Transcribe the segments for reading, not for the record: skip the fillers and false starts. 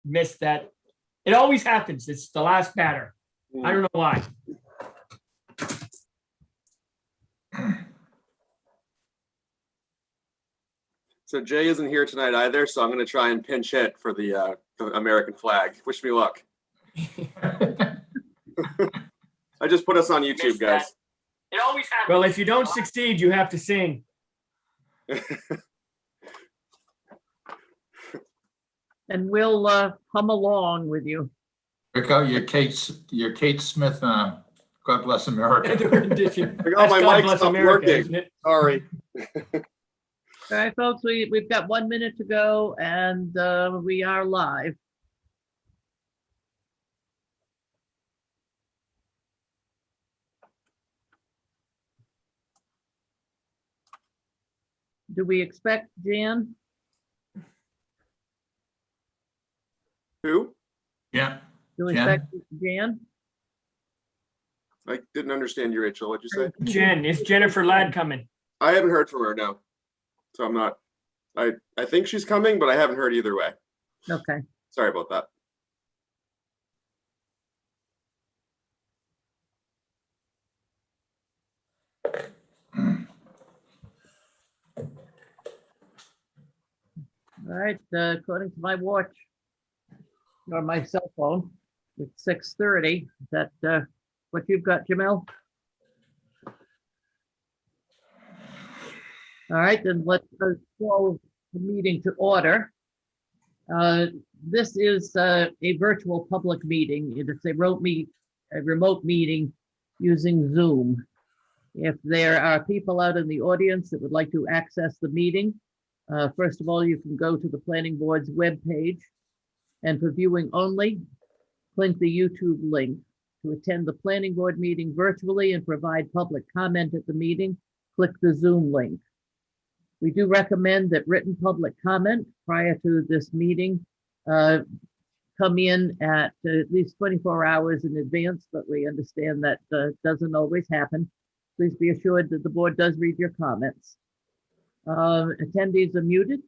missed that. It always happens. It's the last batter. I don't know why. So Jay isn't here tonight either, so I'm going to try and pinch hit for the American flag. Wish me luck. I just put us on YouTube, guys. It always happens. Well, if you don't succeed, you have to sing. And we'll hum along with you. Rico, you're Kate Smith, God Bless America. Rendition. Oh, my God mic bless stopped America, working. isn't it? Sorry. All right, folks, we've got 1 minute to go and we are live. Do we expect Jan? Who? Yeah, Do we Jan? expect Jan? I didn't understand you, Rachel. What'd you say? Jen, is Jennifer Ladd coming? I haven't heard from her, no. So I'm not, I think she's coming, but I haven't heard either way. Okay. Sorry about that. All right, according to my watch or my cell phone, it's 6:30. Is that what you've got, Jamel? All right, then let's call the meeting to order. This is a virtual public meeting. It's a remote meeting using Zoom. If there are people out in the audience that would like to access the meeting, first of all, you can go to the planning board's webpage, and for viewing only, click the YouTube link. To attend the planning board meeting virtually and provide public comment at the meeting, click the Zoom link. We do recommend that written public comment prior to this meeting come in at least 24 hours in advance, but we understand that doesn't always happen. Please be assured that the board does read your comments. Attendees are muted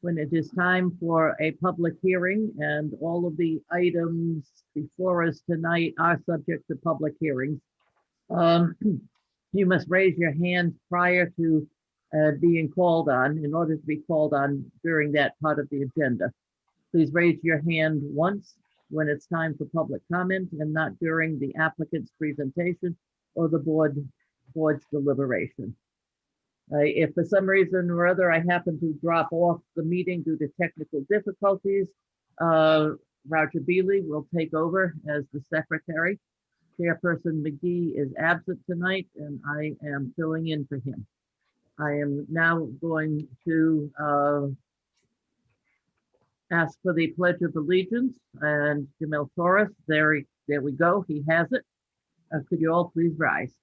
when it is time for a public hearing, and all of the items before us tonight are subject to public hearings. You must raise your hand prior to being called on in order to be called on during that part of the agenda. Please raise your hand once when it's time for public comment and not during the applicant's presentation or the board's deliberation. If for some reason or other I happen to drop off the meeting due to technical difficulties, Roger Beely will take over as the secretary. Chairperson McGee is absent tonight and I am filling in for him. I am now going to ask for the Pledge of Allegiance, and Jamel Torres, there we go, he has it. Could you all please rise?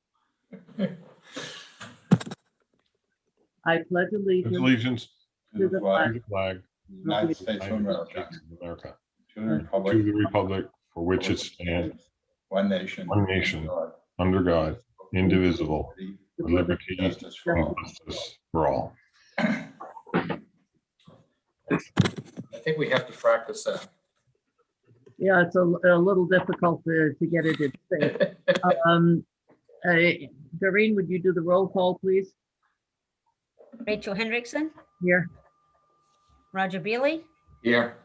I pledge allegiance to the flag to of the the flag United States of America, America, to the to the republic for which it stands, one nation, one nation, under God, indivisible, with liberty and justice for all. justice for all. I think we have to practice that. Yeah, it's a little difficult to get it in sync. Doreen, would you do the roll call, please? Rachel Hendrickson, Here. Roger Beely, Here.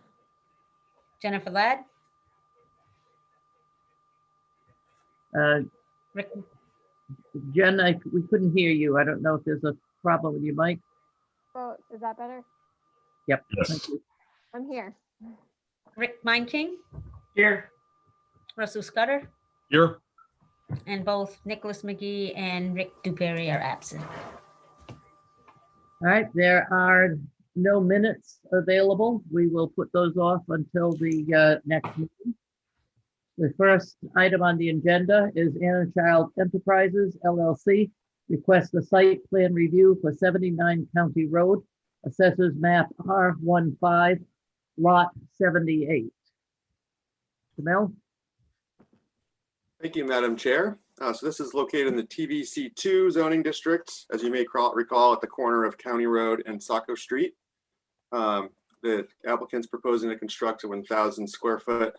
Jennifer Ladd, Rick, Jen, we couldn't hear you. I don't know if there's a problem with your mic. Oh, is that better? Yep. Yes. Thank you. I'm here. Rick Meinking, Here. Russell Scudder, Here. and both Nicholas McGee and Rick Duperry are absent. All right, there are no minutes available. We will put those off until the next meeting. The first item on the agenda is Anna Child Enterprises LLC requests a site plan review for 79 County Road, Assessors Map R15, Lot 78. Jamel? Thank you, Madam Chair. So this is located in the TVC2 zoning district, as you may recall, at the corner of County Road and Saco Street. the applicant's proposing to construct a 1,000 square foot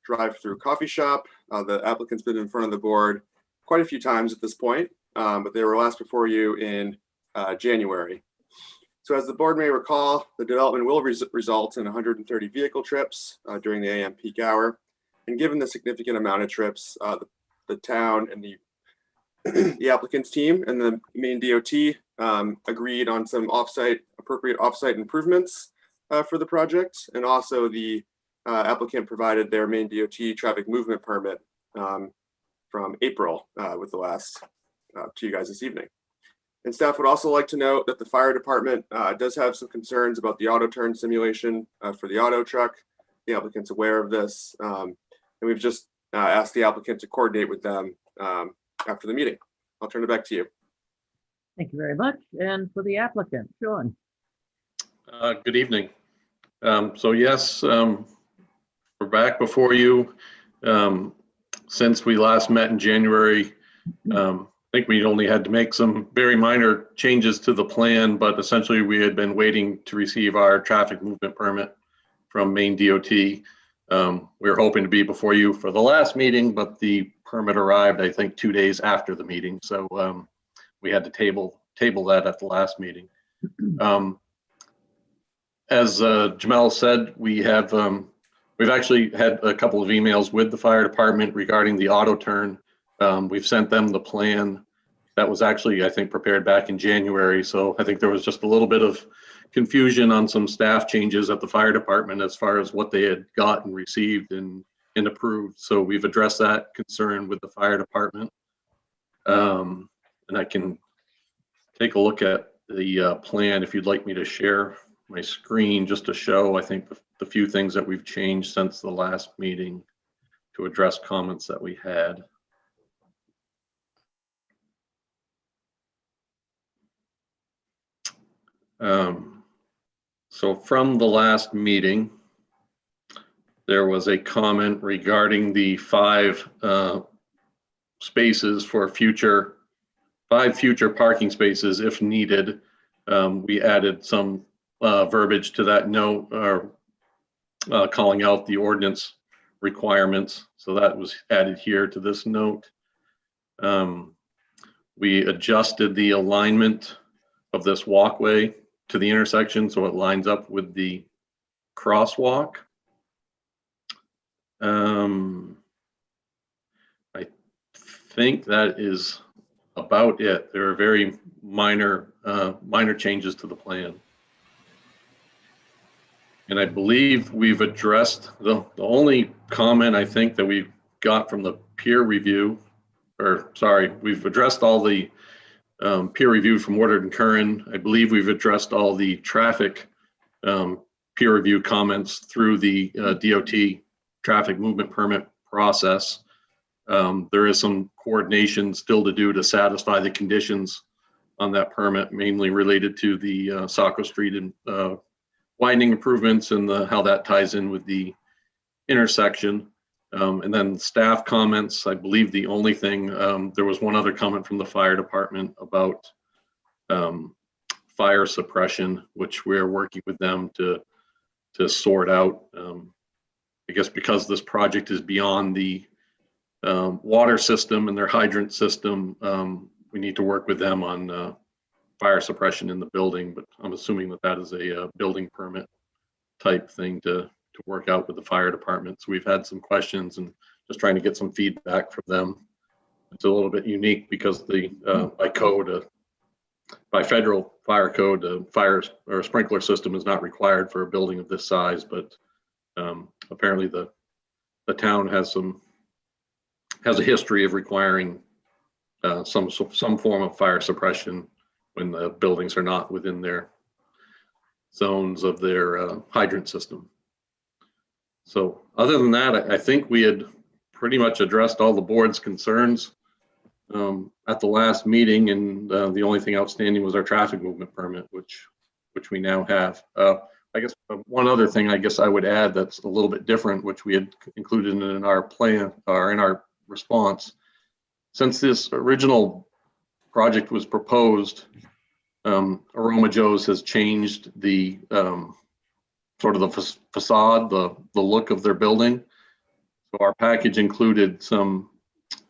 drive-through coffee shop. The applicant's been in front of the board quite a few times at this point, but they were last before you in January. So as the board may recall, the development will result in 130 vehicle trips during the AM peak hour. And given the significant amount of trips, the town and the applicant's team and the Maine DOT agreed on some appropriate offsite improvements for the project. And also the applicant provided their Maine DOT traffic movement permit from April with the last to you guys this evening. And staff would also like to note that the fire department does have some concerns about the auto turn simulation for the auto truck. The applicant's aware of this. And we've just asked the applicant to coordinate with them after the meeting. I'll turn it back to you. Thank you very much. And for the applicant, Sean. Good evening. So yes, we're back before you. Since we last met in January, I think we only had to make some very minor changes to the plan, but essentially we had been waiting to receive our traffic movement permit from Maine DOT. We were hoping to be before you for the last meeting, but the permit arrived, I think, 2 days after the meeting. So we had to table that at the last meeting. As Jamel said, we've actually had a couple of emails with the fire department regarding the auto turn. We've sent them the plan that was actually, I think, prepared back in January. So I think there was just a little bit of confusion on some staff changes at the fire department as far as what they had gotten received and approved. So we've addressed that concern with the fire department. And I can take a look at the plan if you'd like me to share my screen just to show, I think, the few things that we've changed since the last meeting to address comments that we had. So from the last meeting, there was a comment regarding the 5 spaces for five future parking spaces if needed. We added some verbiage to that note, or calling out the ordinance requirements. So that was added here to this note. We adjusted the alignment of this walkway to the intersection so it lines up with the crosswalk. I think that is about it. There are very minor changes to the plan. And I believe we've addressed the only comment I think that we got from the peer review, we've addressed all the peer review from Woodard and Curran. I believe we've addressed all the traffic peer review comments through the DOT traffic movement permit process. There is some coordination still to do to satisfy the conditions on that permit, mainly related to the Saco Street and widening improvements and how that ties in with the intersection. And then staff comments, I believe the only thing, there was one other comment from the fire department about fire suppression, which we're working with them to sort out. I guess because this project is beyond the water system and their hydrant system, we need to work with them on fire suppression in the building, but I'm assuming that is a building permit type thing to work out with the fire department. So we've had some questions and just trying to get some feedback from them. It's a little bit unique because by federal fire code, a fire or a sprinkler system is not required for a building of this size, but apparently the town has a history of requiring some form of fire suppression when the buildings are not within their zones of their hydrant system. So other than that, I think we had pretty much addressed all the board's concerns at the last meeting, and the only thing outstanding was our traffic movement permit, which we now have. I guess one other thing I guess I would add that's a little bit different, which we had included in our plan or in our response. Since this original project was proposed, Aroma Joe's has changed the sort of the facade, the look of their building. So our package included some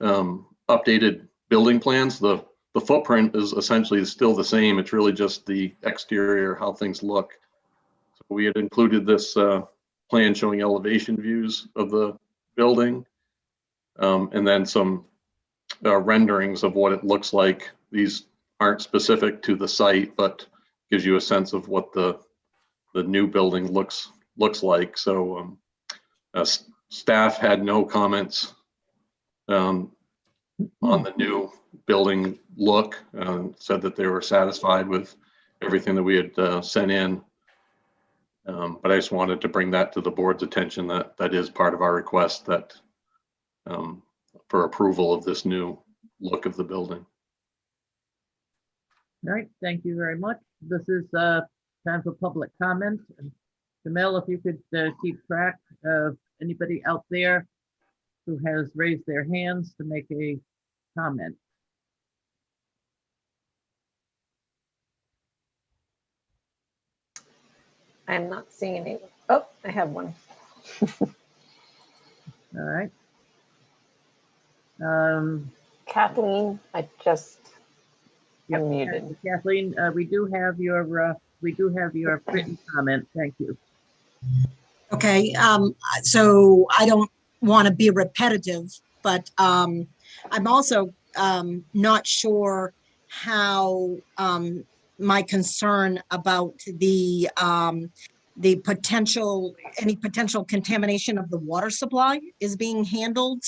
updated building plans. The footprint is essentially still the same. It's really just the exterior, how things look. So we had included this plan showing elevation views of the building, and then some renderings of what it looks like. These aren't specific to the site, but gives you a sense of what the new building looks like. So staff had no comments on the new building look, said that they were satisfied with everything that we had sent in. But I just wanted to bring that to the board's attention, that is part of our request, that for approval of this new look of the building. All right, thank you very much. This is time for public comment. And Jamil, if you could keep track of anybody out there who has raised their hands to make a comment. I'm not seeing any. Oh, I have one. All right. Kathleen, I just Yep. unmuted. Kathleen, we do have your written comment. Thank you. Okay, so I don't want to be repetitive, but I'm also not sure how my concern about the potential, any potential contamination of the water supply is being handled.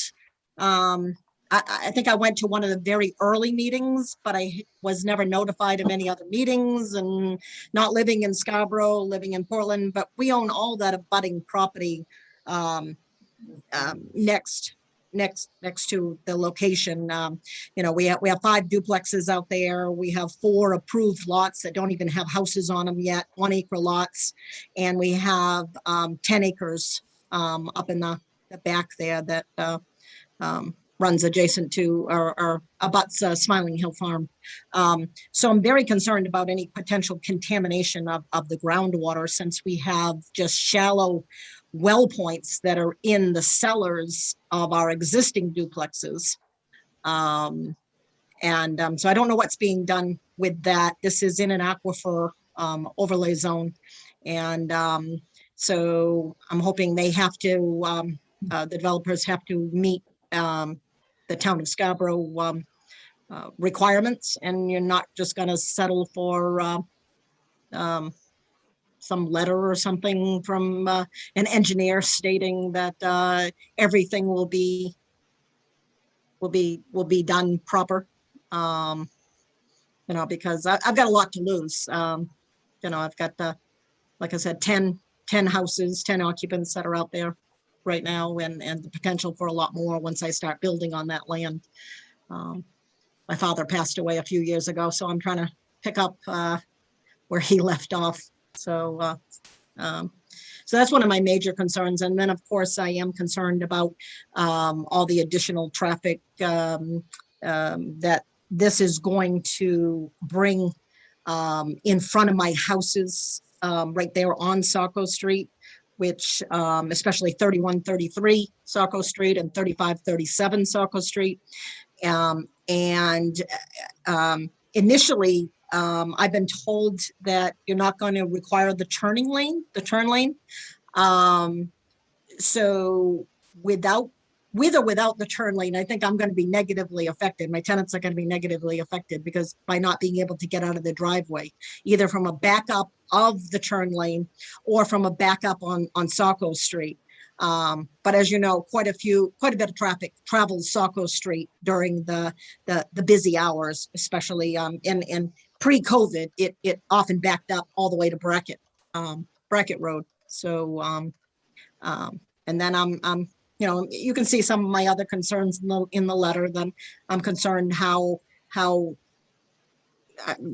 I think I went to one of the very early meetings, but I was never notified of any other meetings, and not living in Scarborough, living in Portland, but we own all that abutting property next to the location. You know, we have 5 duplexes out there. We have 4 approved lots that don't even have houses on them yet, 1 acre lots. And we have 10 acres up in the back there that runs adjacent to or abuts Smiling Hill Farm. So I'm very concerned about any potential contamination of the groundwater, since we have just shallow well points that are in the cellars of our existing duplexes. So I don't know what's being done with that. This is in an aquifer overlay zone. And so I'm hoping they have to, the developers have to meet the town of Scarborough requirements, and you're not just going to settle for some letter or something from an engineer stating that everything will be done proper. You know, because I've got a lot to lose. You know, I've got like I said, 10 houses, 10 occupants that are out there right now, and the potential for a lot more once I start building on that land. My father passed away a few years ago, so I'm trying to pick up where he left off. So that's one of my major concerns. And then, of course, I am concerned about all the additional traffic that this is going to bring in front of my houses right there on Saco Street, which especially 3133 Saco Street and 3537 Saco Street. Initially, I've been told that you're not going to require the turn lane. So with or without the turn lane, I think I'm going to be negatively affected. My tenants are going to be negatively affected because by not being able to get out of the driveway, either from a backup of the turn lane or from a backup on Saco Street. But as you know, quite a bit of traffic travels Saco Street during the busy hours, especially in pre-COVID, it often backed up all the way to Brackett Road. So, and then I'm you know, you can see some of my other concerns in the letter. Then I'm concerned how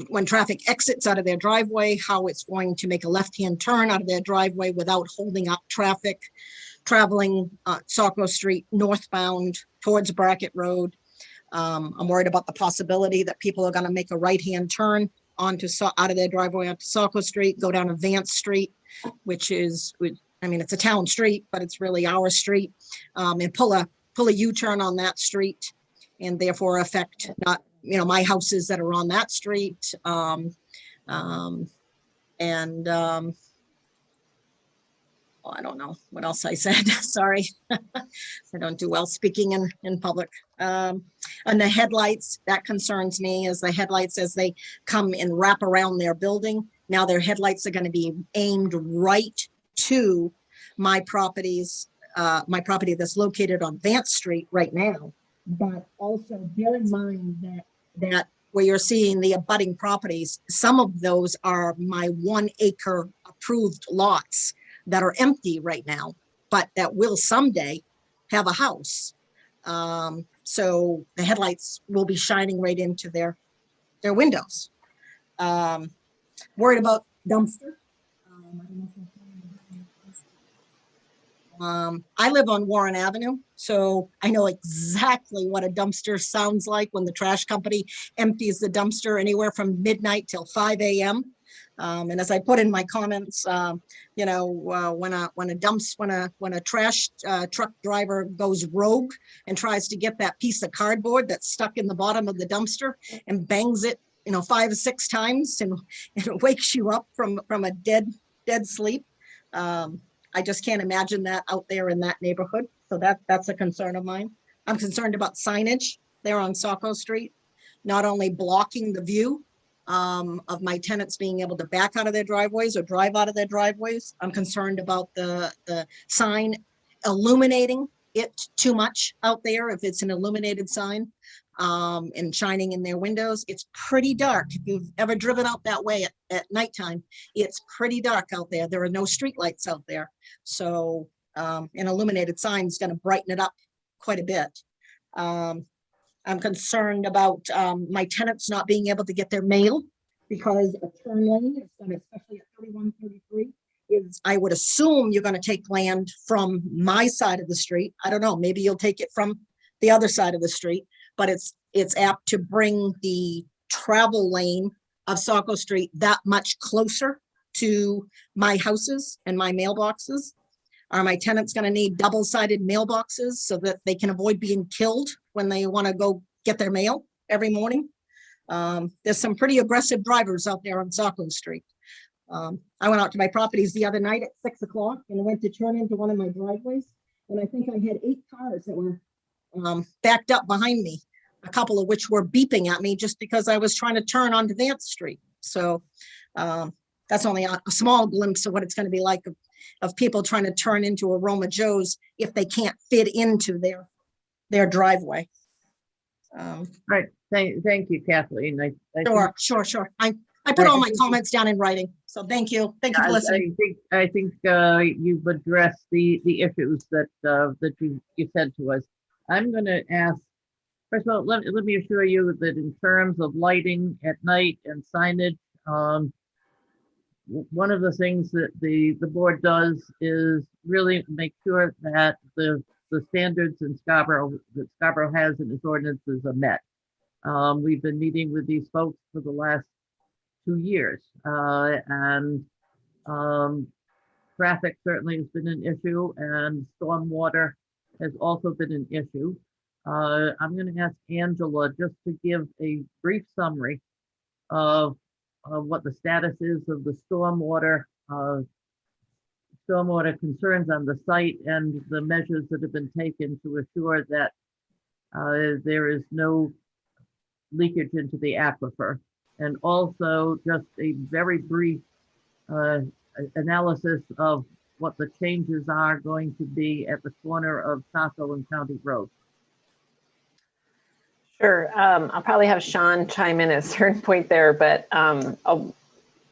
when traffic exits out of their driveway, how it's going to make a left-hand turn out of their driveway without holding up traffic traveling Saco Street northbound towards Brackett Road. I'm worried about the possibility that people are going to make a right-hand turn out of their driveway onto Saco Street, go down Advance Street, which is, I mean, it's a town street, but it's really our street, and pull a U-turn on that street, and therefore affect not, you know, my houses that are on that street. Well, I don't know what else I said. Sorry. I don't do well speaking in public. And the headlights, that concerns me, is the headlights as they come and wrap around their building. Now their headlights are going to be aimed right to my properties, my property that's located on Vance Street right now. But also bear in mind that where you're seeing the abutting properties, some of those are my 1 acre approved lots that are empty right now, but that will someday have a house. So the headlights will be shining right into their windows. Worried about dumpster. I live on Warren Avenue, so I know exactly what a dumpster sounds like when the trash company empties the dumpster anywhere from midnight till 5 a.m. And as I put in my comments, you know, when a trash truck driver goes rogue and tries to get that piece of cardboard that's stuck in the bottom of the dumpster and bangs it, you know, 5 or 6 times and it wakes you up from a dead sleep. I just can't imagine that out there in that neighborhood. So that's a concern of mine. I'm concerned about signage there on Saco Street, not only blocking the view of my tenants being able to back out of their driveways or drive out of their driveways. I'm concerned about the sign illuminating it too much out there. If it's an illuminated sign and shining in their windows, it's pretty dark. If you've ever driven out that way at nighttime, it's pretty dark out there. There are no street lights out there. So an illuminated sign is going to brighten it up quite a bit. I'm concerned about my tenants not being able to get their mail because a turn lane, especially at 3133, is, I would assume you're going to take land from my side of the street. I don't know, maybe you'll take it from the other side of the street, but it's apt to bring the travel lane of Saco Street that much closer to my houses and my mailboxes. Are my tenants going to need double-sided mailboxes so that they can avoid being killed when they want to go get their mail every morning? There's some pretty aggressive drivers out there on Saco Street. I went out to my properties the other night at 6 o'clock and I went to turn into one of my driveways. And I think I had 8 cars that were backed up behind me, a couple of which were beeping at me just because I was trying to turn onto Vance Street. So that's only a small glimpse of what it's going to be like of people trying to turn into a Roma Joe's if they can't fit into their driveway. Right. Thank you, Kathleen. I Sure. I put all my comments down in writing. So thank you. Thank you for listening. I think you've addressed the issues that you said to us. I'm going to ask, first of all, let me assure you that in terms of lighting at night and signage, one of the things that the board does is really make sure that the standards in Scarborough that Scarborough has in its ordinances are met. We've been meeting with these folks for the last 2 years, and traffic certainly has been an issue, and stormwater has also been an issue. I'm going to ask Angela just to give a brief summary of what the status is of the stormwater concerns on the site and the measures that have been taken to assure that there is no leakage into the aquifer. And also just a very brief analysis of what the changes are going to be at the corner of Saco and County Road. Sure. I'll probably have Sean chime in at a certain point there, but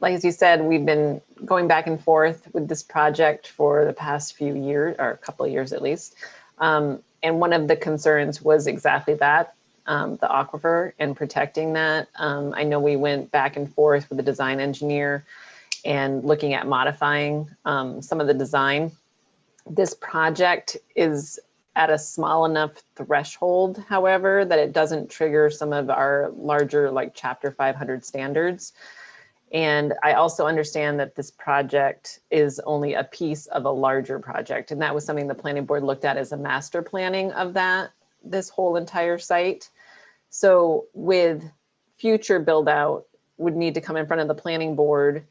like as you said, we've been going back and forth with this project for the past few years, or a couple of years at least. And one of the concerns was exactly that, the aquifer and protecting that. I know we went back and forth with the design engineer and looking at modifying some of the design. This project is at a small enough threshold, however, that it doesn't trigger some of our larger, like Chapter 500 standards. And I also understand that this project is only a piece of a larger project. And that was something the planning board looked at as a master planning of this whole entire site. So with future build out would need to come in front of the planning board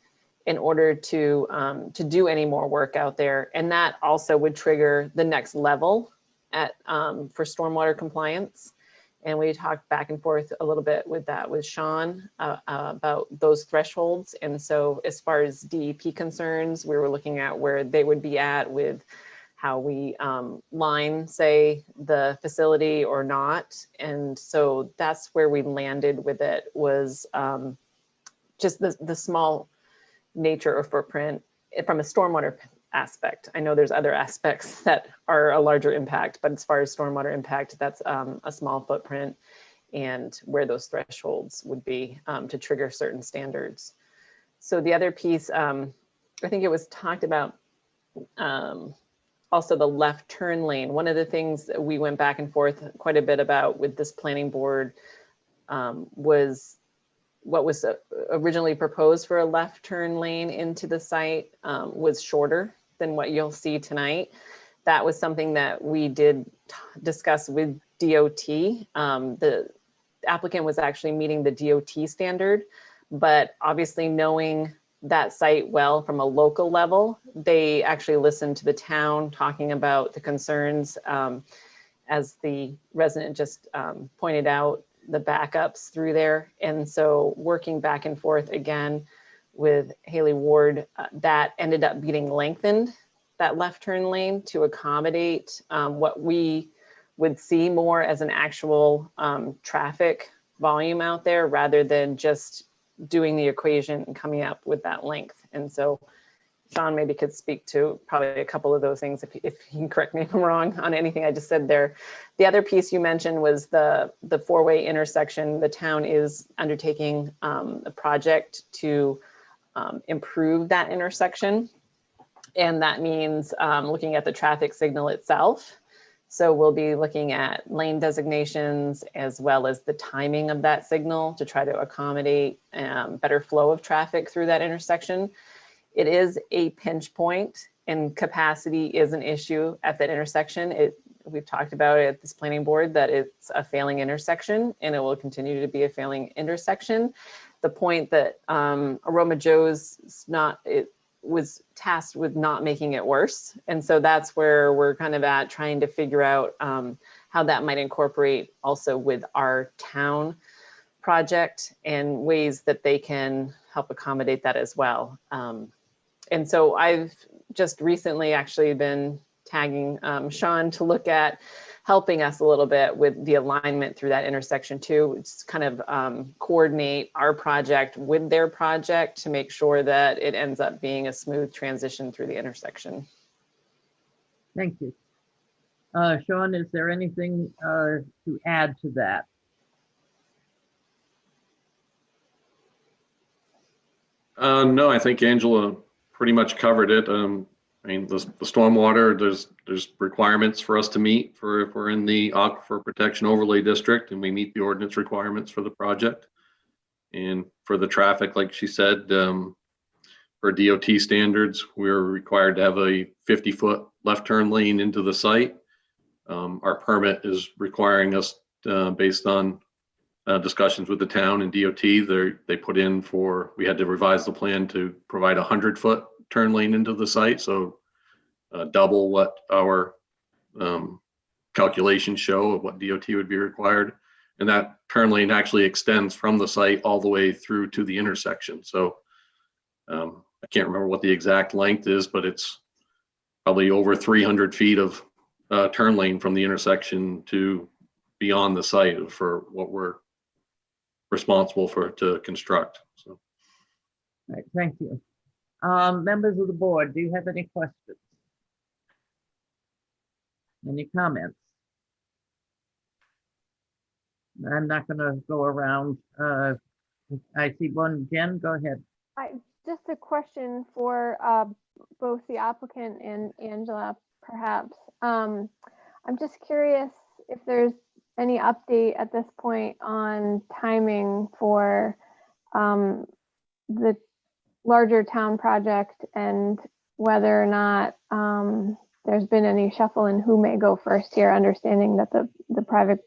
in order to do any more work out there. And that also would trigger the next level for stormwater compliance. And we talked back and forth a little bit with Sean about those thresholds. And so as far as DEP concerns, we were looking at where they would be at with how we line, say, the facility or not. And so that's where we landed with it, was just the small nature or footprint from a stormwater aspect. I know there's other aspects that are a larger impact, but as far as stormwater impact, that's a small footprint and where those thresholds would be to trigger certain standards. So the other piece, I think it was talked about also the left turn lane. One of the things that we went back and forth quite a bit about with this planning board was what was originally proposed for a left turn lane into the site was shorter than what you'll see tonight. That was something that we did discuss with DOT. The applicant was actually meeting the DOT standard, but obviously knowing that site well from a local level, they actually listened to the town talking about the concerns. As the resident just pointed out, the backups through there. And so working back and forth again with Haley Ward, that ended up getting lengthened, that left turn lane, to accommodate what we would see more as an actual traffic volume out there, rather than just doing the equation and coming up with that length. And so Sean maybe could speak to probably a couple of those things, if you can correct me if I'm wrong on anything I just said there. The other piece you mentioned was the four-way intersection. The town is undertaking a project to improve that intersection. And that means looking at the traffic signal itself. So we'll be looking at lane designations as well as the timing of that signal to try to accommodate better flow of traffic through that intersection. It is a pinch point and capacity is an issue at that intersection. We've talked about it at this planning board that it's a failing intersection and it will continue to be a failing intersection. The point that Aroma Joe's was tasked with not making it worse. And so that's where we're kind of at, trying to figure out how that might incorporate also with our town project and ways that they can help accommodate that as well. And so I've just recently actually been tagging Sean to look at helping us a little bit with the alignment through that intersection too. It's kind of coordinate our project with their project to make sure that it ends up being a smooth transition through the intersection. Thank you. Sean, is there anything to add to that? No, I think Angela pretty much covered it. I mean, the stormwater, there's requirements for us to meet for if we're in the Aquifer Protection Overlay District and we meet the ordinance requirements for the project. And for the traffic, like she said, for DOT standards, we're required to have a 50-foot left turn lane into the site. Our permit is requiring us, based on discussions with the town and DOT, they put in we had to revise the plan to provide a 100-foot turn lane into the site. So double what our calculations show of what DOT would be required. And that turn lane actually extends from the site all the way through to the intersection. So I can't remember what the exact length is, but it's probably over 300 feet of turn lane from the intersection to beyond the site for what we're responsible to construct. So. All right, thank you. Members of the board, do you have any questions? Any comments? I'm not going to go around. I see one. Jen, go ahead. Just a question for both the applicant and Angela, perhaps. I'm just curious if there's any update at this point on timing for the larger town project and whether or not there's been any shuffle in who may go first here, understanding that the private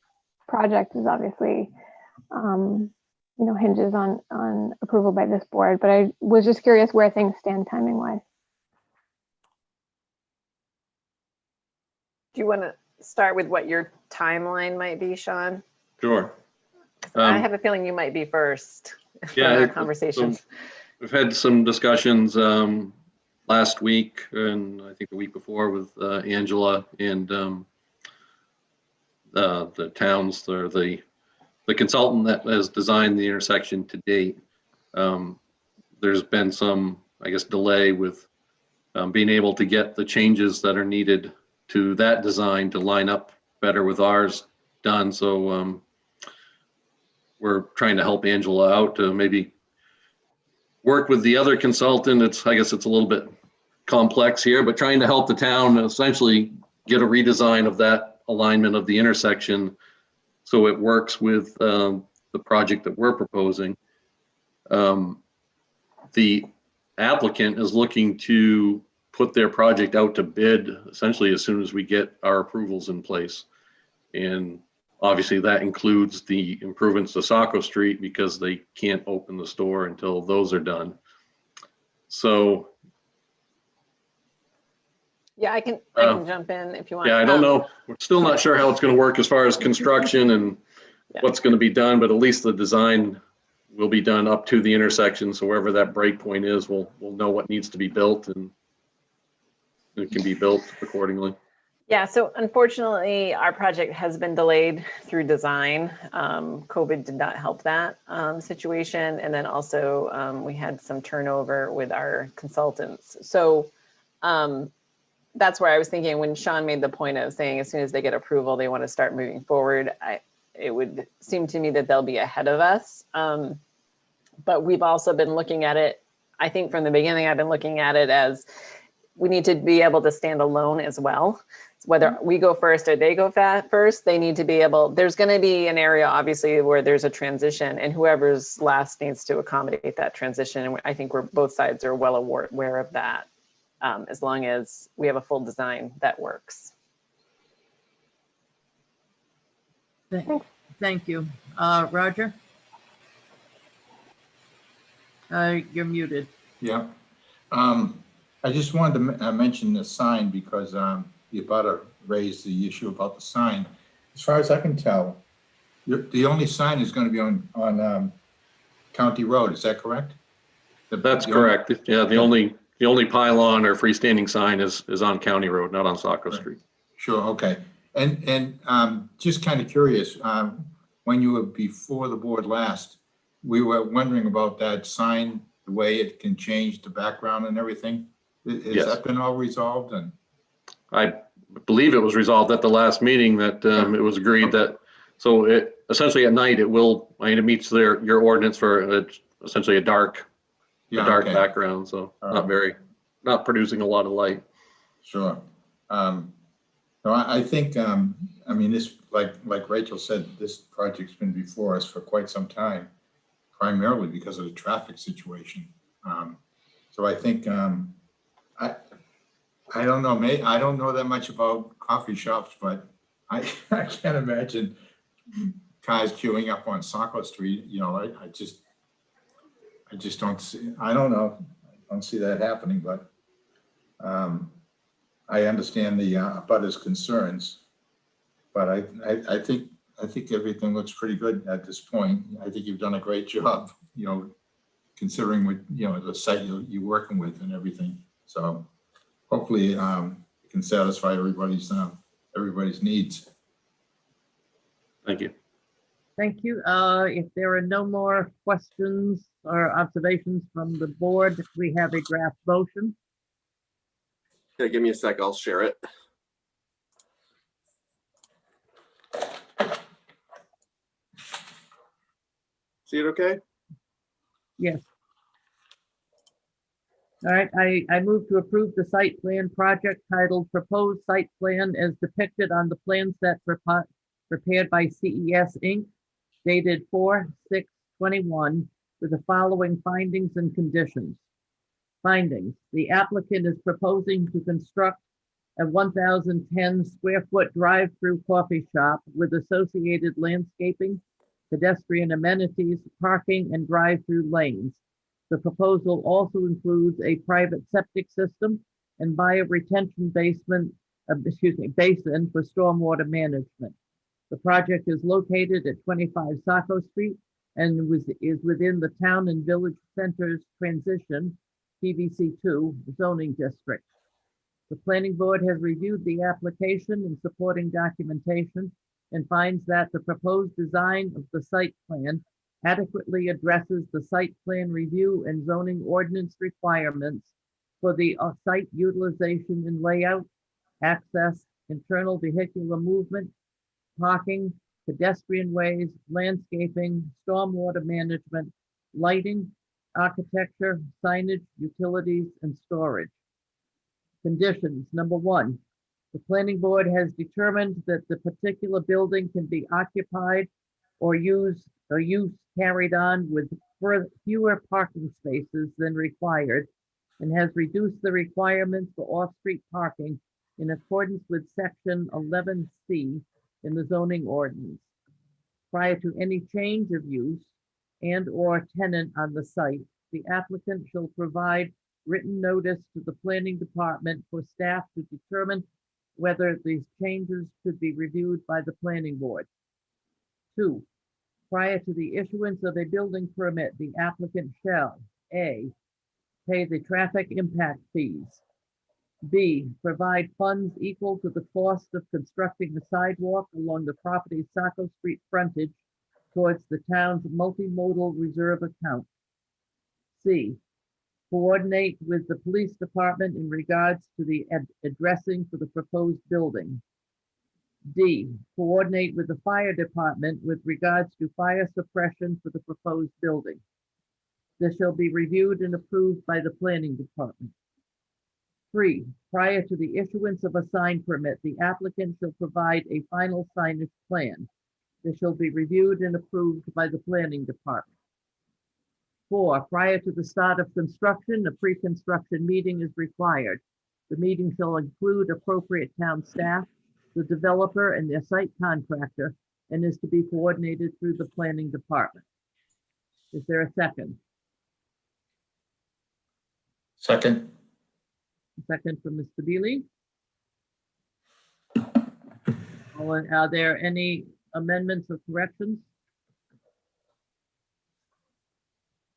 project is obviously, hinges on approval by this board. But I was just curious where things stand timing wise. Do you want to start with what your timeline might be, Sean? Sure. I have a feeling you might be first from Yeah, our it- conversations. We've had some discussions last week and I think the week before with Angela and the towns, or the consultant that has designed the intersection to date. There's been some, I guess, delay with being able to get the changes that are needed to that design to line up better with ours done. So we're trying to help Angela out to maybe work with the other consultant. I guess it's a little bit complex here, but trying to help the town essentially get a redesign of that alignment of the intersection so it works with the project that we're proposing. The applicant is looking to put their project out to bid essentially as soon as we get our approvals in place. And obviously that includes the improvements to Saco Street because they can't open the store until those are done. So Yeah, I can jump in if you want. yeah, I don't know. We're still not sure how it's going to work as far as construction and Yeah. what's going to be done, but at least the design will be done up to the intersection. So wherever that break point is, we'll know what needs to be built and it can be built accordingly. Yeah, so unfortunately, our project has been delayed through design. COVID did not help that situation. And then also we had some turnover with our consultants. So that's where I was thinking when Sean made the point of saying as soon as they get approval, they want to start moving forward. It would seem to me that they'll be ahead of us. But we've also been looking at it, I think from the beginning, I've been looking at it as we need to be able to stand alone as well. Whether we go first or they go first, they need to be able, there's going to be an area obviously where there's a transition and whoever's last needs to accommodate that transition. And I think both sides are well aware of that, as long as we have a full design that works. Thank you. Roger? You're muted. Yeah. I just wanted to mention the sign because the abutter raised the issue about the sign. As far as I can tell, the only sign is going to be on County Road. Is that correct? That's correct. Yeah, the only pylon or freestanding sign is on County Road, not on Saco Street. Sure. Okay. And just kind of curious, when you were before the board last, we were wondering about that sign, the way it can change the background and everything. Has Yes. that been all resolved? And I believe it was resolved at the last meeting that it was agreed that, so it essentially at night it meets your ordinance for essentially a dark okay. background. So not producing a lot of light. Sure. No, I think, I mean, this, like Rachel said, this project's been before us for quite some time, primarily because of the traffic situation. So I think, I don't know, I don't know that much about coffee shops, but I can't imagine cars queuing up on Saco Street. You know, I just don't see, I don't know. I don't see that happening, but I understand the abutters' concerns, but I think everything looks pretty good at this point. I think you've done a great job, you know, considering what, you know, the site you're working with and everything. So hopefully it can satisfy everybody's needs. Thank you. Thank you. If there are no more questions or observations from the board, we have a draft motion. Okay, give me a sec, I'll share it. See it okay? Yes. All right, I move to approve the site plan project titled Proposed Site Plan as depicted on the plan set prepared by CES Inc., dated 4/6/21, with the following findings and conditions. Findings. The applicant is proposing to construct a 1,010 square foot drive-through coffee shop with associated landscaping, pedestrian amenities, parking, and drive-through lanes. The proposal also includes a private septic system and bioretention basin for stormwater management. The project is located at 25 Saco Street and is within the Town and Village Center's transition PVC2 zoning district. The planning board has reviewed the application and supporting documentation and finds that the proposed design of the site plan adequately addresses the site plan review and zoning ordinance requirements for the site utilization and layout, access, internal vehicular movement, parking, pedestrian ways, landscaping, stormwater management, lighting, architecture, signage, utilities, and storage. Conditions. Number one, the planning board has determined that the particular building can be occupied or use carried on with fewer parking spaces than required and has reduced the requirements for off-street parking in accordance with section 11C in the zoning ordinance. Prior to any change of use and/or tenant on the site, the applicant shall provide written notice to the planning department for staff to determine whether these changes could be reviewed by the planning board. 2, prior to the issuance of a building permit, the applicant shall A, pay the traffic impact fees, B, provide funds equal to the cost of constructing a sidewalk along the property's Saco Street frontage towards the town's multimodal reserve account, C, coordinate with the police department in regards to the addressing for the proposed building. D, coordinate with the fire department with regards to fire suppression for the proposed building. This shall be reviewed and approved by the planning department. 3, prior to the issuance of a sign permit, the applicant shall provide a final signage plan. This shall be reviewed and approved by the planning department. 4, prior to the start of construction, a pre-construction meeting is required. The meeting shall include appropriate town staff, the developer, and their site contractor, and is to be coordinated through the planning department. Is there a second? Second. Second from Mr. Beely. Are there any amendments or corrections?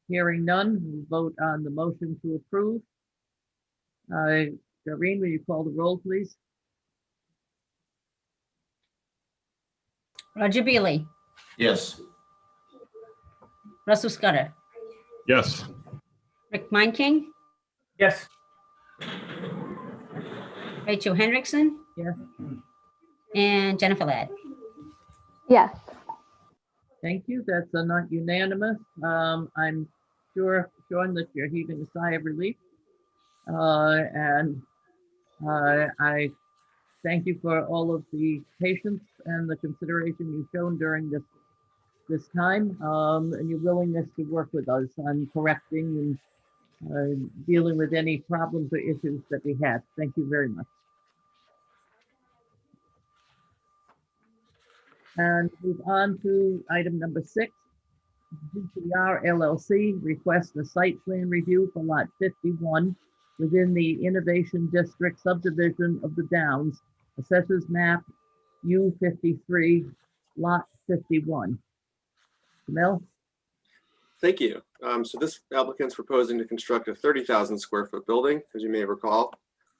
Hearing none, we'll vote on the motion to approve. Doreen, will you call the roll, please? Roger Beely, Yes. Russell Scudder, Yes. Rick Meinking, Yes. Rachel Hendrickson. Yes. And Jennifer Ladd. Yes. Thank you. That's a not unanimous. I'm sure, Sean, that you're heaving a sigh of relief. And I thank you for all of the patience and the consideration you've shown during this time, and your willingness to work with us on correcting and dealing with any problems or issues that we had. Thank you very much. And move on to item number 6. GTR LLC requests a site plan review for lot 51 within the Innovation District subdivision of the Downs, Assessors Map U53, lot 51. Jamil? Thank you. So this applicant's proposing to construct a 30,000 square foot building, as you may recall.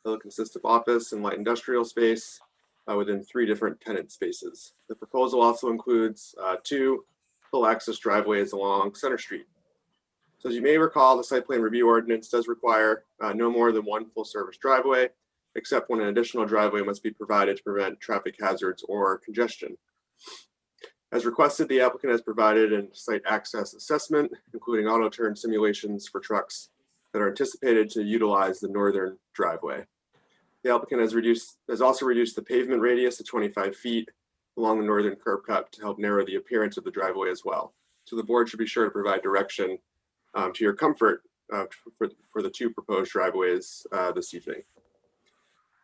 It'll consist of office and light industrial space within 3 different tenant spaces. The proposal also includes 2 full access driveways along Center Street. So as you may recall, the site plan review ordinance does require no more than 1 full service driveway, except when an additional driveway must be provided to prevent traffic hazards or congestion. As requested, the applicant has provided a site access assessment, including auto turn simulations for trucks that are anticipated to utilize the northern driveway. The applicant has also reduced the pavement radius to 25 feet along the northern curb cut to help narrow the appearance of the driveway as well. So the board should be sure to provide direction to your comfort for the two proposed driveways this evening.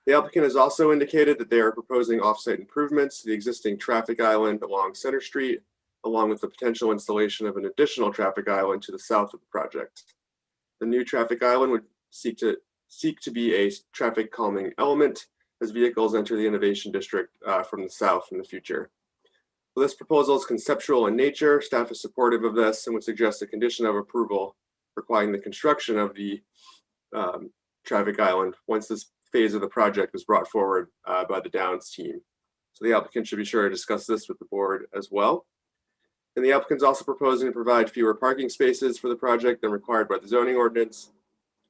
The applicant has also indicated that they are proposing offsite improvements to the existing traffic island along Center Street, along with the potential installation of an additional traffic island to the south of the project. The new traffic island would seek to be a traffic calming element as vehicles enter the Innovation District from the south in the future. Well, this proposal is conceptual in nature. Staff is supportive of this and would suggest a condition of approval requiring the construction of the traffic island once this phase of the project was brought forward by the Downs team. So the applicant should be sure to discuss this with the board as well. And the applicant's also proposing to provide fewer parking spaces for the project than required by the zoning ordinance.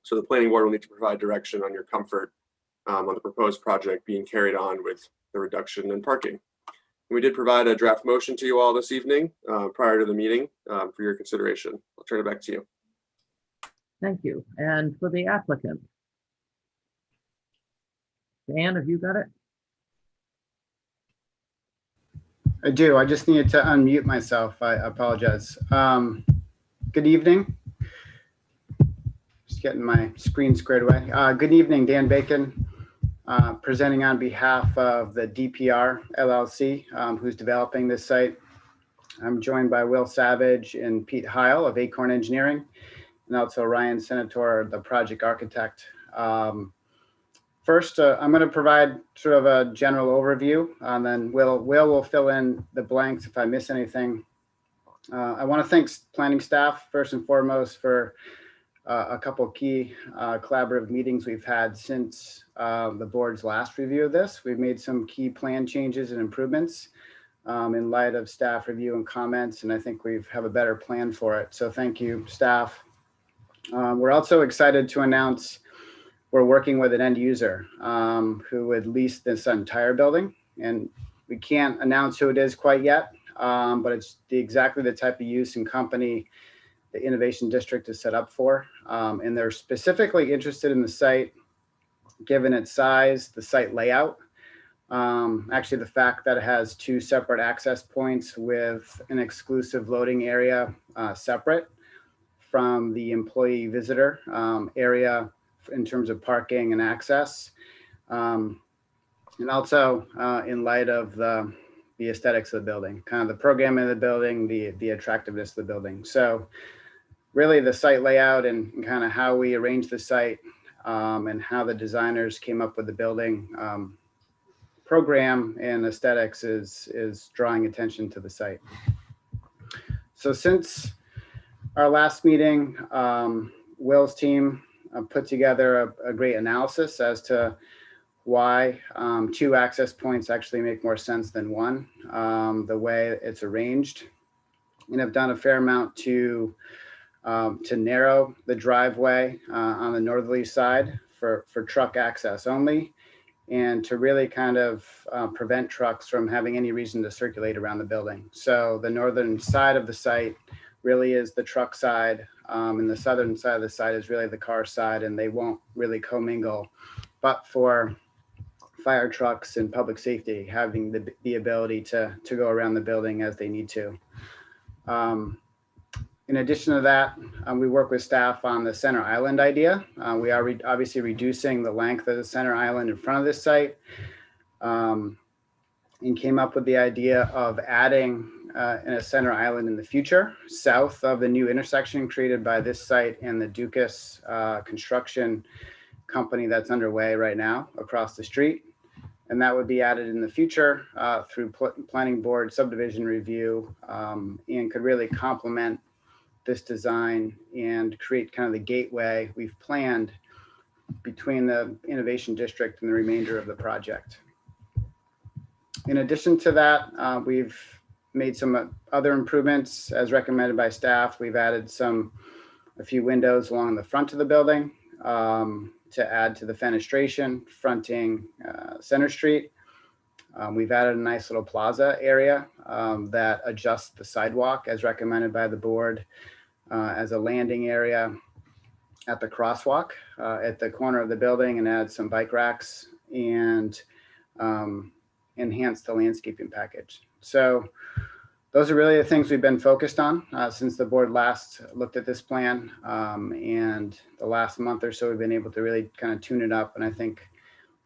So the planning board will need to provide direction on your comfort on the proposed project being carried on with the reduction in parking. We did provide a draft motion to you all this evening prior to the meeting for your consideration. I'll turn it back to you. Thank you. And for the applicant? Dan, have you got it? I do. I just needed to unmute myself. I apologize. Good evening. Just getting my screen squared away. Good evening, Dan Bacon, presenting on behalf of the DPR LLC, who's developing this site. I'm joined by Will Savage and Pete Heil of Acorn Engineering, and also Ryan Senator, the project architect. First, I'm going to provide sort of a general overview, and then Will will fill in the blanks if I miss anything. I want to thank planning staff first and foremost for a couple of key collaborative meetings we've had since the board's last review of this. We've made some key plan changes and improvements in light of staff review and comments, and I think we have a better plan for it. So thank you, staff. We're also excited to announce we're working with an end user who would lease this entire building, and we can't announce who it is quite yet, but it's exactly the type of use and company the Innovation District is set up for. And they're specifically interested in the site, given its size, the site layout, actually the fact that it has two separate access points with an exclusive loading area separate from the employee visitor area in terms of parking and access. And also in light of the aesthetics of the building, kind of the programming of the building, the attractiveness of the building. So really the site layout and kind of how we arrange the site and how the designers came up with the building program and aesthetics is drawing attention to the site. So since our last meeting, Will's team put together a great analysis as to why two access points actually make more sense than one, the way it's arranged. And I've done a fair amount to narrow the driveway on the northerly side for truck access only, and to really kind of prevent trucks from having any reason to circulate around the building. So the northern side of the site really is the truck side, and the southern side of the site is really the car side, and they won't really commingle. But for fire trucks and public safety, having the ability to go around the building as they need to. In addition to that, we work with staff on the center island idea. We are obviously reducing the length of the center island in front of this site, and came up with the idea of adding in a center island in the future, south of the new intersection created by this site and the Dukas construction company that's underway right now across the street. And that would be added in the future through planning board subdivision review, and could really complement this design and create kind of the gateway we've planned between the Innovation District and the remainder of the project. In addition to that, we've made some other improvements as recommended by staff. We've added a few windows along the front of the building to add to the fenestration fronting Center Street. We've added a nice little plaza area that adjusts the sidewalk as recommended by the board as a landing area at the crosswalk at the corner of the building, and add some bike racks and enhance the landscaping package. So those are really the things we've been focused on since the board last looked at this plan. And the last month or so, we've been able to really kind of tune it up and I think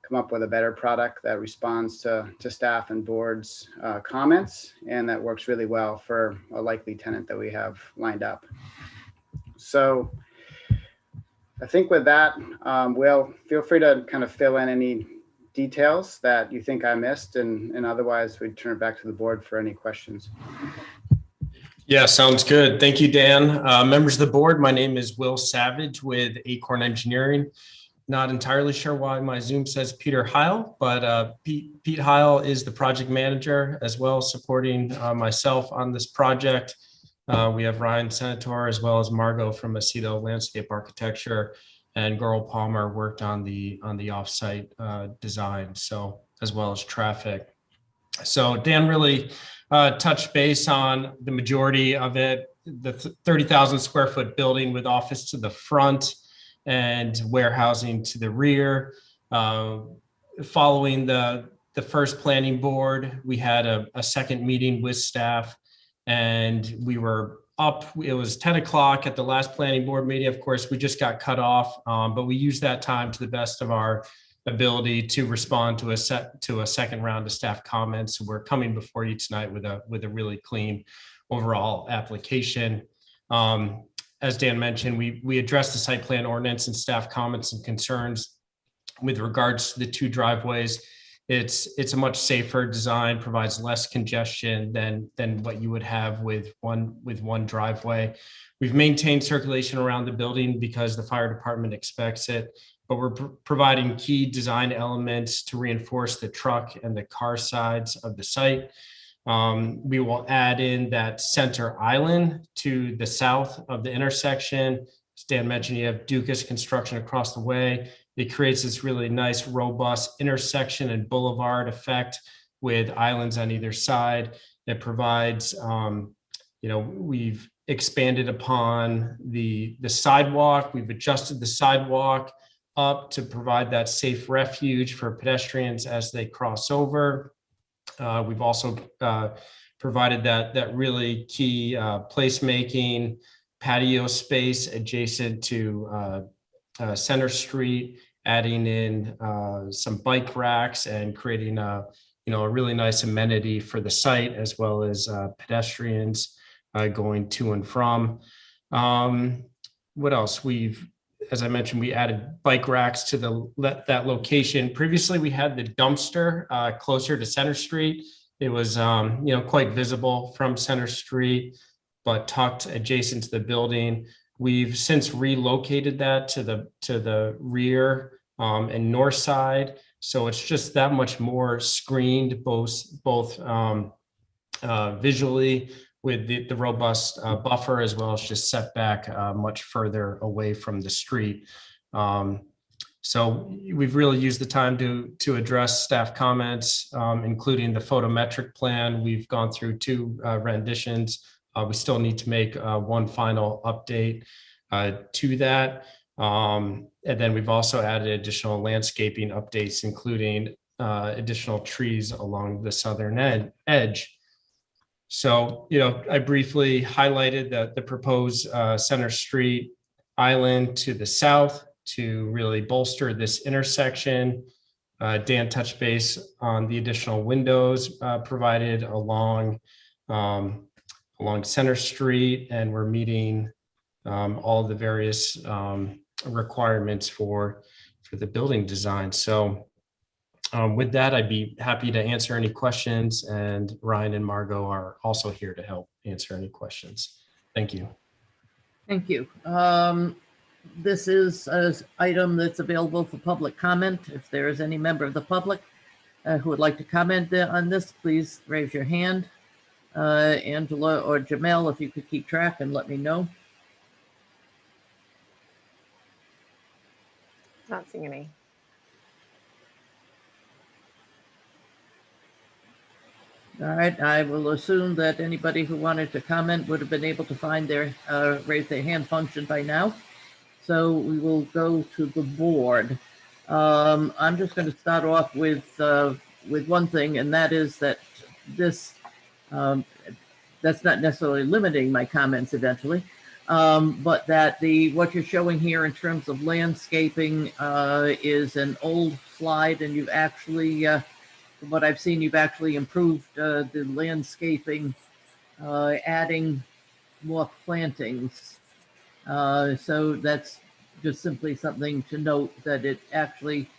come up with a better product that responds to staff and board's comments, and that works really well for a likely tenant that we have lined up. So I think with that, Will, feel free to kind of fill in any details that you think I missed, and otherwise we'd turn it back to the board for any questions. Yeah, sounds good. Thank you, Dan. Members of the board, my name is Will Savage with Acorn Engineering. Not entirely sure why my Zoom says Peter Heil, but Pete Heil is the project manager as well, supporting myself on this project. We have Ryan Senator as well as Margot from Aceto Landscape Architecture, and Gerl Palmer worked on the offsite design, so as well as traffic. So Dan really touched base on the majority of it, the 30,000 square foot building with office to the front and warehousing to the rear. Following the first planning board, we had a second meeting with staff, and we were up. It was 10 o'clock at the last planning board meeting. Of course, we just got cut off, but we used that time to the best of our ability to respond to a second round of staff comments. So we're coming before you tonight with a really clean overall application. As Dan mentioned, we addressed the site plan ordinance and staff comments and concerns with regards to the two driveways. It's a much safer design, provides less congestion than what you would have with one driveway. We've maintained circulation around the building because the fire department expects it, but we're providing key design elements to reinforce the truck and the car sides of the site. We will add in that center island to the south of the intersection. As Dan mentioned, you have Dukas construction across the way. It creates this really nice, robust intersection and boulevard effect with islands on either side. It provides, we've expanded upon the sidewalk. We've adjusted the sidewalk up to provide that safe refuge for pedestrians as they cross over. We've also provided that really key placemaking patio space adjacent to Center Street, adding in some bike racks and creating a really nice amenity for the site, as well as pedestrians going to and from. What else? As I mentioned, we added bike racks to that location. Previously, we had the dumpster closer to Center Street. It was, quite visible from Center Street, but tucked adjacent to the building. We've since relocated that to the rear and north side, so it's just that much more screened, both visually, with the robust buffer, as well as just set back much further away from the street. So we've really used the time to address staff comments, including the photometric plan. We've gone through 2 renditions. We still need to make one final update to that. And then we've also added additional landscaping updates, including additional trees along the southern edge. So, I briefly highlighted the proposed Center Street island to the south to really bolster this intersection. Dan touched base on the additional windows provided along Center Street, and we're meeting all the various requirements for the building design. So with that, I'd be happy to answer any questions, and Ryan and Margot are also here to help answer any questions. Thank you. Thank you. This is an item that's available for public comment. If there is any member of the public who would like to comment on this, please raise your hand. Angela or Jamel, if you could keep track and let me know. Not seeing any. All right, I will assume that anybody who wanted to comment would have been able to find their raise their hand function by now. So we will go to the board. I'm just going to start off with one thing, and that is that this that's not necessarily limiting my comments eventually. But that what you're showing here in terms of landscaping is an old slide, and you've actually, from what I've seen, you've actually improved the landscaping, adding more plantings. So that's just simply something to note, that it actually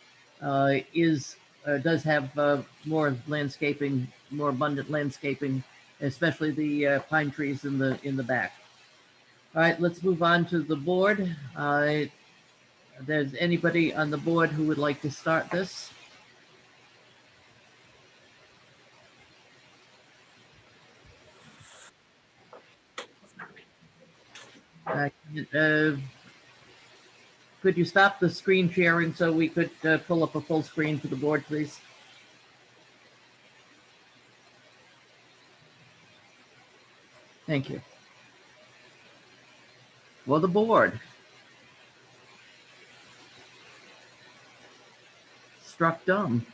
does have more landscaping, more abundant landscaping, especially the pine trees in the back. All right, let's move on to the board. There's anybody on the board who would like to start this? Could you stop the screen sharing so we could pull up a full screen for the board, please? Thank you. For the board. Struck dumb.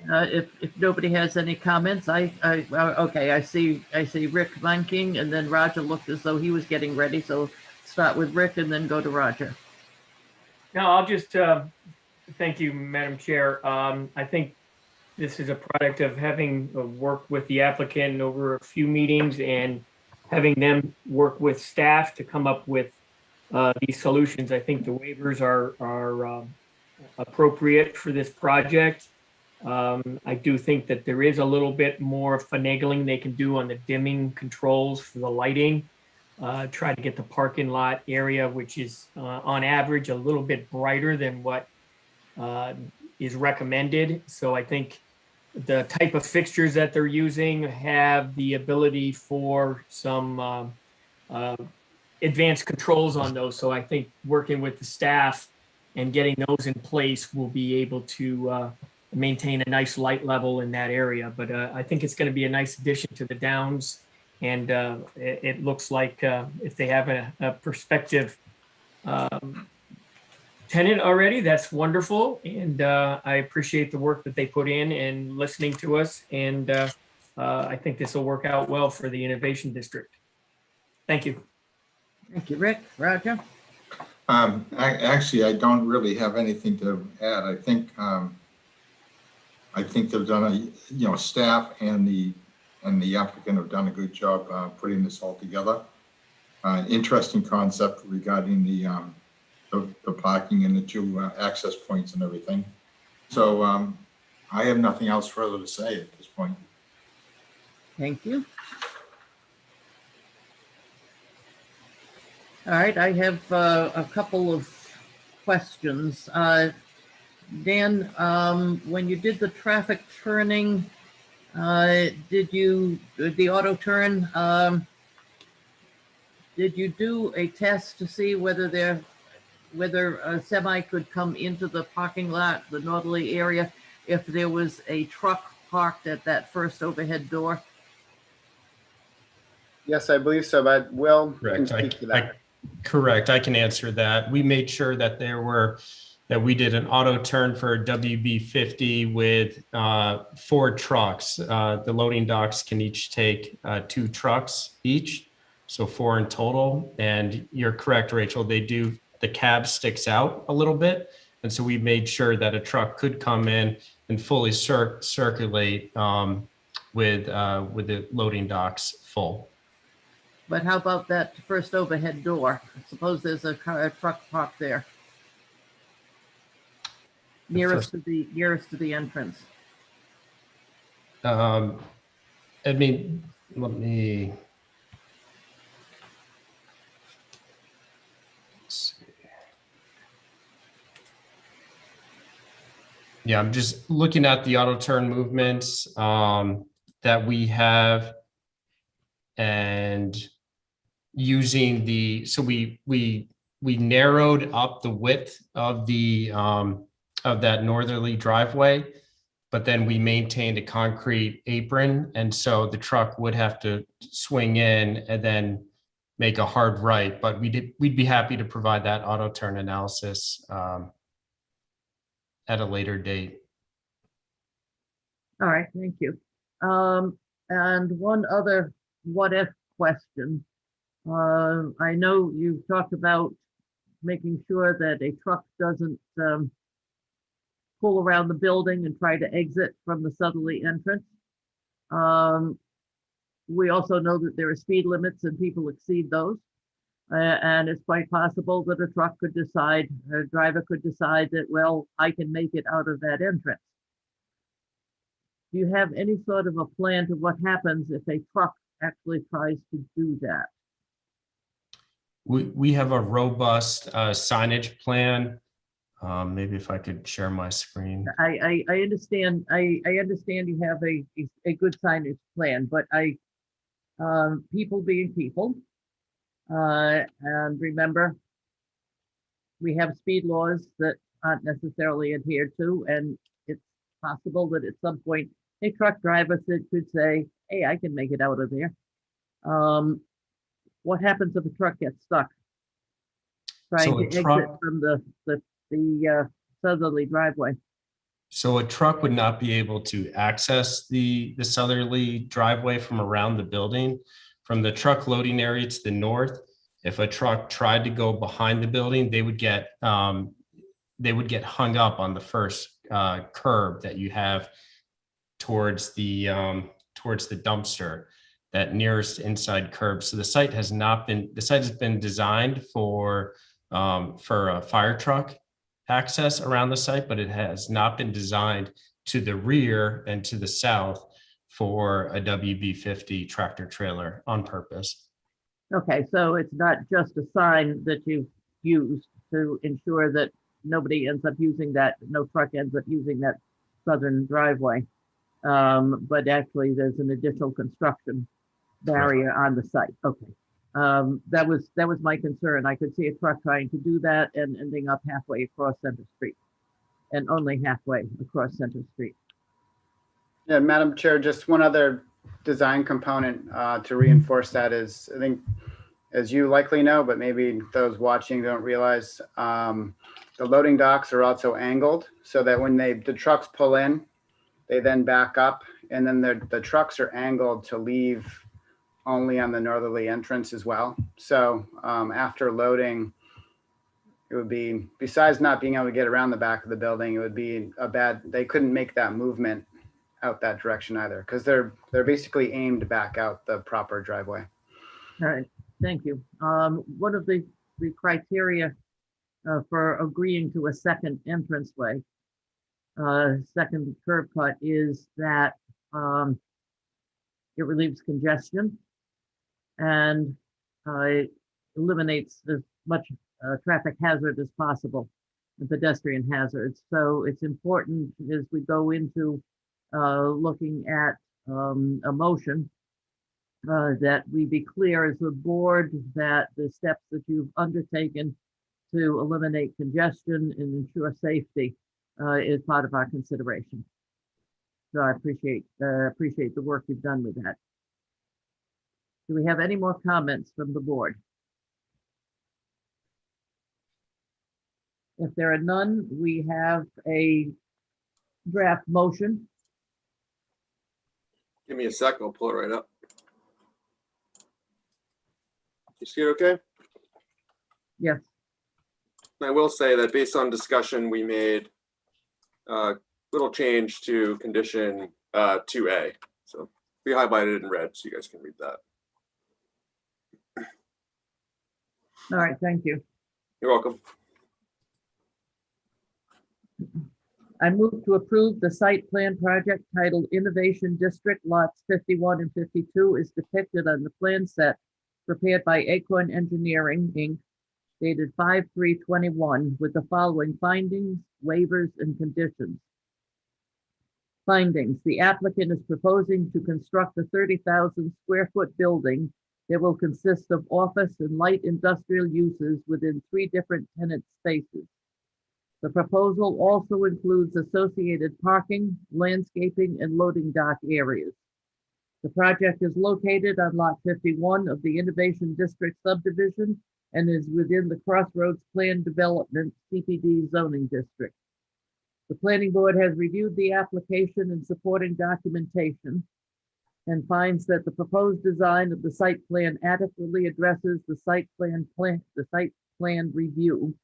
If nobody has any comments, okay, I see Rick Manking, and then Roger looked as though he was getting ready. So start with Rick and then go to Roger. No, I'll just thank you, Madam Chair. I think this is a product of having worked with the applicant over a few meetings and having them work with staff to come up with these solutions. I think the waivers are appropriate for this project. I do think that there is a little bit more finagling they can do on the dimming controls for the lighting. Try to get the parking lot area, which is on average a little bit brighter than what is recommended. So I think the type of fixtures that they're using have the ability for some advanced controls on those. So I think working with the staff and getting those in place will be able to maintain a nice light level in that area. But I think it's going to be a nice addition to the Downs. And it looks like if they have a prospective tenant already, that's wonderful. And I appreciate the work that they put in and listening to us. And I think this will work out well for the Innovation District. Thank you. Thank you, Rick. Roger? Actually, I don't really have anything to add. I think they've done staff and the applicant have done a good job putting this all together. Interesting concept regarding the parking and the two access points and everything. So I have nothing else further to say at this point. Thank you. All right, I have a couple of questions. Dan, when you did the traffic turning, the auto turn, did you do a test to see whether a semi could come into the parking lot, the northerly area, if there was a truck parked at that first overhead door? Yes, I believe so, but Will can Correct. speak to that. Correct. I can answer that. We made sure that we did an auto turn for a WB50 with 4 trucks. The loading docks can each take 2 trucks each, so 4 in total. And you're correct, Rachel, the cab sticks out a little bit. And so we made sure that a truck could come in and fully circulate with the loading docks full. But how about that first overhead door? Suppose there's a truck parked there. Nearest to the entrance. I mean, let me see. Yeah, I'm just looking at the auto turn movements that we have, and using so we narrowed up the width of that northerly driveway, but then we maintained a concrete apron. And so the truck would have to swing in and then make a hard right, but we'd be happy to provide that auto turn analysis at a later date. All right, thank you. And one other what if question. I know you've talked about making sure that a truck doesn't pull around the building and try to exit from the southerly entrance. We also know that there are speed limits and people exceed those. And it's quite possible that a truck could decide, a driver could decide that, well, I can make it out of that entrance. Do you have any sort of a plan to what happens if a truck actually tries to do that? We have a robust signage plan. Maybe if I could share my screen. I understand, I understand you have a good signage plan, but people being people, and remember, we have speed laws that aren't necessarily adhered to, and it's possible that at some point a truck driver could say, hey, I can make it out of there. What happens if a truck gets stuck trying So a to truck- exit from the southerly driveway? So a truck would not be able to access the southerly driveway from around the building. From the truck loading area to the north, if a truck tried to go behind the building, they would get hung up on the first curb that you have towards the dumpster, that nearest inside curb. So the site has been designed for a fire truck access around the site, but it has not been designed to the rear and to the south for a WB-50 tractor trailer on purpose. Okay, so it's not just a sign that you've used to ensure that nobody ends up using that, no truck ends up using that southern driveway. But actually there's an additional construction barrier on the site. Okay. That was my concern. I could see a truck trying to do that and ending up halfway across Center Street, and only halfway across Center Street. Yeah, Madam Chair, just one other design component to reinforce that is, I think, as you likely know, but maybe those watching don't realize, the loading docks are also angled so that when the trucks pull in, they then back up, and then the trucks are angled to leave only on the northerly entrance as well. So after loading, it would be, besides not being able to get around the back of the building, it would be they couldn't make that movement out that direction either, because they're basically aimed back out the proper driveway. All right, thank you. One of the criteria for agreeing to a second entranceway, second curb cut, is that it relieves congestion and it eliminates as much traffic hazard as possible, and pedestrian hazards. So it's important as we go into looking at a motion that we be clear as a board that the steps that you've undertaken to eliminate congestion and ensure safety is part of our consideration. So I appreciate the work you've done with that. Do we have any more comments from the board? If there are none, we have a draft motion. Give me a sec, I'll pull it right up. You see it okay? Yes. I will say that based on discussion, we made a little change to condition 2A. So we highlighted it in red so you guys can read that. All right, thank you. You're welcome. I move to approve the site plan project titled Innovation District Lots 51 and 52 is depicted on the plan set prepared by Acorn Engineering, Inc., dated 5/3/21, with the following findings, waivers, and conditions. Findings: the applicant is proposing to construct a 30,000 square foot building that will consist of office and light industrial uses within 3 different tenant spaces. The proposal also includes associated parking, landscaping, and loading dock areas. The project is located on Lot 51 of the Innovation District subdivision and is within the Crossroads Planned Development CPD zoning district. The planning board has reviewed the application and supporting documentation and finds that the proposed design of the site plan adequately addresses the site plan review,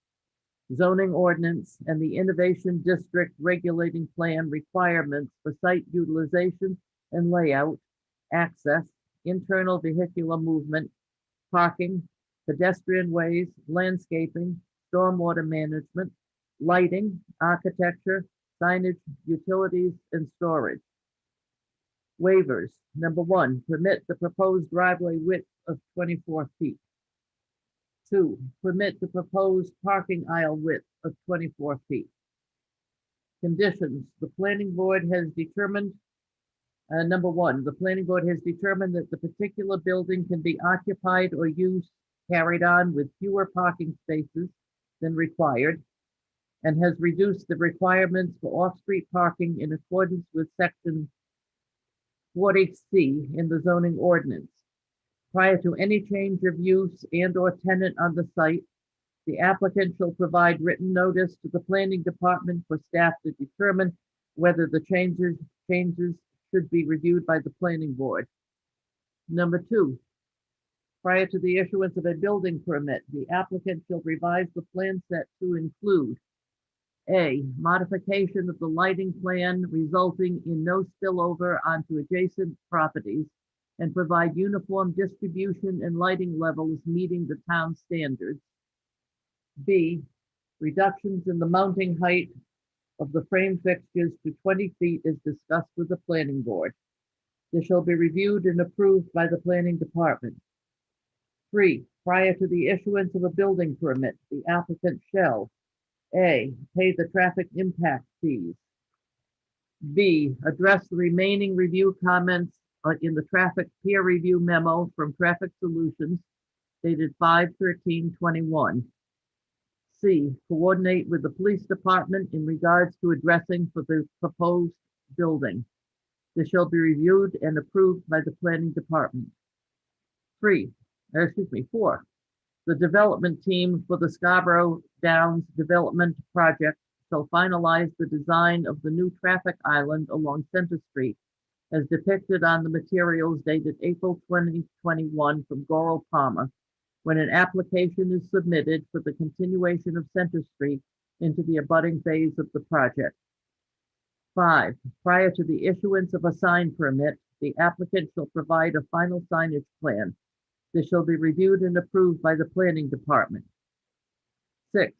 zoning ordinance, and the innovation district regulating plan requirements for site utilization and layout, access, internal vehicular movement, parking, pedestrian ways, landscaping, stormwater management, lighting, architecture, signage, utilities, and storage. Waivers. Number 1, permit the proposed driveway width of 24 feet. 2, permit the proposed parking aisle width of 24 feet. Conditions. The planning board has determined, number 1, the planning board has determined that the particular building can be occupied or use carried on with fewer parking spaces than required, and has reduced the requirements for off-street parking in accordance with section 40C in the zoning ordinance. Prior to any change of use and/or tenant on the site, the applicant shall provide written notice to the planning department for staff to determine whether the changes should be reviewed by the planning board. Number 2, prior to the issuance of a building permit, the applicant shall revise the plan set to include A, modification of the lighting plan resulting in no spillover onto adjacent properties and provide uniform distribution and lighting levels meeting the town standards. B, reductions in the mounting height of the frame fixtures to 20 feet as discussed with the planning board. This shall be reviewed and approved by the planning department. 3, prior to the issuance of a building permit, the applicant shall A, pay the traffic impact fees. B, address the remaining review comments in the traffic peer review memo from Traffic Solutions dated 5/13/21. C, coordinate with the police department in regards to addressing for the proposed building. This shall be reviewed and approved by the planning department. 4, the development team for the Scarborough Downs Development Project shall finalize the design of the new traffic island along Center Street as depicted on the materials dated April 2021 from Goral Palmer, when an application is submitted for the continuation of Center Street into the abutting phase of the project. 5, prior to the issuance of a sign permit, the applicant shall provide a final signage plan. This shall be reviewed and approved by the planning department. 6,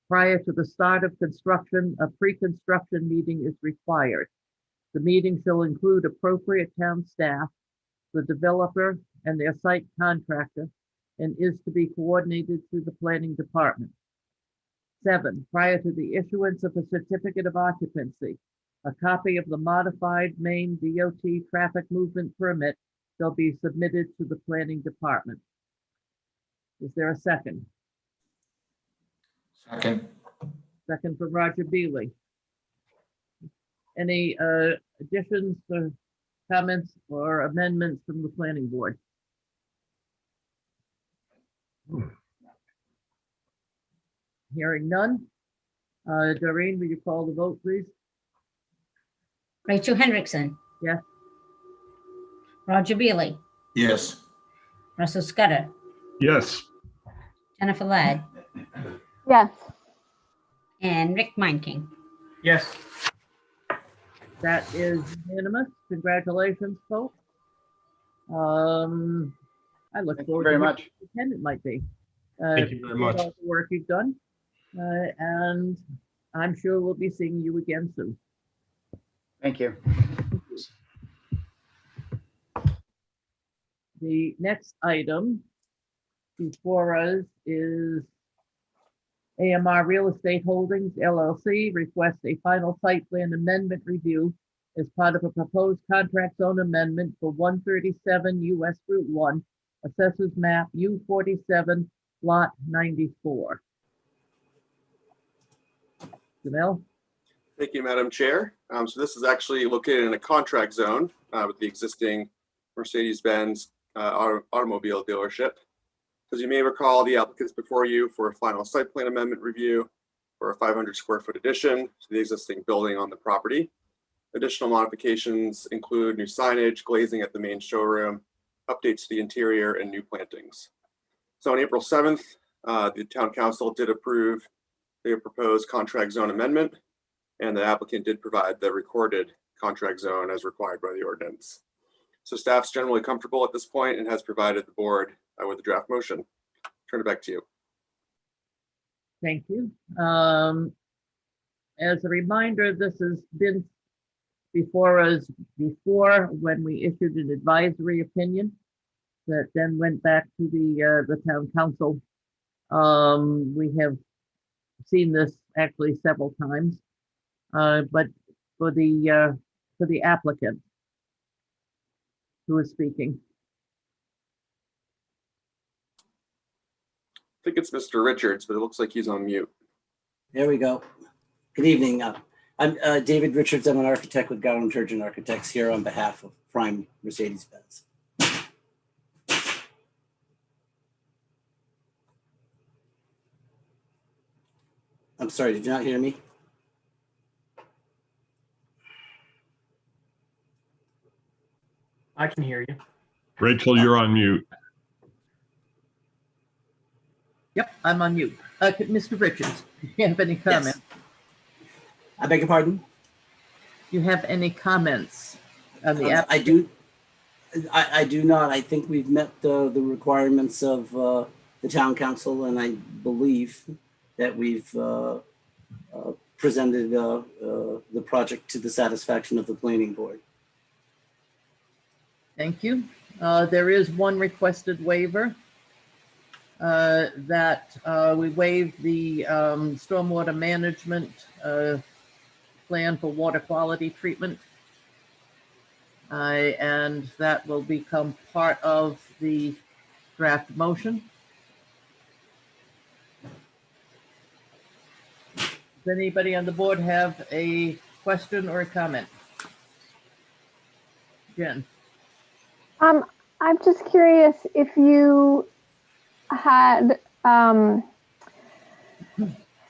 prior to the start of construction, a pre-construction meeting is required. The meeting shall include appropriate town staff, the developer, and their site contractor, and is to be coordinated through the planning department. 7, prior to the issuance of a certificate of occupancy, a copy of the modified Maine DOT traffic movement permit shall be submitted to the planning department. Is there a second? Second. Second from Roger Beely. Any additions or comments or amendments from the planning board? Hearing none. Doreen, will you call the vote, please? Rachel Hendrickson. Yes. Roger Beely. Yes. Russell Scudder. Yes. Jennifer Ladd. Yes. And Rick Meinking. Yes. That is unanimous. Congratulations, folks. I look Thank you forward very to much. what the attendant might be. Thank you very for much. all the work you've done. And I'm sure we'll be seeing you again soon. Thank you. The next item before us is AMR Real Estate Holdings LLC requests a final site plan amendment review as part of a proposed contract zone amendment for 137 US Route 1, Assessors Map U47, Lot 94. Janelle? Thank you, Madam Chair. So this is actually located in a contract zone with the existing Mercedes-Benz automobile dealership. As you may recall, the applicant's before you for a final site plan amendment review. for a 500 square foot addition to the existing building on the property. Additional modifications include new signage, glazing at the main showroom, updates to the interior, and new plantings. So on April 7th, the town council did approve the proposed contract zone amendment, and the applicant did provide the recorded contract zone as required by the ordinance. So staff's generally comfortable at this point and has provided the board with the draft motion. Turn it back to you. Thank you. As a reminder, this has been before us before when we issued an advisory opinion that then went back to the town council. We have seen this actually several times, but for the applicant who is speaking. I think it's Mr. Richards, but it looks like he's on mute. There we go. Good evening. I'm David Richards. I'm an architect with Gowan Turgeon Architects here on behalf of Prime Mercedes-Benz. I'm sorry, did you not hear me? I can hear you. Rachel, you're on mute. Yep, I'm on mute. Mr. Richards, do you have any comments? Yes. I beg your pardon? Do you have any comments on the app? I do not. I think we've met the requirements of the town council, and I believe that we've presented the project to the satisfaction of the planning board. Thank you. There is one requested waiver that we waive the stormwater management plan for water quality treatment. And that will become part of the draft motion. Does anybody on the board have a question or a comment? Jen? I'm just curious if you had, so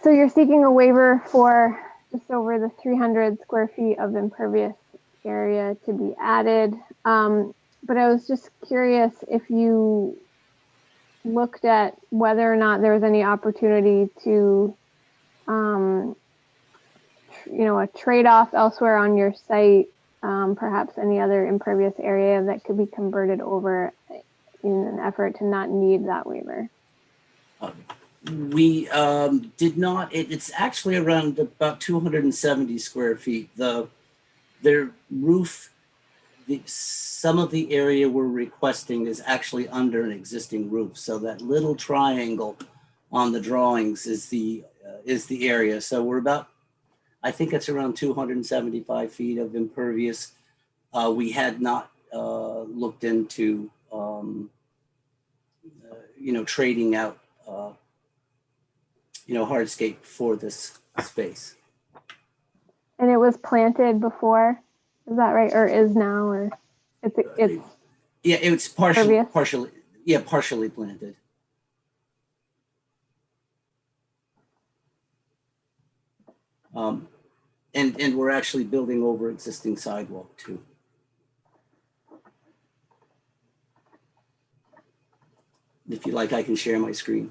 you're seeking a waiver for just over the 300 square feet of impervious area to be added. But I was just curious if you looked at whether or not there was any opportunity to, a trade-off elsewhere on your site, perhaps any other impervious area that could be converted over in an effort to not need that waiver. We did not. It's actually around about 270 square feet. Their roof, some of the area we're requesting is actually under an existing roof. So that little triangle on the drawings is the area. So we're about, I think it's around 275 feet of impervious. We had not looked into, trading out, hardscape for this space. And it was planted before, is that right? Or is now, or it's yeah, it's partially impervious? partially planted. And we're actually building over existing sidewalk too. If you like, I can share my screen.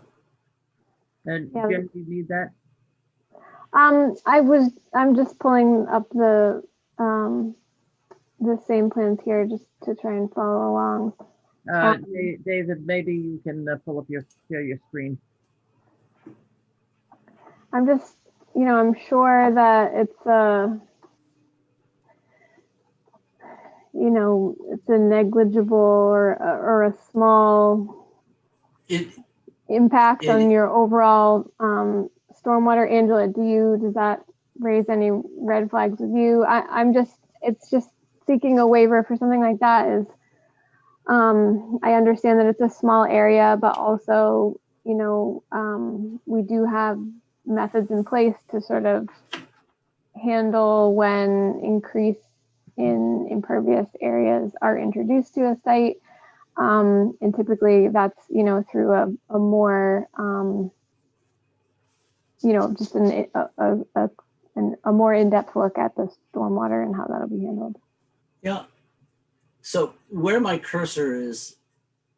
And Yeah. Jen, do you need that? I'm just pulling up the same plans here just to try and follow along. David, maybe you can pull up share your screen. I'm just, I'm sure that it's it's a negligible or a small impact on your overall stormwater. Angela, does that raise any red flags with you? It's just seeking a waiver for something like that is, I understand that it's a small area, but also, we do have methods in place to sort of handle when increase in impervious areas are introduced to a site. And typically that's, through a more just a more in-depth look at the stormwater and how that'll be handled. Yeah. So where my cursor is,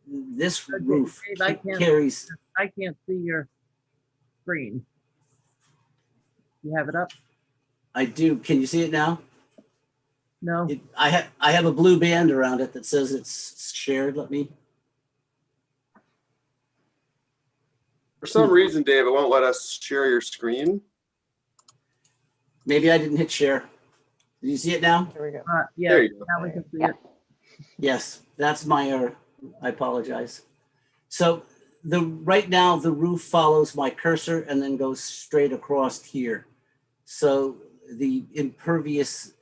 this roof Dave, I can't- carries, I can't see your screen. You have it up? I do. Can you see it now? No? I have a blue band around it that says it's shared. Let me. For some reason, Dave, it won't let us share your screen. Maybe I didn't hit share. Do you see it now? There we go. Yeah, There you go. now we can see Yeah. it. Yes, that's my error. I apologize. So right now the roof follows my cursor and then goes straight across here. So the impervious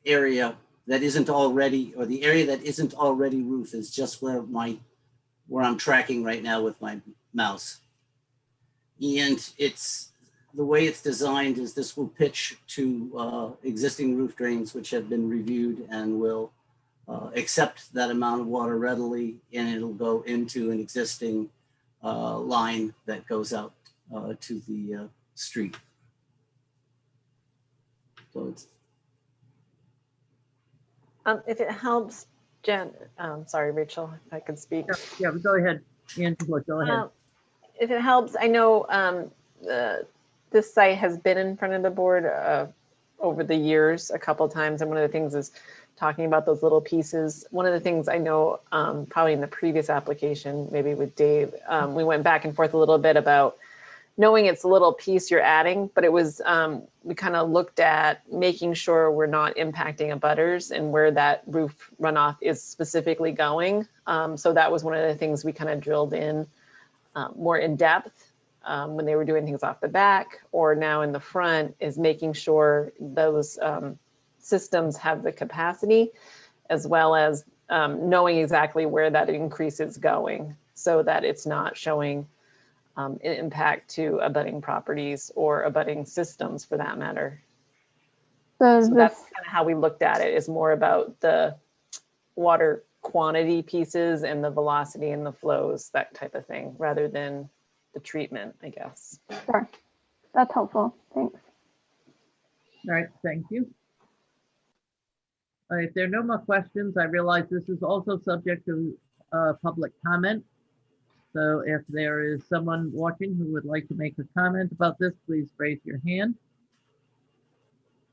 area that isn't already, or the area that isn't already roof is just where I'm tracking right now with my mouse. And the way it's designed is this will pitch to existing roof drains, which have been reviewed and will accept that amount of water readily, and it'll go into an existing line that goes out to the street. So it's, If it helps, Jen, sorry, Rachel, if I could speak. Yeah, go ahead, Angela, go ahead. If it helps, I know this site has been in front of the board over the years a couple of times, and one of the things is talking about those little pieces. One of the things I know, probably in the previous application, maybe with Dave, we went back and forth a little bit about knowing it's a little piece you're adding, but it was, we kind of looked at making sure we're not impacting abutters and where that roof runoff is specifically going. So that was one of the things we kind of drilled in more in depth when they were doing things off the back or now in the front, is making sure those systems have the capacity, as well as knowing exactly where that increase is going so that it's not showing an impact to abutting properties or abutting systems for that matter. So So that's kind of how we looked at it, is more about the water quantity pieces and the velocity and the flows, that type of thing, rather than the treatment, I guess. sure, that's helpful. Thanks. All right, thank you. All right, if there are no more questions, I realize this is also subject to public comment. So if there is someone watching who would like to make a comment about this, please raise your hand.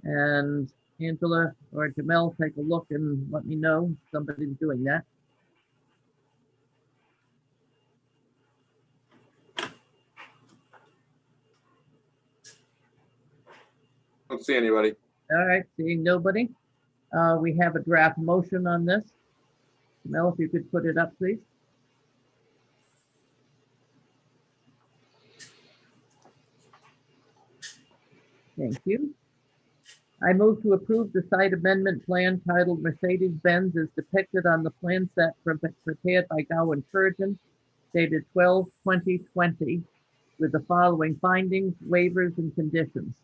And Angela or Jamel, take a look and let me know if somebody's doing that. Don't see anybody. All right, seeing nobody. We have a draft motion on this. Jamel, if you could put it up, please. Thank you. I move to approve the site amendment plan titled Mercedes-Benz as depicted on the plan set prepared by Gowan Surgeon, dated 12/20/20, with the following findings, waivers, and conditions.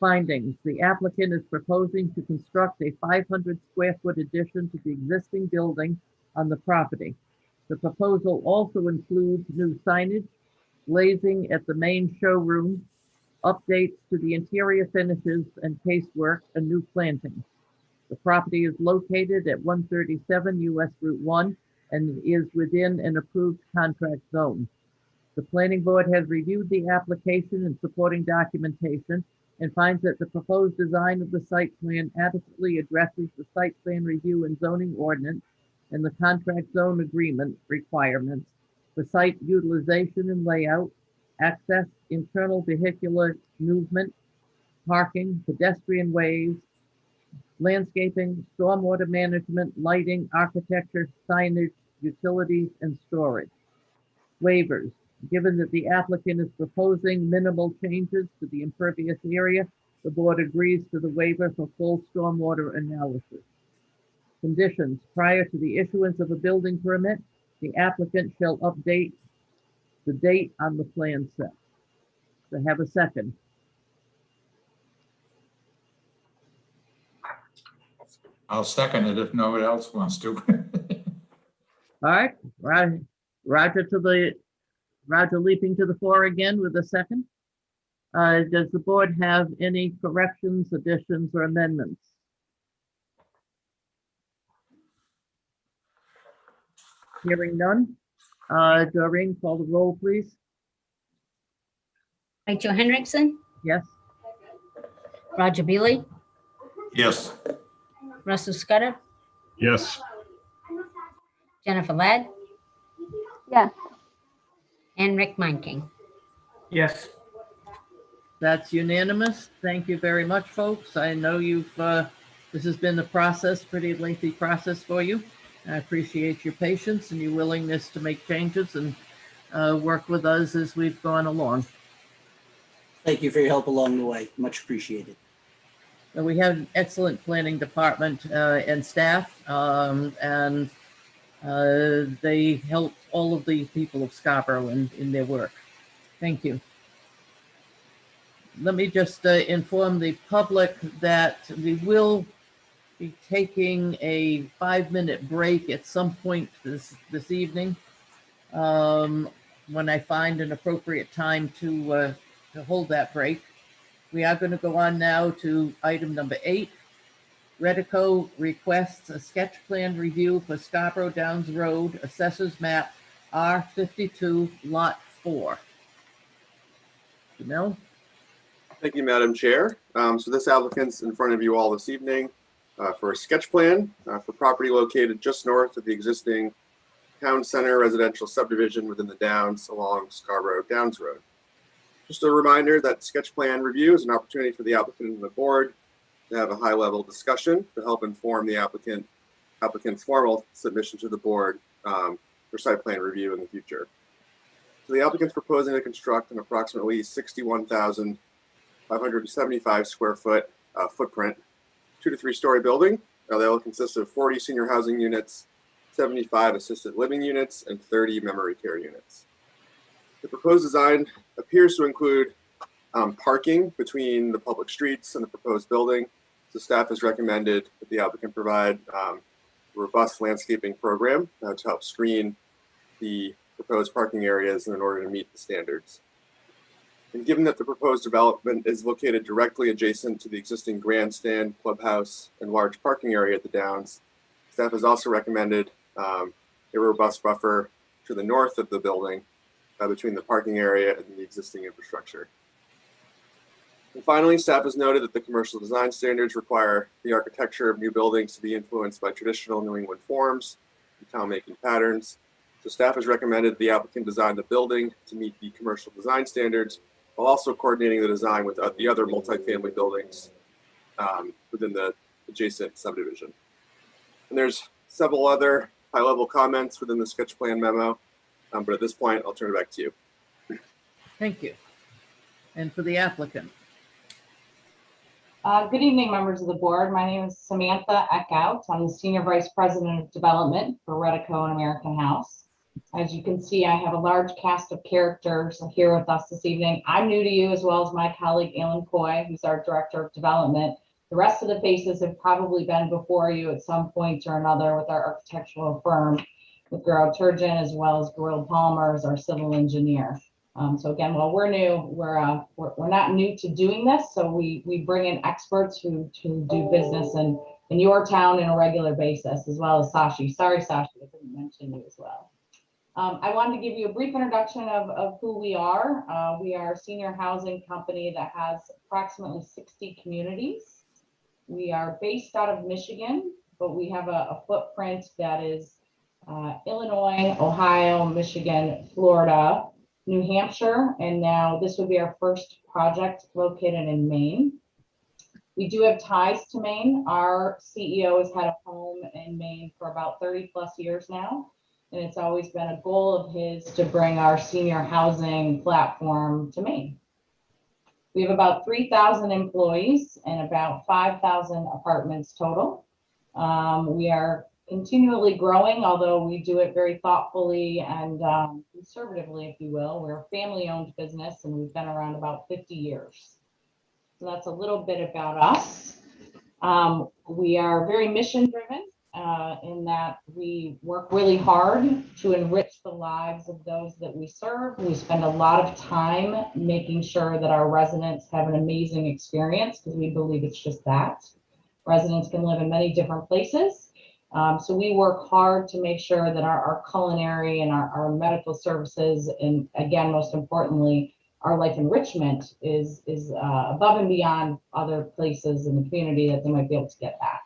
Findings: the applicant is proposing to construct a 500 square foot addition to the existing building on the property. The proposal also includes new signage, glazing at the main showroom, updates to the interior finishes and casework, and new plantings. The property is located at 137 US Route 1 and is within an approved contract zone. The planning board has reviewed the application and supporting documentation and finds that the proposed design of the site plan adequately addresses the site plan review and zoning ordinance and the contract zone agreement requirements for site utilization and layout, access, internal vehicular movement, parking, pedestrian ways, landscaping, stormwater management, lighting, architecture, signage, utilities, and storage. Waivers: given that the applicant is proposing minimal changes to the impervious area, the board agrees to the waiver for full stormwater analysis. Conditions: prior to the issuance of a building permit, the applicant shall update the date on the plan set. So have a second. I'll second it if nobody else wants to. All right, Roger leaping to the floor again with a second. Does the board have any corrections, additions, or amendments? Hearing none. Doreen, call the roll, please. Rachel Hendrickson, Yes. Roger Beely, Yes. Russell Scudder, Yes. Jennifer Ladd, Yes. and Rick Manking. Yes. That's unanimous. Thank you very much, folks. I know this has been a process, pretty lengthy process for you. I appreciate your patience and your willingness to make changes and work with us as we've gone along. Thank you for your help along the way. Much appreciated. And we have an excellent planning department and staff, and they help all of the people of Scarborough in their work. Thank you. Let me just inform the public that we will be taking a 5-minute break at some point this evening, when I find an appropriate time to hold that break. We are going to go on now to item number 8. Redico requests a sketch plan review for Scarborough Downs Road, Assessors Map R52, Lot 4. Jamil? Thank you, Madam Chair. So this applicant's in front of you all this evening for a sketch plan for property located just north of the existing town center residential subdivision within the Downs along Scarborough Downs Road. Just a reminder that sketch plan review is an opportunity for the applicant and the board to have a high-level discussion to help inform the applicant's formal submission to the board for site plan review in the future. So the applicant's proposing to construct an approximately 61,575 square foot footprint, 2 to 3 story building. That will consist of 40 senior housing units, 75 assisted living units, and 30 memory care units. The proposed design appears to include parking between the public streets and the proposed building. So staff has recommended that the applicant provide a robust landscaping program to help screen the proposed parking areas in order to meet the standards. And given that the proposed development is located directly adjacent to the existing grandstand, clubhouse, and large parking area at the Downs, staff has also recommended a robust buffer to the north of the building between the parking area and the existing infrastructure. And finally, staff has noted that the commercial design standards require the architecture of new buildings to be influenced by traditional New England forms and town-making patterns. So staff has recommended the applicant design the building to meet the commercial design standards, while also coordinating the design with the other multifamily buildings within the adjacent subdivision. And there's several other high-level comments within the sketch plan memo, but at this point, I'll turn it back to you. Thank you. And for the applicant. Good evening, members of the board. My name is Samantha Eckhout. I'm the Senior Vice President of Development for Redico and American House. As you can see, I have a large cast of characters here with us this evening. I'm new to you, as well as my colleague, Alan Coy, who's our Director of Development. The rest of the faces have probably been before you at some point or another with our architectural firm, with Garo Turgeon, as well as Gorilla Palmer as our civil engineer. So again, while we're new, we're not new to doing this. So we bring in experts who do business in your town on a regular basis, as well as Sashi. Sorry, Sashi, I didn't mention you as well. I wanted to give you a brief introduction of who we are. We are a senior housing company that has approximately 60 communities. We are based out of Michigan, but we have a footprint that is Illinois, Ohio, Michigan, Florida, New Hampshire, and now this would be our first project located in Maine. We do have ties to Maine. Our CEO has had a home in Maine for about 30 plus years now, and it's always been a goal of his to bring our senior housing platform to Maine. We have about 3,000 employees and about 5,000 apartments total. We are continually growing, although we do it very thoughtfully and conservatively, if you will. We're a family-owned business, and we've been around about 50 years. So that's a little bit about us. We are very mission-driven. in that we work really hard to enrich the lives of those that we serve. We spend a lot of time making sure that our residents have an amazing experience, because we believe it's just that. Residents can live in many different places. So we work hard to make sure that our culinary and our medical services, and again, most importantly, our life enrichment is above and beyond other places in the community that they might be able to get that.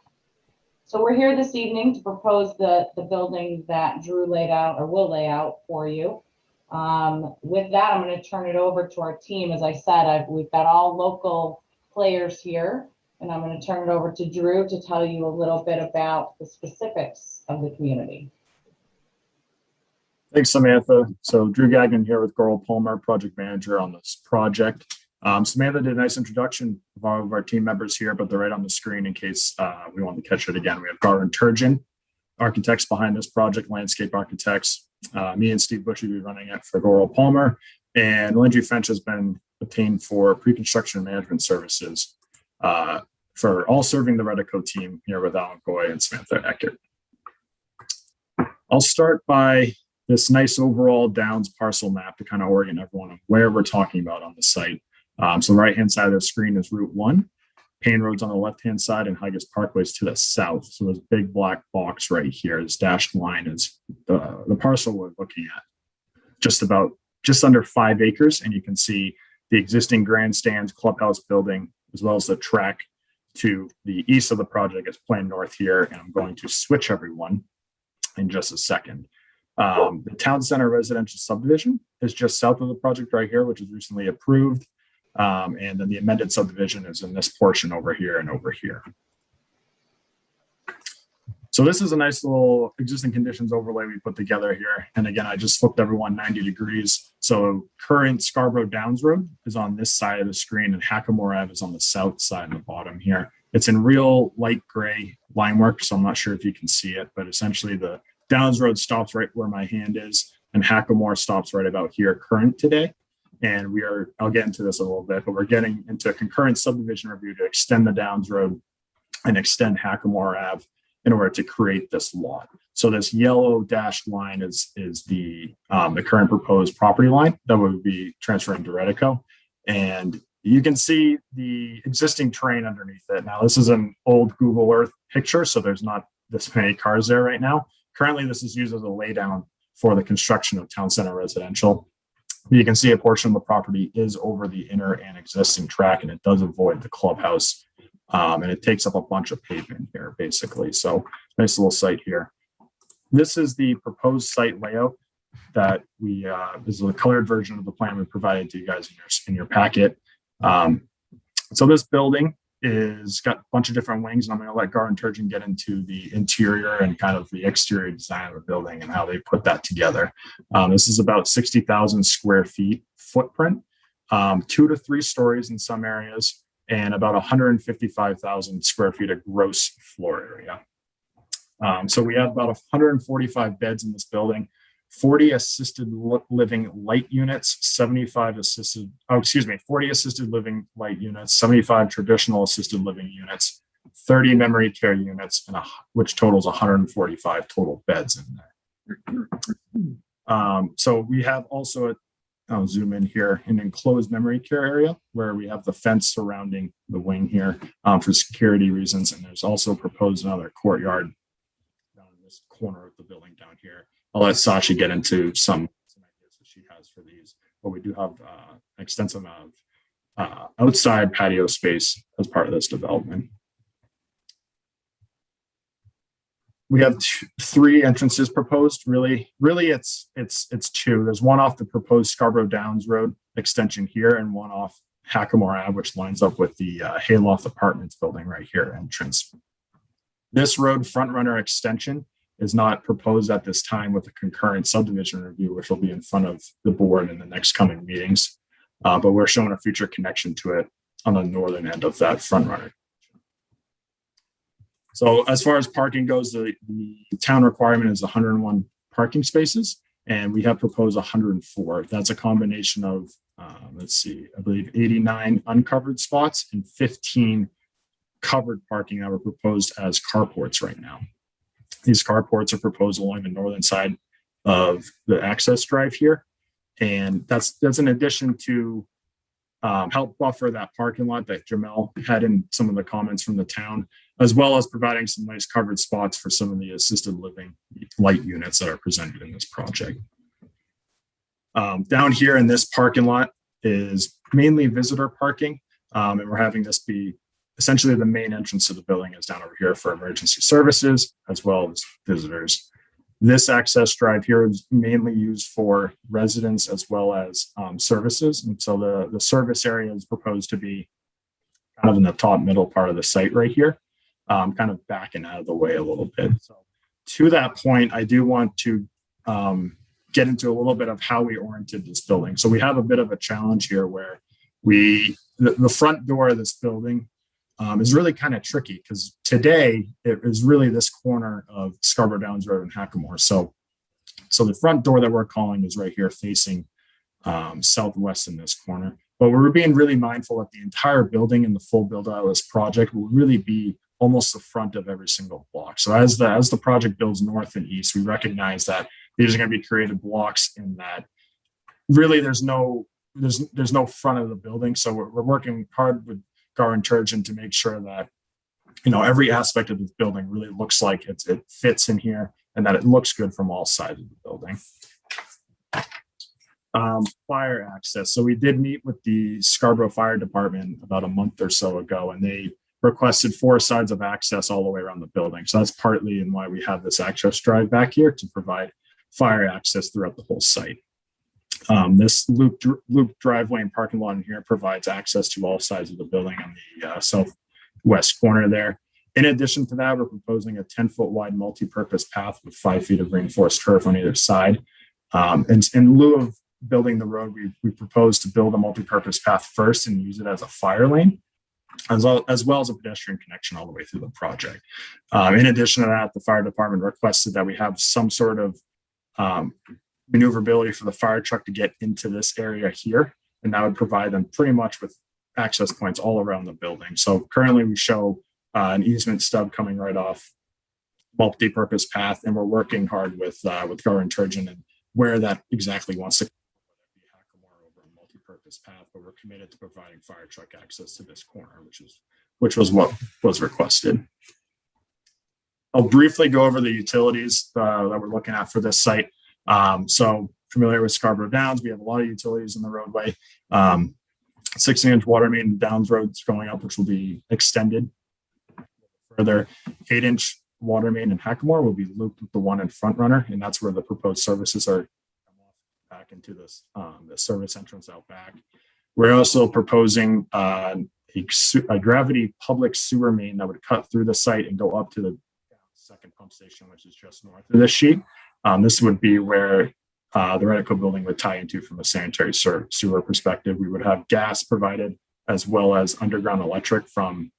So we're here this evening to propose the building that Drew laid out, or will lay out for you. With that, I'm going to turn it over to our team. As I said, we've got all local players here, and I'm going to turn it over to Drew to tell you a little bit about the specifics of the community. Thanks, Samantha. So Drew Gagnon here with Goral Palmer, project manager on this project. Samantha did a nice introduction of all of our team members here, but they're right on the screen in case we want to catch it again. We have Gaurav Turjan, architects behind this project, landscape architects. Me and Steve Bushy will be running it for Goral Palmer, and Landry French has been obtained for pre-construction management services for all serving the Redico team here with Alan Goy and Samantha Eckert. I'll start by this nice overall Downs parcel map to kind of orient everyone on where we're talking about on the site. So the right-hand side of the screen is Route 1, Payne Road's on the left-hand side, and Higas Parkway's to the south. So this big black box right here, this dashed line is the parcel we're looking at. Just under 5 acres, and you can see the existing grandstands, clubhouse building, as well as the track to the east of the project is planned north here, and I'm going to switch everyone in just a second. The Town Center residential subdivision is just south of the project right here, which is recently approved. And then the amended subdivision is in this portion over here and over here. So this is a nice little existing conditions overlay we put together here. And again, I just flipped everyone 90 degrees. So current Scarborough Downs Road is on this side of the screen, and Hackamore Ave is on the south side in the bottom here. It's in real light gray line work, so I'm not sure if you can see it, but essentially the Downs Road stops right where my hand is, and Hackamore stops right about here current today. And I'll get into this a little bit, but we're getting into a concurrent subdivision review to extend the Downs Road and extend Hackamore Ave in order to create this lot. So this yellow dashed line is the current proposed property line that would be transferring to Redico. And you can see the existing terrain underneath it. Now, this is an old Google Earth picture, so there's not this many cars there right now. Currently, this is used as a laydown for the construction of Town Center residential. You can see a portion of the property is over the inner and existing track, and it does avoid the clubhouse, and it takes up a bunch of pavement here, basically. So nice little site here. This is the proposed site layout that this is a colored version of the plan we provided to you guys in your packet. So this building is got a bunch of different wings, and I'm going to let Gaurav Turjan get into the interior and kind of the exterior design of the building and how they put that together. This is about 60,000 square feet footprint, 2 to 3 stories in some areas, and about 155,000 square feet of gross floor area. So we have about 145 beds in this building, 40 assisted living light units, 40 assisted living light units, 75 traditional assisted living units, 30 memory care units, which totals 145 total beds in there. So we have also, I'll zoom in here, an enclosed memory care area where we have the fence surrounding the wing here for security reasons. And there's also proposed another courtyard down in this corner of the building down here. I'll let Sashi get into some ideas that she has for these, but we do have an extensive amount of outside patio space as part of this development. We have 3 entrances proposed. Really, it's 2. There's one off the proposed Scarborough Downs Road extension here, and one off Hackamore Ave, which lines up with the Hayloft Apartments building right here entrance. This road front runner extension is not proposed at this time with a concurrent subdivision review, which will be in front of the board in the next coming meetings. But we're showing a future connection to it on the northern end of that front runner. So as far as parking goes, the town requirement is 101 parking spaces, and we have proposed 104. That's a combination of, I believe 89 uncovered spots and 15 covered parking that were proposed as carports right now. These carports are proposed along the northern side of the access drive here. And that's in addition to help buffer that parking lot that Jamel had in some of the comments from the town, as well as providing some nice covered spots for some of the assisted living light units that are presented in this project. Down here in this parking lot is mainly visitor parking, and we're having this be essentially the main entrance to the building is down over here for emergency services as well as visitors. This access drive here is mainly used for residents as well as services. And so the service area is proposed to be kind of in the top middle part of the site right here, kind of backing out of the way a little bit. So to that point, I do want to get into a little bit of how we oriented this building. So we have a bit of a challenge here where the front door of this building is really kind of tricky because today it is really this corner of Scarborough Downs Road and Hackamore. So the front door that we're calling is right here facing southwest in this corner. But we're being really mindful that the entire building and the full build out of this project will really be almost the front of every single block. So as the project builds north and east, we recognize that these are going to be created blocks in that really there's no front of the building. So we're working hard with Gar Turgeon to make sure that every aspect of this building really looks like it fits in here and that it looks good from all sides of the building. Fire access. So we did meet with the Scarborough Fire Department about a month or so ago, and they requested 4 sides of access all the way around the building. So that's partly in why we have this access drive back here to provide fire access throughout the whole site. This loop driveway and parking lot in here provides access to all sides of the building on the southwest corner there. In addition to that, we're proposing a 10-foot wide multi-purpose path with 5 feet of reinforced turf on either side. And in lieu of building the road, we propose to build a multi-purpose path first and use it as a fire lane, as well as a pedestrian connection all the way through the project. In addition to that, the fire department requested that we have some sort of maneuverability for the fire truck to get into this area here, and that would provide them pretty much with access points all around the building. So currently we show an easement stub coming right off multi-purpose path, and we're working hard with Gar Turgeon and where that exactly wants to be Hackamore over a multi-purpose path, but we're committed to providing fire truck access to this corner, which was what was requested. I'll briefly go over the utilities that we're looking at for this site. So familiar with Scarborough Downs, we have a lot of utilities in the roadway. 16-inch water main Downs Road's going up, which will be extended further. 8-inch water main in Hackamore will be looped with the one in Front Runner, and that's where the proposed services are back into this the service entrance out back. We're also proposing a gravity public sewer main that would cut through the site and go up to the second pump station, which is just north of this sheet. This would be where the Redico building would tie into from a sanitary sewer perspective. We would have gas provided as well as underground electric from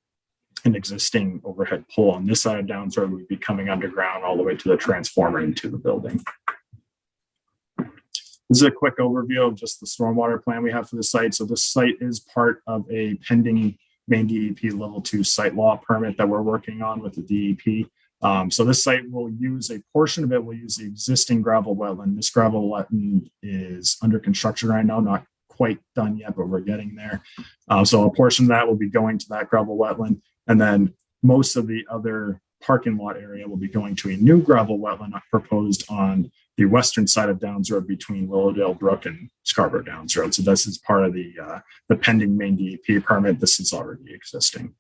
an existing overhead pole on this side of Downs Road. Would be coming underground all the way to the transformer into the building. This is a quick overview of just the stormwater plan we have for the site. So this site is part of a pending Maine DEP level 2 site law permit that we're working on with the DEP. So this site will use a portion of it, will use the existing gravel wetland. This gravel wetland is under construction right now, not quite done yet, but we're getting there. So a portion of that will be going to that gravel wetland. And then most of the other parking lot area will be going to a new gravel wetland proposed on the western side of Downs Road between Willowdale Brook and Scarborough Downs Road. So this is part of the pending Maine DEP permit. This is already existing.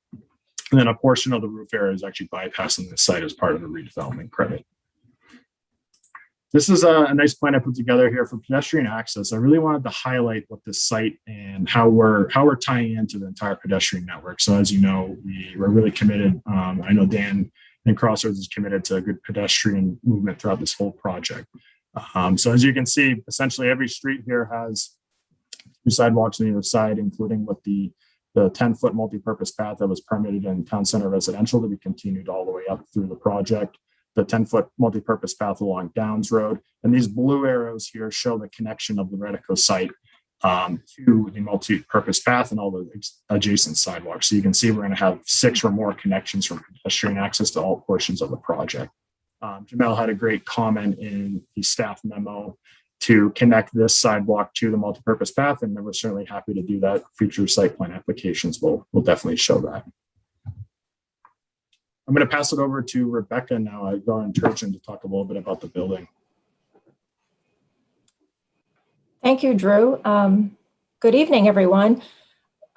And then a portion of the roof area is actually bypassing the site as part of the redevelopment credit. This is a nice plan I put together here for pedestrian access. I really wanted to highlight what this site and how we're tying into the entire pedestrian network. So as you know, we're really committed. I know Dan and Crossroads is committed to a good pedestrian movement throughout this whole project. So as you can see, essentially every street here has 2 sidewalks on either side, including with the 10-foot multi-purpose path that was permitted in Town Center Residential to be continued all the way up through the project, the 10-foot multi-purpose path along Downs Road. And these blue arrows here show the connection of the Redico site to the multi-purpose path and all the adjacent sidewalks. So you can see we're going to have 6 or more connections from pedestrian access to all portions of the project. Jamel had a great comment in the staff memo to connect this sidewalk to the multipurpose path, and we're certainly happy to do that. Future site plan applications will definitely show that. I'm going to pass it over to Rebecca now at Garland Turgeon to talk a little bit about the building. Thank you, Drew. Good evening, everyone.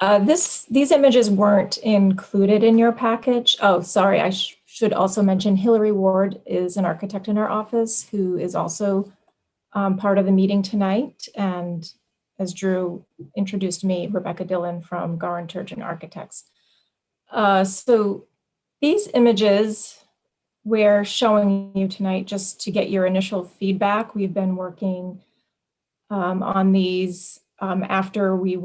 These images weren't included in your package. Oh, sorry. I should also mention Hillary Ward is an architect in our office who is also part of the meeting tonight. And as Drew introduced me, Rebecca Dillon from Garland Turgeon Architects. So these images we're showing you tonight just to get your initial feedback. We've been working on these after we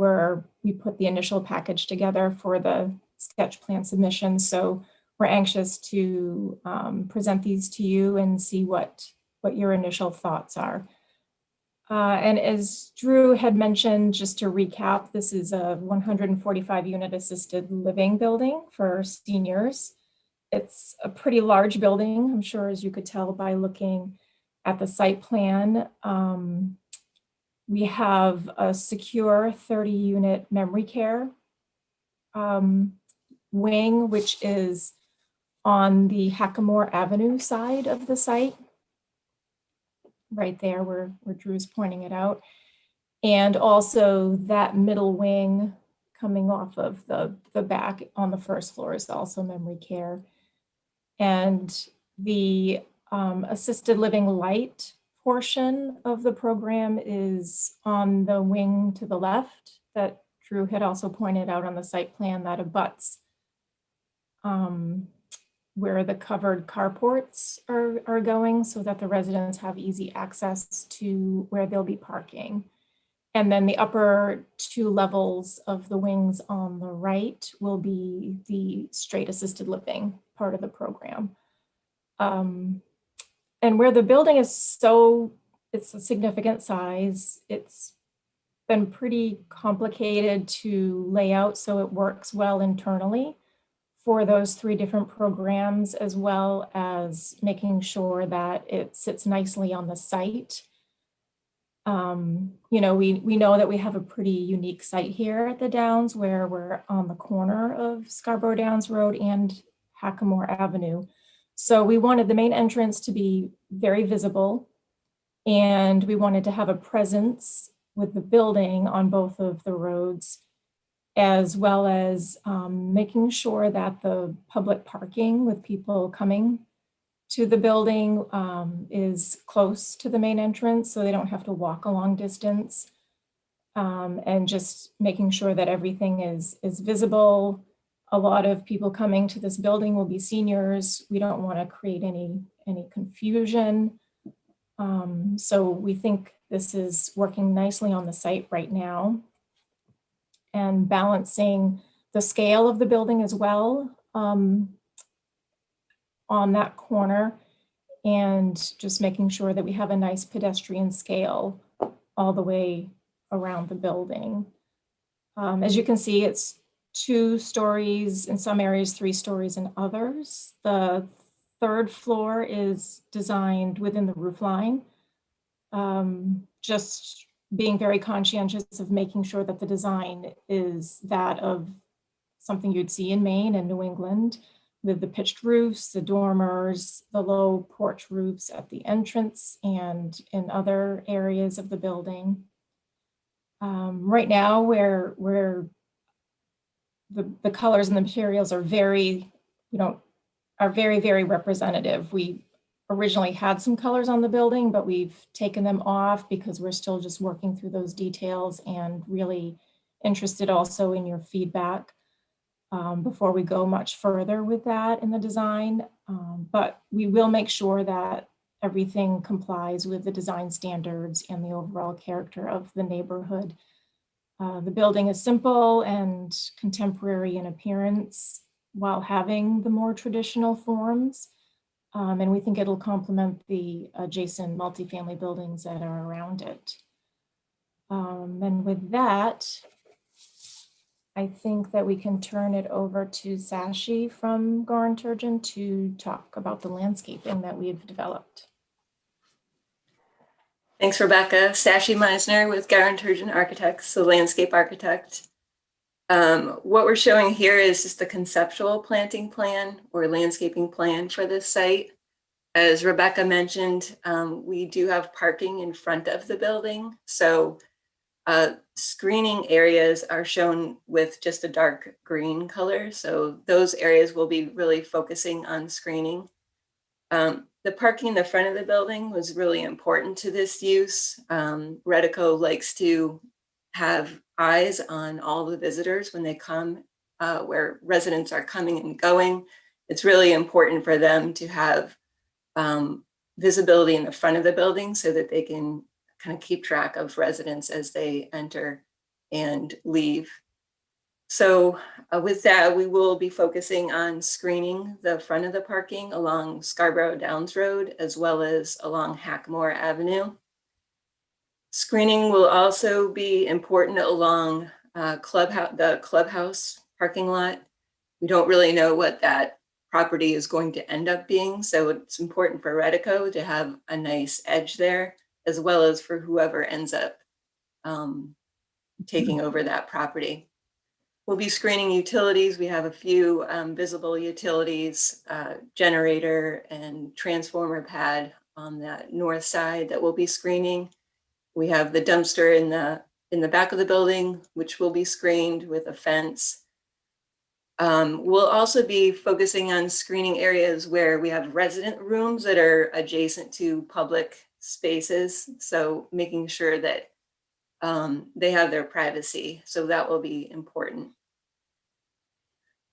put the initial package together for the sketch plan submission. So we're anxious to present these to you and see what your initial thoughts are. And as Drew had mentioned, just to recap, this is a 145 unit assisted living building for seniors. It's a pretty large building, I'm sure, as you could tell by looking at the site plan. We have a secure 30 unit memory care wing, which is on the Hackamore Avenue side of the site, right there where Drew's pointing it out. And also that middle wing coming off of the back on the first floor is also memory care. And the assisted living light portion of the program is on the wing to the left that Drew had also pointed out on the site plan that abuts where the covered carports are going, so that the residents have easy access to where they'll be parking. And then the upper two levels of the wings on the right will be the straight assisted living part of the program. And where the building is it's a significant size, it's been pretty complicated to lay out so it works well internally for those three different programs, as well as making sure that it sits nicely on the site. You know, we know that we have a pretty unique site here at the Downs where we're on the corner of Scarborough Downs Road and Hackamore Avenue. So we wanted the main entrance to be very visible, and we wanted to have a presence with the building on both of the roads, as well as making sure that the public parking with people coming to the building is close to the main entrance so they don't have to walk a long distance, and just making sure that everything is visible. A lot of people coming to this building will be seniors. We don't want to create any confusion. So we think this is working nicely on the site right now, and balancing the scale of the building as well on that corner, and just making sure that we have a nice pedestrian scale all the way around the building. As you can see, it's 2 stories in some areas, 3 stories in others. The third floor is designed within the roof line, just being very conscientious of making sure that the design is that of something you'd see in Maine and New England, with the pitched roofs, the dormers, the low porch roofs at the entrance and in other areas of the building. Right now, where the colors and the materials are very, very representative. We originally had some colors on the building, but we've taken them off because we're still just working through those details, and really interested also in your feedback before we go much further with that in the design. But we will make sure that everything complies with the design standards and the overall character of the neighborhood. The building is simple and contemporary in appearance while having the more traditional forms. And we think it'll complement the adjacent multifamily buildings that are around it. And with that, I think that we can turn it over to Sashi from Goran Turgeon to talk about the landscaping that we've developed. Thanks, Rebecca. Sashi Meisner with Goran Turgeon Architects, the landscape architect. What we're showing here is just a conceptual planting plan or landscaping plan for this site. As Rebecca mentioned, we do have parking in front of the building. So screening areas are shown with just a dark green color. So those areas will be really focusing on screening. The parking in the front of the building was really important to this use. Redico likes to have eyes on all the visitors when they come, where residents are coming and going. It's really important for them to have visibility in the front of the building so that they can kind of keep track of residents as they enter and leave. So with that, we will be focusing on screening the front of the parking along Scarborough Downs Road, as well as along Hackamore Avenue. Screening will also be important along the clubhouse parking lot. We don't really know what that property is going to end up being, so it's important for Redico to have a nice edge there, as well as for whoever ends up taking over that property. We'll be screening utilities. We have a few visible utilities, generator and transformer pad on the north side that we'll be screening. We have the dumpster in the back of the building, which will be screened with a fence. We'll also be focusing on screening areas where we have resident rooms that are adjacent to public spaces. So making sure that they have their privacy. So that will be important.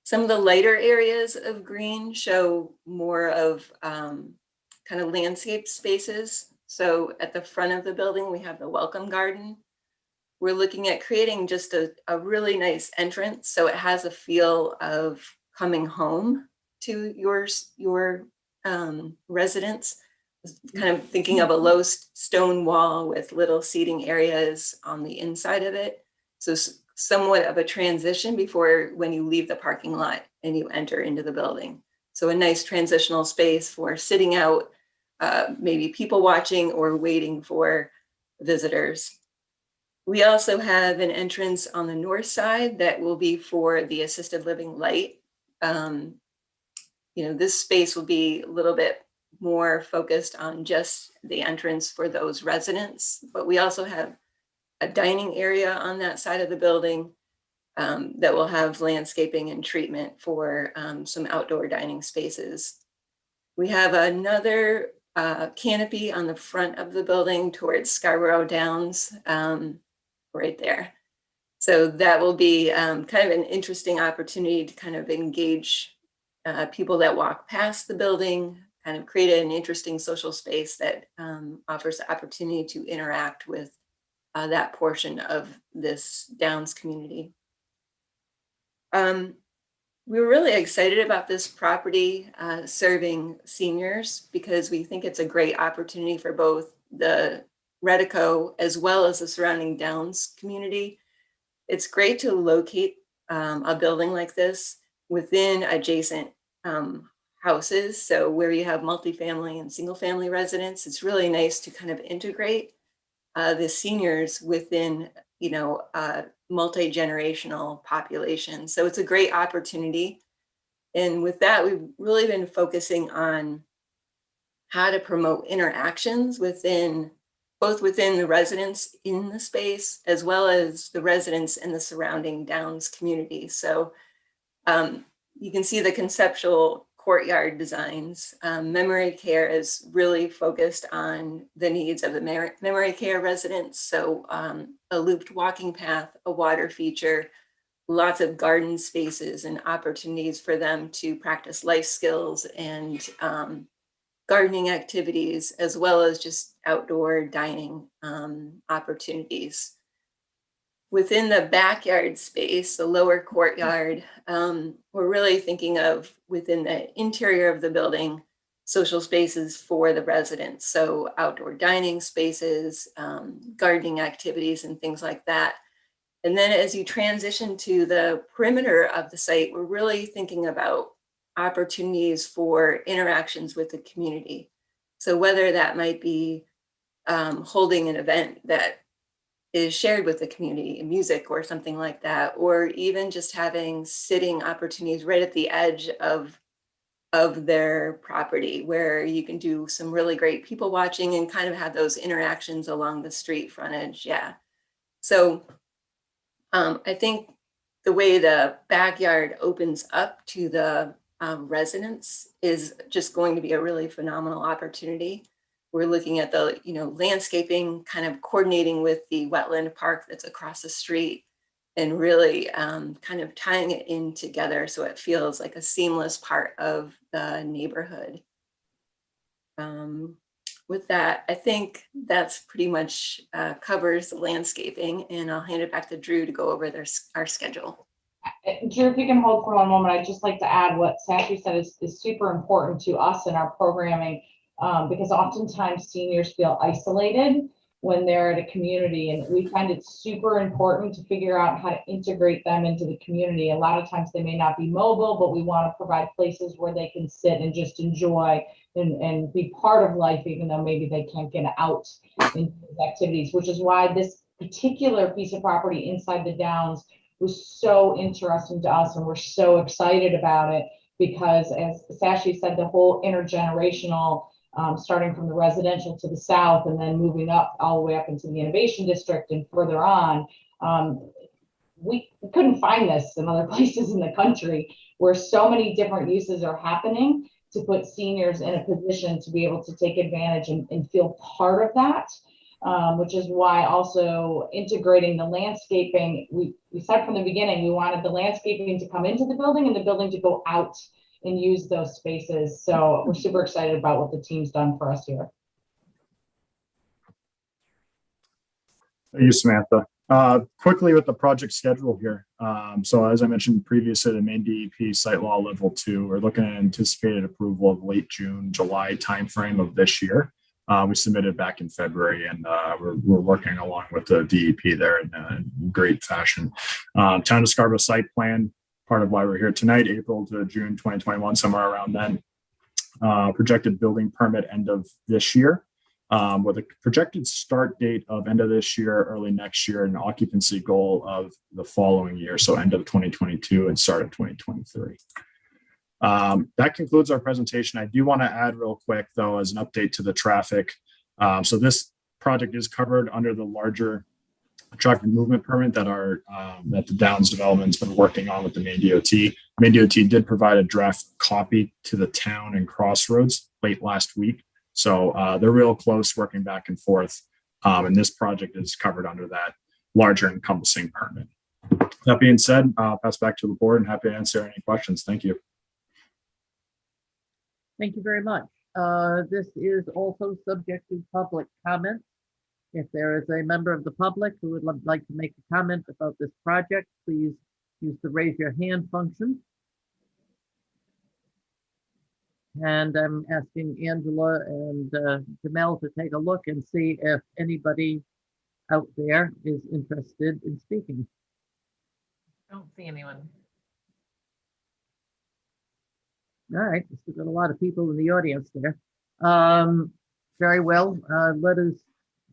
Some of the lighter areas of green show more of kind of landscape spaces. So at the front of the building, we have the welcome garden. We're looking at creating just a really nice entrance. So it has a feel of coming home to your residence. Kind of thinking of a low stone wall with little seating areas on the inside of it. So somewhat of a transition before when you leave the parking lot and you enter into the building. So a nice transitional space for sitting out, maybe people watching or waiting for visitors. We also have an entrance on the north side that will be for the assisted living light. This space will be a little bit more focused on just the entrance for those residents, but we also have a dining area on that side of the building that will have landscaping and treatment for some outdoor dining spaces. We have another canopy on the front of the building towards Scarborough Downs, right there. So that will be kind of an interesting opportunity to kind of engage people that walk past the building, kind of create an interesting social space that offers the opportunity to interact with that portion of this Downs community. We were really excited about this property serving seniors because we think it's a great opportunity for both the Redico as well as the surrounding Downs community. It's great to locate a building like this within adjacent houses. So where you have multifamily and single family residents, it's really nice to kind of integrate the seniors within, multi-generational population. So it's a great opportunity. And with that, we've really been focusing on how to promote interactions both within the residents in the space, as well as the residents in the surrounding Downs community. So you can see the conceptual courtyard designs. Memory care is really focused on the needs of the memory care residents. So a looped walking path, a water feature, lots of garden spaces and opportunities for them to practice life skills and gardening activities, as well as just outdoor dining opportunities. Within the backyard space, the lower courtyard, we're really thinking of within the interior of the building, social spaces for the residents. So outdoor dining spaces, gardening activities and things like that. And then as you transition to the perimeter of the site, we're really thinking about opportunities for interactions with the community. So whether that might be holding an event that is shared with the community, music or something like that, or even just having sitting opportunities right at the edge of their property where you can do some really great people watching and kind of have those interactions along the street frontage. Yeah. So I think the way the backyard opens up to the residents is just going to be a really phenomenal opportunity. We're looking at the, landscaping, kind of coordinating with the wetland park that's across the street and really kind of tying it in together so it feels like a seamless part of the neighborhood. With that, I think that's pretty much covers the landscaping, and I'll hand it back to Drew to go over our schedule. Drew, if you can hold for one moment, I'd just like to add what Sashi said is super important to us in our programming, because oftentimes seniors feel isolated when they're at a community, and we find it super important to figure out how to integrate them into the community. A lot of times they may not be mobile, but we want to provide places where they can sit and just enjoy and be part of life, even though maybe they can't get out into these activities, which is why this particular piece of property inside the Downs was so interesting to us, and we're so excited about it because, as Sashi said, the whole intergenerational, starting from the residential to the south and then moving up all the way up into the innovation district and further on, we couldn't find this in other places in the country where so many different uses are happening to put seniors in a position to be able to take advantage and feel part of that. Which is why also integrating the landscaping, we said from the beginning, we wanted the landscaping to come into the building and the building to go out and use those spaces. So we're super excited about what the team's done for us here. Thank you, Samantha. Quickly with the project schedule here. So as I mentioned previously, the main DEP site law level 2, we're looking at anticipated approval of late June, July timeframe of this year. We submitted back in February, and we're working along with the DEP there in great fashion. Town of Scarborough site plan, part of why we're here tonight, April to June 2021, somewhere around then. Projected building permit end of this year, with a projected start date of end of this year, early next year, and occupancy goal of the following year, so end of 2022 and start of 2023. That concludes our presentation. I do want to add real quick, though, as an update to the traffic. So this project is covered under the larger traffic movement permit that the Downs development's been working on with the Maine DOT. Maine DOT did provide a draft copy to the town and Crossroads late last week. So they're real close, working back and forth. And this project is covered under that larger encompassing permit. That being said, I'll pass back to the board and happy to answer any questions. Thank you. Thank you very much. This is also subject to public comment. If there is a member of the public who would like to make a comment about this project, please use the raise your hand function. And I'm asking Angela and Jamel to take a look and see if anybody out there is interested in speaking. I don't see anyone. All right, we've got a lot of people in the audience there. Very well, let us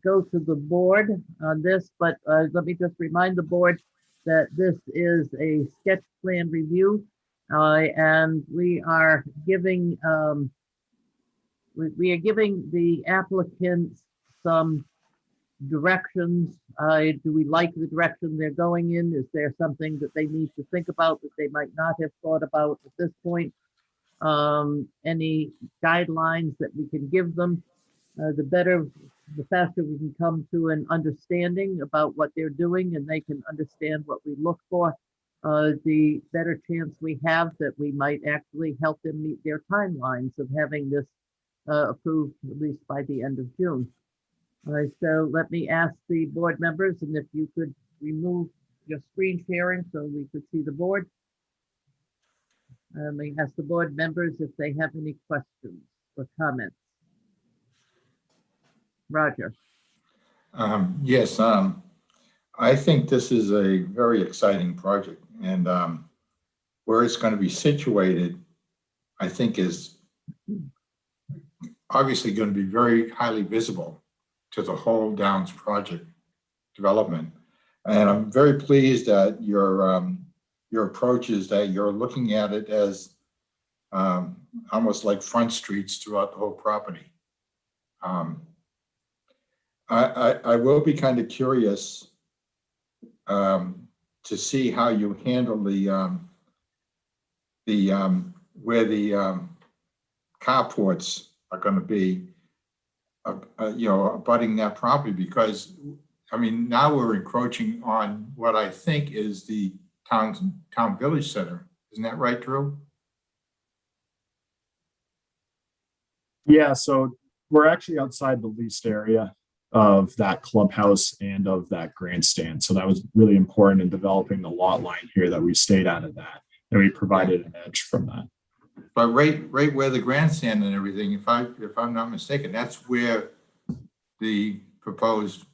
go to the board on this, but let me just remind the board that this is a sketch plan review, and we are giving the applicants some directions. Do we like the direction they're going in? Is there something that they need to think about that they might not have thought about at this point? Any guidelines that we can give them, the faster we can come to an understanding about what they're doing and they can understand what we look for, the better chance we have that we might actually help them meet their timelines of having this approved at least by the end of June. So let me ask the board members, and if you could remove your screen sharing so we could see the board. Let me ask the board members if they have any questions or comments. Roger. Yes, I think this is a very exciting project, and where it's going to be situated, I think is obviously going to be very highly visible to the whole Downs project development. And I'm very pleased that your approach is that you're looking at it as almost like front streets throughout the whole property. I will be kind of curious to see how you handle where the carports are going to be, abutting that property, because I mean, now we're encroaching on what I think is the town village center. Isn't that right, Drew? Yeah, so we're actually outside the leased area of that clubhouse and of that grandstand. So that was really important in developing the lot line here, that we stayed out of that and we provided an edge from that. But right where the grandstand and everything, if I'm not mistaken, that's where the proposed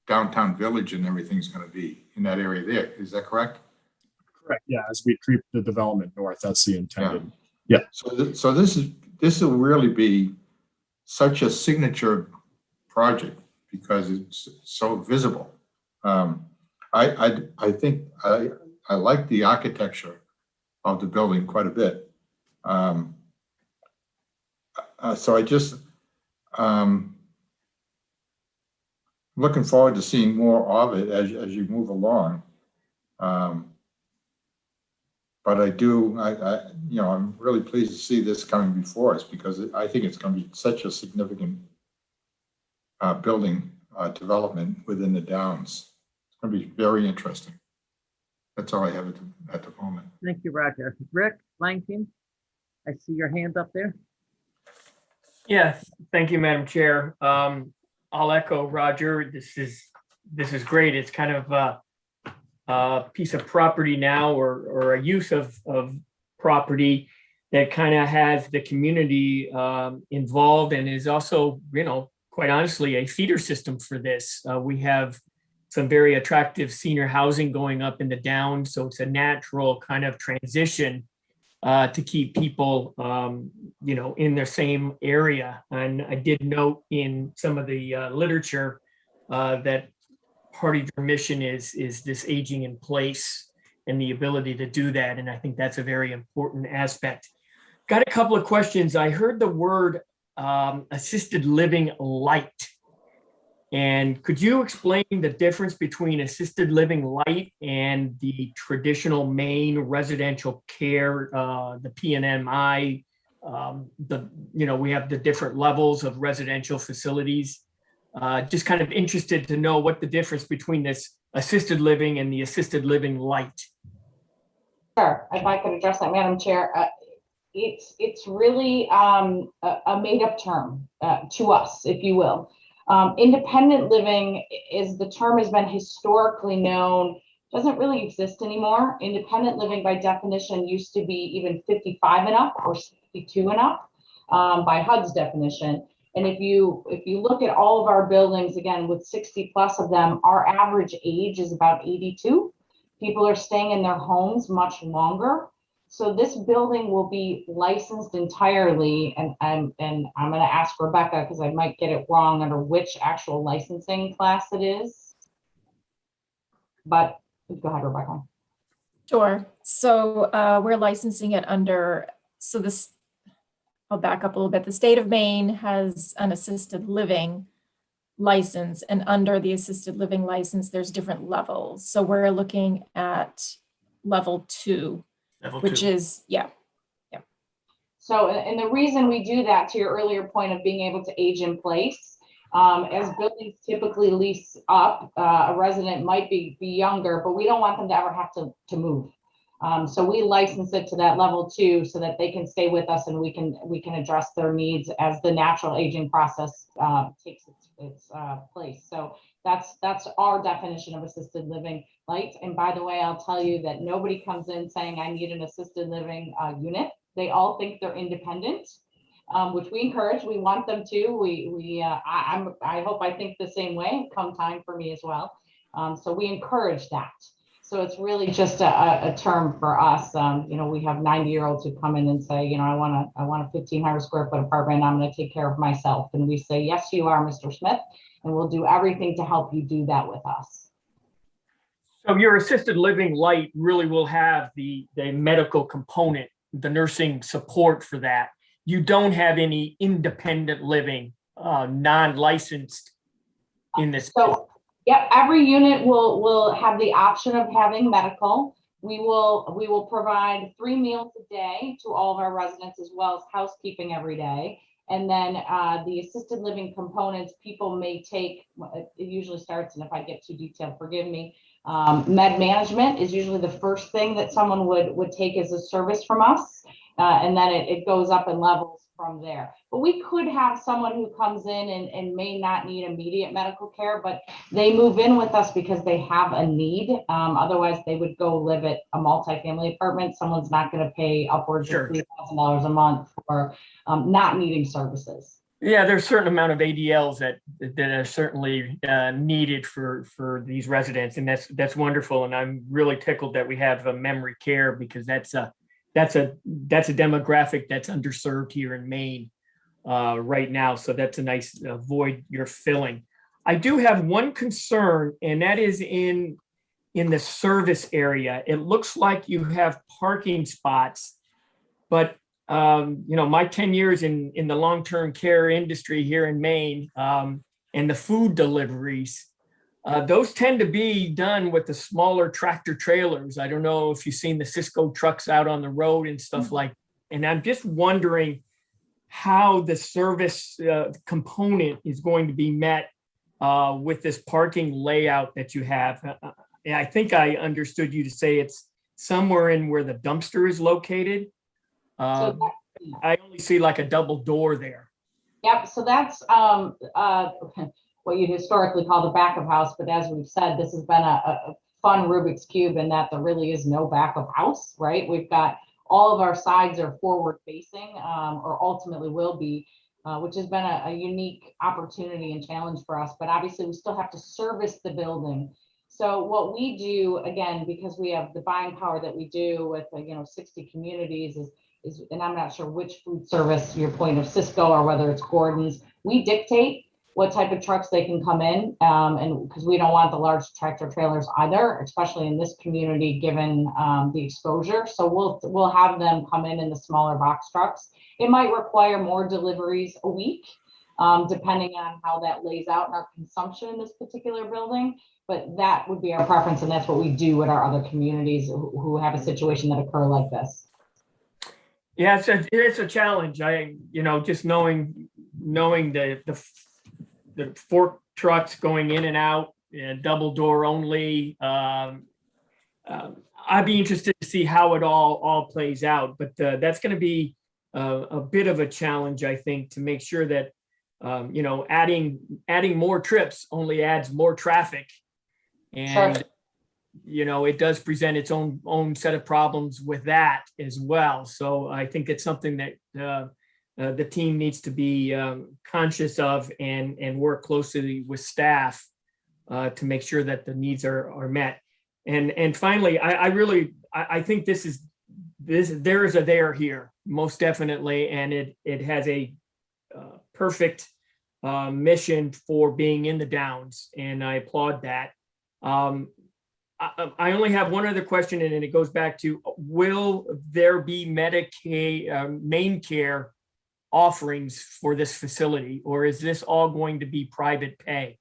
downtown village and everything's going to be, in that area there. Is that correct? Correct. Yeah, as we creep the development north, that's the intended. Yeah. So this will really be such a signature project because it's so visible. I think I like the architecture of the building quite a bit. So I just looking forward to seeing more of it as you move along. But I'm really pleased to see this coming before us, because I think it's going to be such a significant building development within the Downs. It's going to be very interesting. That's all I have at the moment. Thank you, Roger. Rick Langton, I see your hand up there. Yes, thank you, Madam Chair. I'll echo Roger. This is great. It's kind of a piece of property now, or a use of property that kind of has the community involved, and is also, quite honestly, a feeder system for this. We have some very attractive senior housing going up in the Downs, so it's a natural kind of transition to keep people, in their same area. And I did note in some of the literature that part of your mission is this aging in place and the ability to do that. And I think that's a very important aspect. Got a couple of questions. I heard the word assisted living light. And could you explain the difference between assisted living light and the traditional main residential care, the PNMI? We have the different levels of residential facilities. Just kind of interested to know what the difference between this assisted living and the assisted living light. Sure, if I could address that, Madam Chair. It's really a made-up term to us, if you will. Independent living is the term has been historically known, doesn't really exist anymore. Independent living by definition used to be even 55 and up or 62 and up by HUD's definition. And if you look at all of our buildings, again, with 60 plus of them, our average age is about 82. People are staying in their homes much longer. So this building will be licensed entirely, and I'm going to ask Rebecca, because I might get it wrong, under which actual licensing class it is. But go ahead, Rebecca. Sure. So we're licensing it under, I'll back up a little bit. The state of Maine has an assisted living license, and under the assisted living license, there's different levels. So we're looking at level 2. Which is, yeah. So, and the reason we do that, to your earlier point of being able to age in place, as buildings typically lease up, a resident might be younger, but we don't want them to ever have to move. So we license it to that level 2 so that they can stay with us, and we can address their needs as the natural aging process takes its place. So that's our definition of assisted living light. And by the way, I'll tell you that nobody comes in saying I need an assisted living unit. They all think they're independent, which we encourage. We want them to. I hope I think the same way come time for me as well. So we encourage that. So it's really just a term for us. You know, we have 90-year-olds who come in and say, you know, I want a 1,500 square foot apartment. I'm going to take care of myself. And we say, yes, you are, Mr. Smith, and we'll do everything to help you do that with us. So your assisted living light really will have the medical component, the nursing support for that. You don't have any independent living, non-licensed in this. So, yeah, every unit will have the option of having medical. We will provide 3 meals a day to all of our residents, as well as housekeeping every day. And then the assisted living components, people may take, it usually starts, and if I get too detailed, forgive me, med management is usually the first thing that someone would take as a service from us. And then it goes up in levels from there. But we could have someone who comes in and may not need immediate medical care, but they move in with us because they have a need. Otherwise, they would go live at a multifamily apartment. Someone's not going to pay upwards of $3,000 a month for not needing services. Yeah, there's a certain amount of ADLs that are certainly needed for these residents, and that's wonderful. And I'm really tickled that we have a memory care, because that's a demographic that's underserved here in Maine right now. So that's a nice void you're filling. I do have one concern, and that is in the service area. It looks like you have parking spots, but you know, my 10 years in the long-term care industry here in Maine, and the food deliveries, those tend to be done with the smaller tractor trailers. I don't know if you've seen the Cisco trucks out on the road and stuff like, and I'm just wondering how the service component is going to be met with this parking layout that you have. I think I understood you to say it's somewhere in where the dumpster is located. I only see like a double door there. Yep, so that's what you historically call the back of house, but as we've said, this has been a fun Rubik's Cube in that there really is no back of house, right? We've got all of our sides are forward facing, or ultimately will be, which has been a unique opportunity and challenge for us, but obviously we still have to service the building. So what we do, again, because we have the buying power that we do with 60 communities is, and I'm not sure which food service, your point of Cisco or whether it's Gordon's, we dictate what type of trucks they can come in, and because we don't want the large tractor trailers either, especially in this community, given the exposure. So we'll have them come in the smaller box trucks. It might require more deliveries a week, depending on how that lays out in our consumption in this particular building. But that would be our preference, and that's what we do at our other communities who have a situation that occur like this. Yeah, it's a challenge. Just knowing the fork trucks going in and out, and double door only. I'd be interested to see how it all plays out, but that's going to be a bit of a challenge, I think, to make sure that adding more trips only adds more traffic, and Sure. It does present its own set of problems with that as well. So I think it's something that the team needs to be conscious of and work closely with staff to make sure that the needs are met. And finally, I think there is a there here, most definitely, and it has a perfect mission for being in the Downs, and I applaud that. I only have one other question, and it goes back to, will there be Medicaid, main care offerings for this facility, or is this all going to be private pay?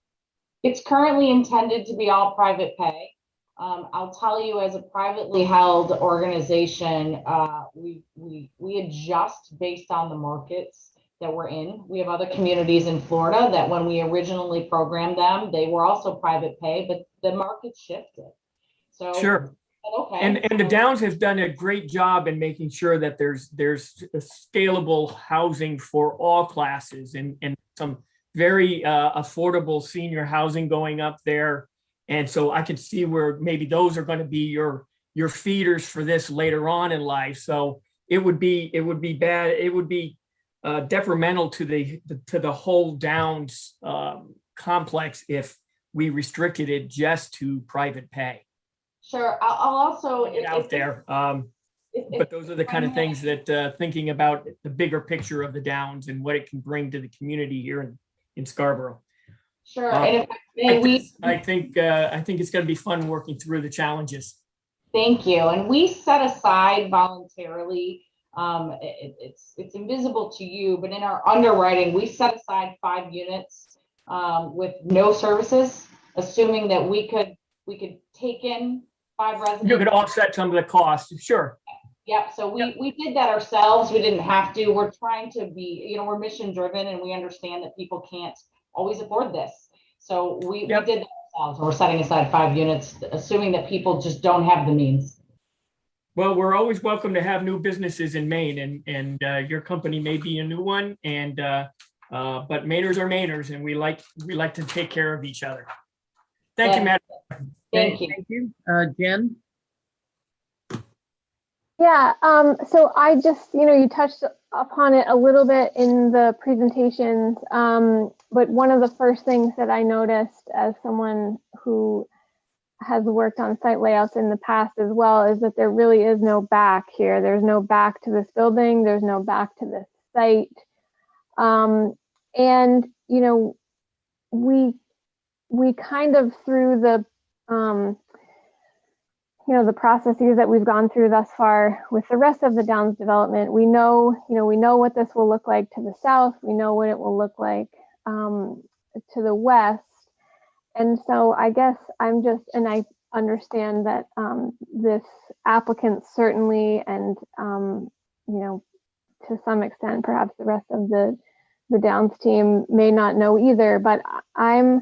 It's currently intended to be all private pay. I'll tell you, as a privately held organization, we adjust based on the markets that we're in. We have other communities in Florida that when we originally programmed them, they were also private pay, but the market shifted. So Sure. Okay. And the Downs has done a great job in making sure that there's a scalable housing for all classes, and some very affordable senior housing going up there. And so I can see where maybe those are going to be your feeders for this later on in life. So it would be bad. It would be detrimental to the whole Downs complex if we restricted it just to private pay. Sure, I'll also. Get out there. But those are the kind of things that thinking about the bigger picture of the Downs and what it can bring to the community here in Scarborough. Sure, and I think it's going to be fun working through the challenges. Thank you. And we set aside voluntarily. It's invisible to you, but in our underwriting, we set aside 5 units with no services, assuming that we could take in 5 residents. You could offset some of the costs, sure. Yep. So we did that ourselves. We didn't have to. We're trying to be, we're mission driven, and we understand that people can't always afford this. So we did that ourselves. We're setting aside 5 units, assuming that people just don't have the means. Well, we're always welcome to have new businesses in Maine, and your company may be a new one, and but Mainers are Mainers, and we like to take care of each other. Thank you, Matt. Thank you. Thank you. Jen? Yeah, so I just, you touched upon it a little bit in the presentations, but one of the first things that I noticed as someone who has worked on site layouts in the past as well is that there really is no back here. There's no back to this building. There's no back to this site. And, we kind of through the, the processes that we've gone through thus far with the rest of the Downs development, we know what this will look like to the south. We know what it will look like to the west. And so I guess and I understand that this applicant certainly, and to some extent, perhaps the rest of the Downs team may not know either, but I've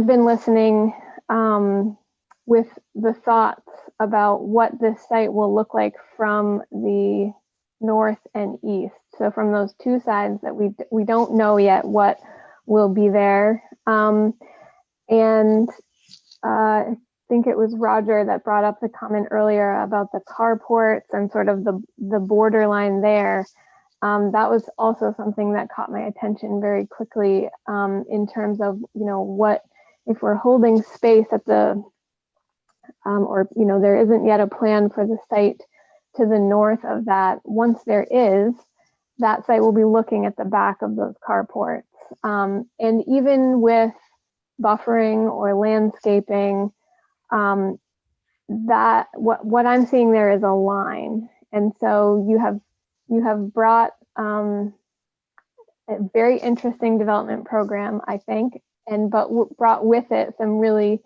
been listening with the thoughts about what this site will look like from the north and east. So from those 2 sides that we don't know yet what will be there. And I think it was Roger that brought up the comment earlier about the carports and sort of the borderline there. That was also something that caught my attention very quickly in terms of, what if we're holding space at the or there isn't yet a plan for the site to the north of that. Once there is, that site will be looking at the back of those carports. And even with buffering or landscaping, that what I'm seeing there is a line. And so you have brought a very interesting development program, I think, but brought with it some really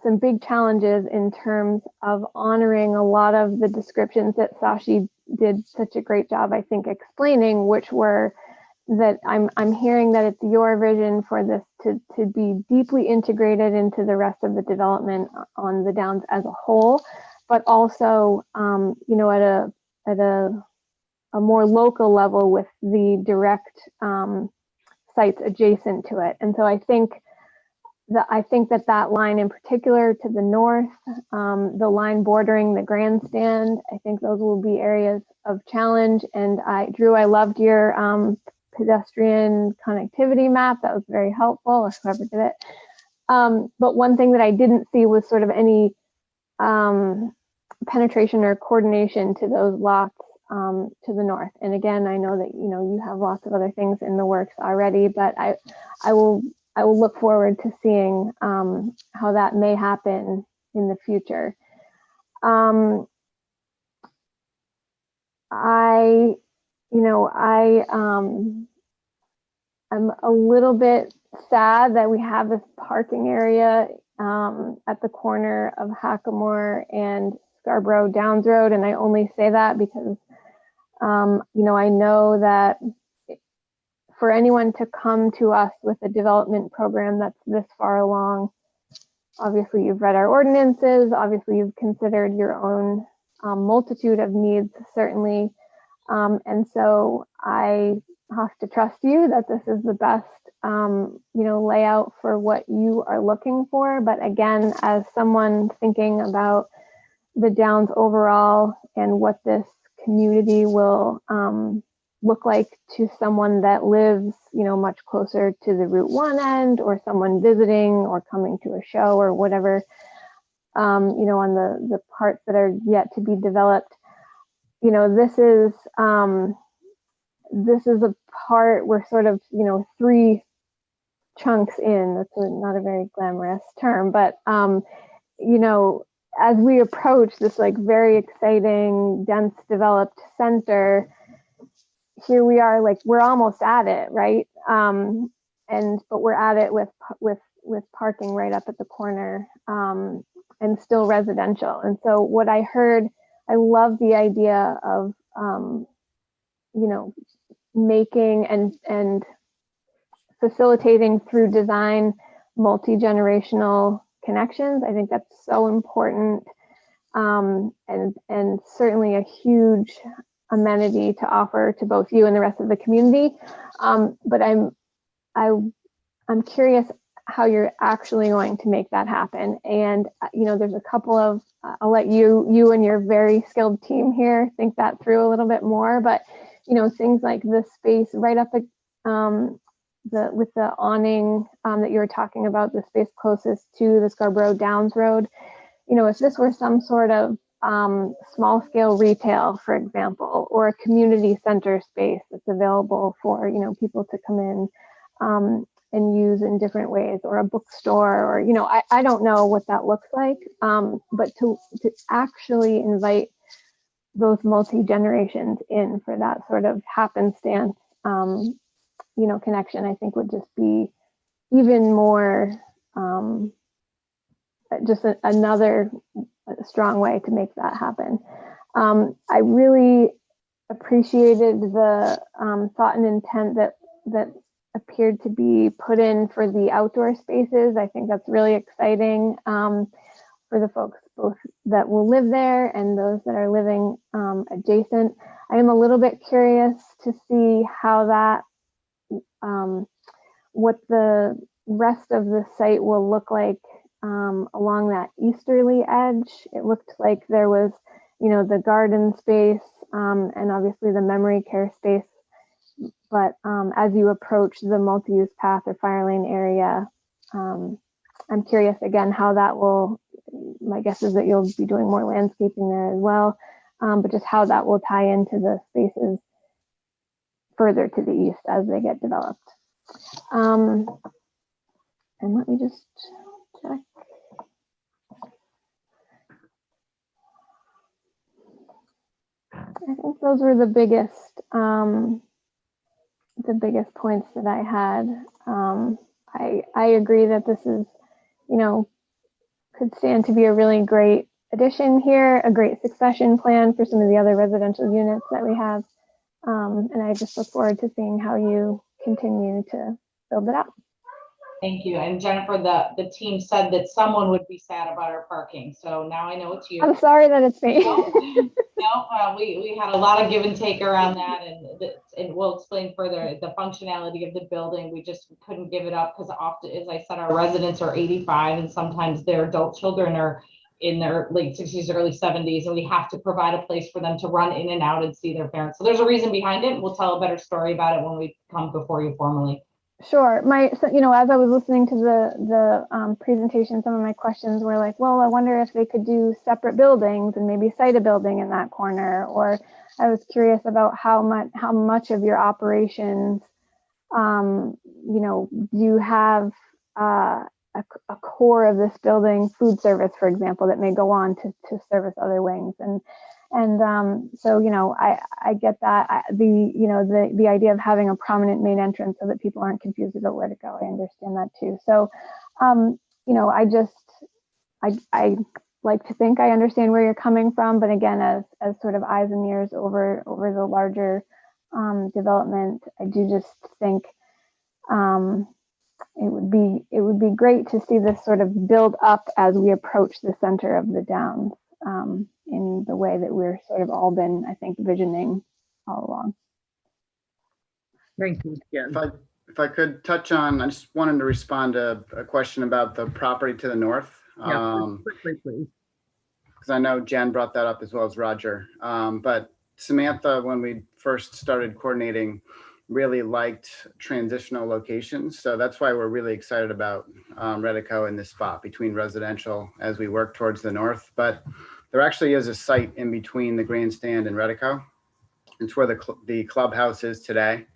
some big challenges in terms of honoring a lot of the descriptions that Sashi did such a great job, I think, explaining, which were that I'm hearing that it's your vision for this to be deeply integrated into the rest of the development on the Downs as a whole, but also, at a more local level with the direct sites adjacent to it. And so I think that line in particular to the north, the line bordering the grandstand, I think those will be areas of challenge. And Drew, I loved your pedestrian connectivity map. That was very helpful, or whoever did it. But one thing that I didn't see was sort of any penetration or coordination to those lots to the north. And again, I know that you have lots of other things in the works already, but I will look forward to seeing how that may happen in the future. I'm a little bit sad that we have this parking area at the corner of Hackamore and Scarborough Downs Road, and I only say that because I know that for anyone to come to us with a development program that's this far along, obviously you've read our ordinances, obviously you've considered your own multitude of needs, certainly. And so I have to trust you that this is the best, layout for what you are looking for. But again, as someone thinking about the Downs overall and what this community will look like to someone that lives, you know, much closer to the Route 1 end, or someone visiting or coming to a show or whatever, you know, on the parts that are yet to be developed. You know, this is a part we're sort of, you know, 3 chunks in. That's not a very glamorous term, but you know, as we approach this like very exciting, dense developed center, here we are, like we're almost at it, right? But we're at it with parking right up at the corner, and still residential. And so what I heard, I love the idea of you know, making and facilitating through design multi-generational connections. I think that's so important, and certainly a huge amenity to offer to both you and the rest of the community. But I'm curious how you're actually going to make that happen. And you know, there's a couple of I'll let you and your very skilled team here think that through a little bit more. But you know, things like this space right up with the awning that you were talking about, the space closest to the Scarborough Downs Road. You know, if this were some sort of small scale retail, for example, or a community center space that's available for, you know, people to come in and use in different ways, or a bookstore, or, you know, I don't know what that looks like, but to actually invite those multi-generations in for that sort of happenstance, you know, connection, I think would just be even more, just another strong way to make that happen. I really appreciated the thought and intent that appeared to be put in for the outdoor spaces. I think that's really exciting for the folks both that will live there and those that are living adjacent. I am a little bit curious to see how that, what the rest of the site will look like along that easterly edge. It looked like there was, you know, the garden space and obviously the memory care space. But as you approach the multi-use path or fire lane area, I'm curious again how that will, my guess is that you'll be doing more landscaping there as well, but just how that will tie into the spaces further to the east as they get developed. And let me just check. I think those were the biggest points that I had. I agree that this is, you know, could stand to be a really great addition here, a great succession plan for some of the other residential units that we have. And I just look forward to seeing how you continue to build it up. Thank you. And Jennifer, the team said that someone would be sad about our parking. So now I know it's you. I'm sorry that it's me. No, we had a lot of give and take around that, and we'll explain further the functionality of the building. We just couldn't give it up because often, as I said, our residents are 85 and sometimes their adult children are in their late 60s, early 70s, and we have to provide a place for them to run in and out and see their parents. So there's a reason behind it. We'll tell a better story about it when we come before you formally. Sure. So, you know, as I was listening to the presentation, some of my questions were like, well, I wonder if they could do separate buildings and maybe site a building in that corner. Or I was curious about how much of your operations, you know, do you have a core of this building, food service, for example, that may go on to service other wings. And so, you know, I get that. The idea of having a prominent main entrance so that people aren't confused about where to go. I understand that too. So, you know, I like to think I understand where you're coming from, but again, as sort of eyes and ears over the larger development, I do just think it would be great to see this sort of build up as we approach the center of the Downs. In the way that we're sort of all been, I think, visioning all along. Thank you, Jen. If I could touch on, I just wanted to respond to a question about the property to the north. Yeah, quickly, please. Because I know Jen brought that up as well as Roger. But Samantha, when we first started coordinating, really liked transitional locations. So that's why we're really excited about Redico in this spot between residential as we work towards the north. But there actually is a site in between the grandstand and Redico. It's where the clubhouse is today.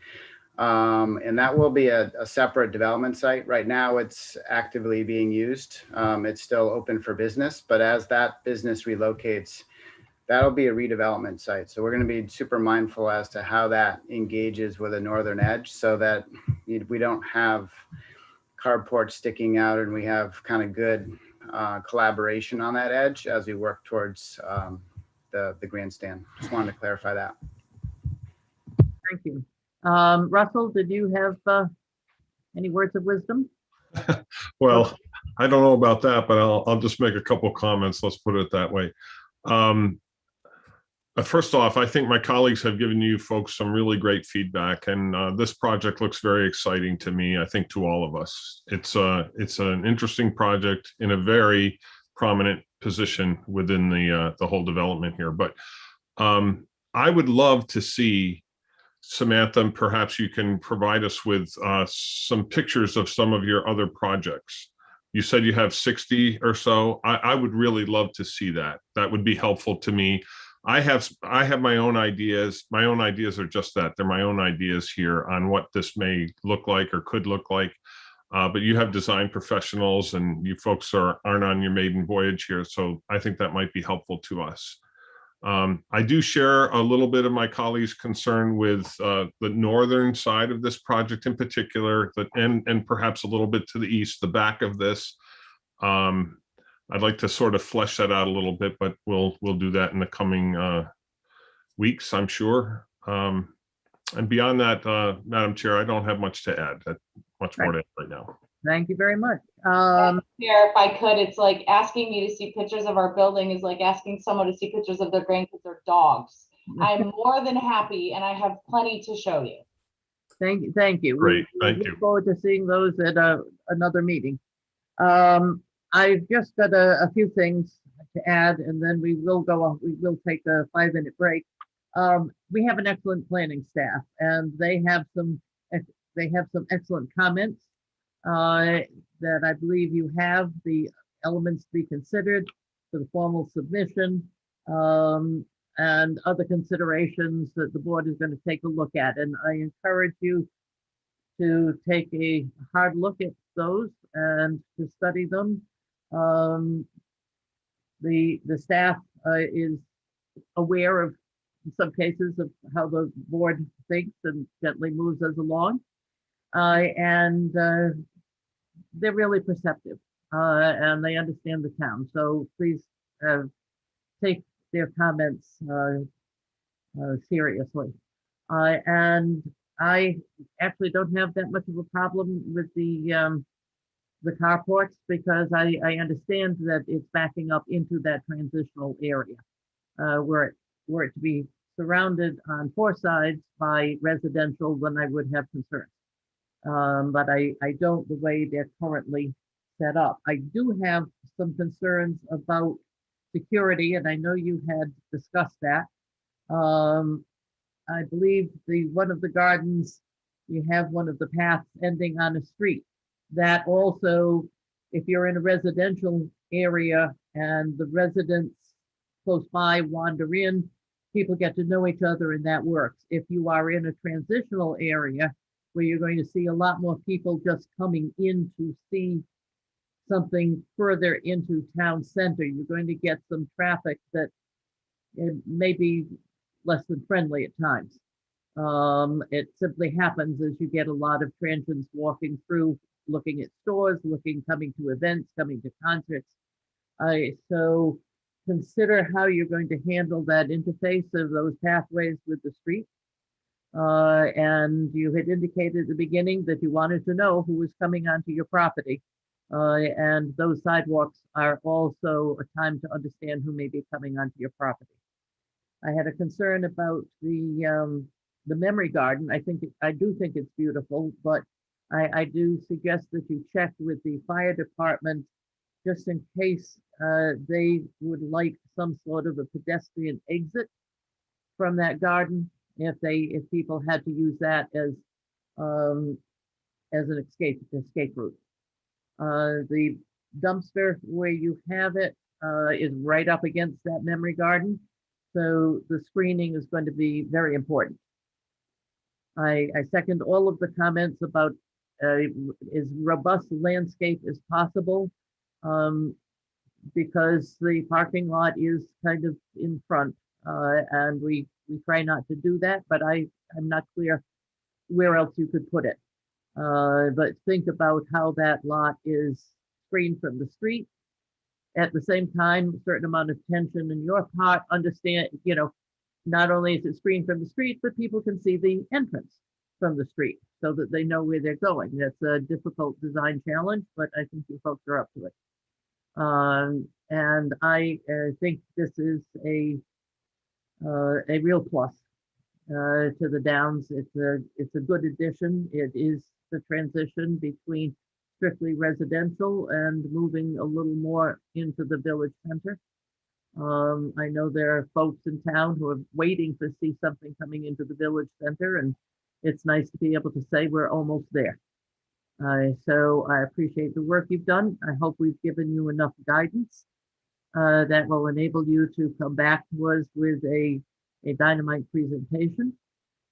And that will be a separate development site. Right now, it's actively being used. It's still open for business, but as that business relocates, that'll be a redevelopment site. So we're going to be super mindful as to how that engages with a northern edge so that we don't have carports sticking out and we have kind of good collaboration on that edge as we work towards the grandstand. Just wanted to clarify that. Thank you. Russell, did you have any words of wisdom? Well, I don't know about that, but I'll just make a couple comments. Let's put it that way. First off, I think my colleagues have given you folks some really great feedback, and this project looks very exciting to me. I think to all of us, it's an interesting project in a very prominent position within the whole development here. But I would love to see, Samantha, and perhaps you can provide us with some pictures of some of your other projects. You said you have 60 or so. I would really love to see that. That would be helpful to me. I have my own ideas. My own ideas are just that. They're my own ideas here on what this may look like or could look like. But you have design professionals and you folks aren't on your maiden voyage here. So I think that might be helpful to us. I do share a little bit of my colleagues' concern with the northern side of this project in particular, and perhaps a little bit to the east, the back of this. I'd like to sort of flesh that out a little bit, but we'll do that in the coming weeks, I'm sure. And beyond that, Madam Chair, I don't have much to add. Much more to add right now. Thank you very much. Chair, if I could, it's like asking me to see pictures of our building is like asking someone to see pictures of their grandkids or dogs. I'm more than happy, and I have plenty to show you. Thank you. Thank you. Great. Thank we you. look forward to seeing those at another meeting. I've just got a few things to add, and then we will take a 5-minute break. We have an excellent planning staff, and they have some excellent comments that I believe you have the elements to be considered for the formal submission, and other considerations that the board is going to take a look at. And I encourage you to take a hard look at those and to study them. The staff is aware of, in some cases, of how the board thinks and gently moves us along. And they're really perceptive, and they understand the town. So please take their comments seriously. And I actually don't have that much of a problem with the carports, because I understand that it's backing up into that transitional area were it to be surrounded on 4 sides by residential, then I would have concerns. But I don't the way they're currently set up. I do have some concerns about security, and I know you had discussed that. I believe one of the gardens, you have one of the paths ending on a street. That also, if you're in a residential area and the residents close by wander in, people get to know each other, and that works. If you are in a transitional area where you're going to see a lot more people just coming in to see something further into town center, you're going to get some traffic that may be less than friendly at times. It simply happens as you get a lot of transients walking through, looking at stores, coming to events, coming to concerts. So consider how you're going to handle that interface of those pathways with the street. And you had indicated at the beginning that you wanted to know who was coming onto your property. And those sidewalks are also a time to understand who may be coming onto your property. I had a concern about the memory garden. I do think it's beautiful, but I do suggest that you check with the fire department just in case they would like some sort of a pedestrian exit from that garden if people had to use that um, as an escape route. The dumpster where you have it is right up against that memory garden. So the screening is going to be very important. I second all of the comments about as robust landscape as possible, because the parking lot is kind of in front, and we try not to do that, but I'm not clear where else you could put it. But think about how that lot is screened from the street. At the same time, a certain amount of tension in your part, understand, not only is it screened from the street, but people can see the entrance from the street so that they know where they're going. That's a difficult design challenge, but I think you folks are up to it. And I think this is a real plus to the Downs. It's a good addition. It is the transition between strictly residential and moving a little more into the village center. I know there are folks in town who are waiting to see something coming into the village center, and it's nice to be able to say we're almost there. So I appreciate the work you've done. I hope we've given you enough guidance that will enable you to come back to us with a dynamite presentation.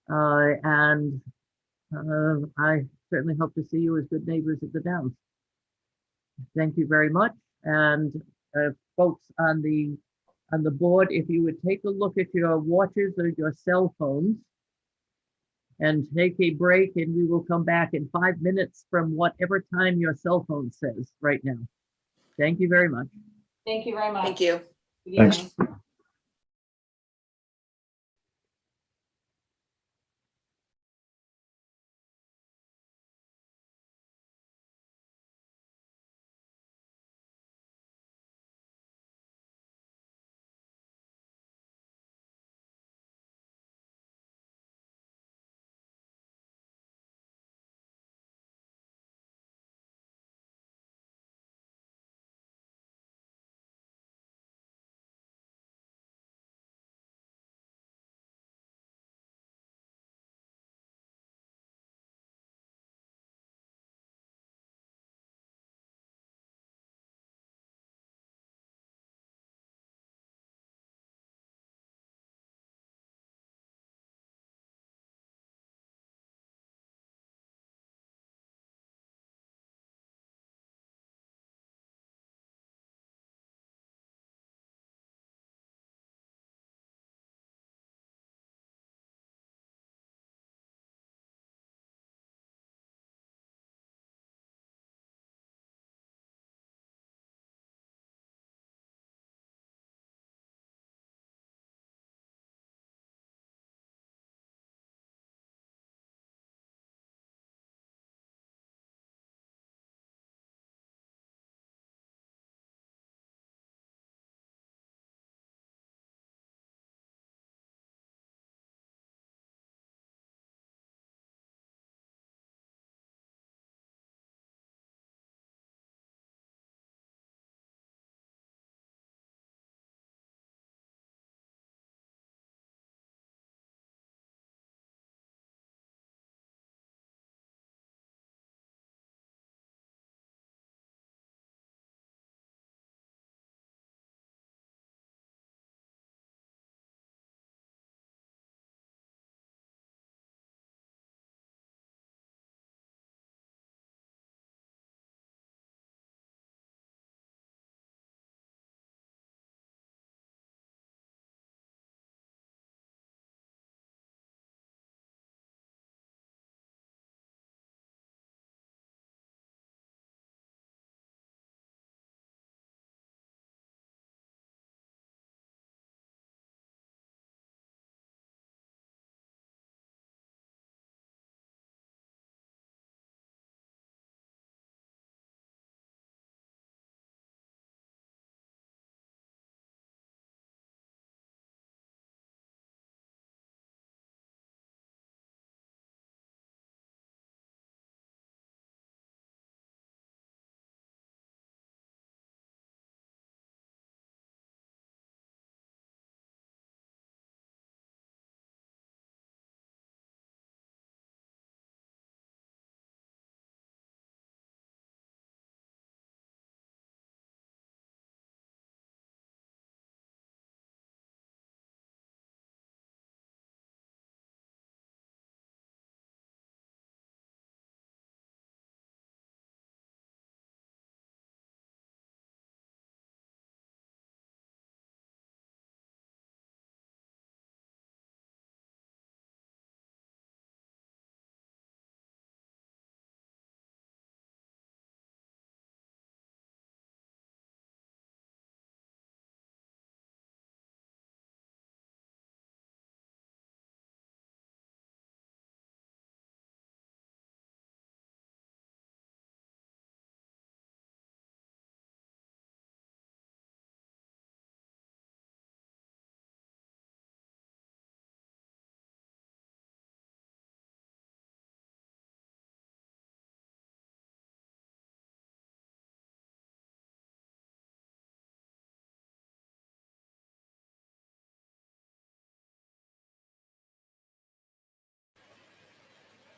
And I certainly hope to see you as good neighbors at the Downs. Thank you very much. And folks on the board, if you would take a look at your watches or your cell phones and take a break, and we will come back in 5 minutes from whatever time your cell phone says right now. Thank you very much. Thank you very much. Thank you. Good Thanks. evening.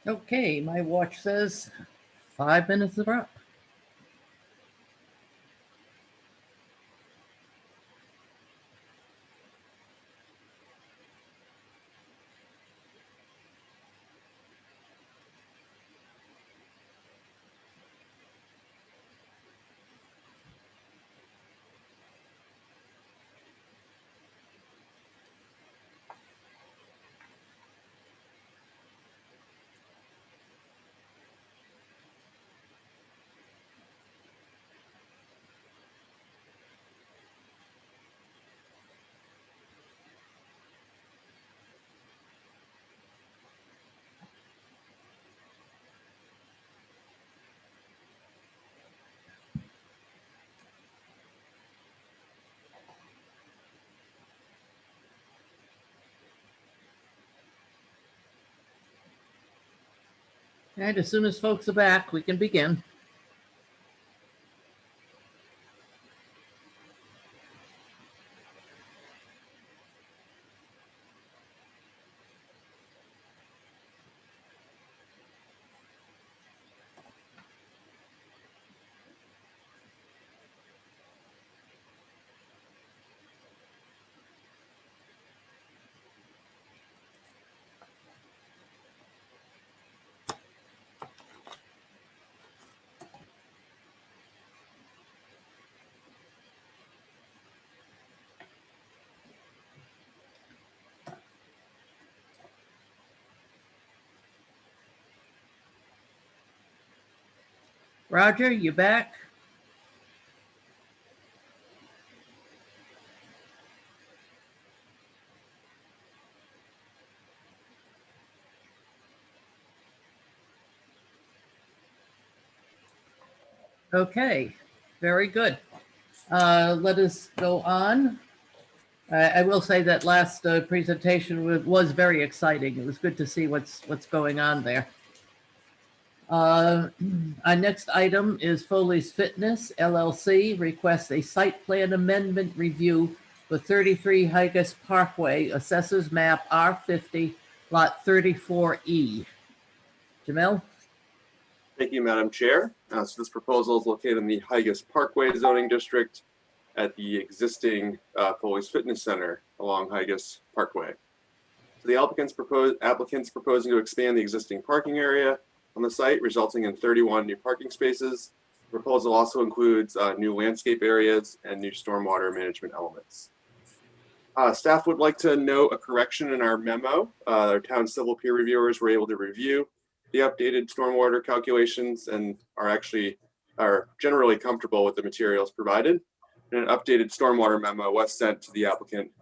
Okay, my watch says 5 minutes are up. And as soon as folks are back, we can begin. Roger, you back? Okay, very good. Let us go on. I will say that last presentation was very exciting. It was good to see what's going on there. Our next item is Foley's Fitness LLC requests a site plan amendment review for 33 Higas Parkway, Assessors Map R50, Lot 34E. Jamel? Thank you, Madam Chair. So this proposal is located in the Higas Parkway zoning district at the existing Foley's Fitness Center along Higas Parkway. So the applicants proposing to expand the existing parking area on the site, resulting in 31 new parking spaces. The proposal also includes new landscape areas and new stormwater management elements. Staff would like to note a correction in our memo. Our town civil peer reviewers were able to review the updated stormwater calculations and are generally comfortable with the materials provided. And an updated stormwater memo was sent to the applicant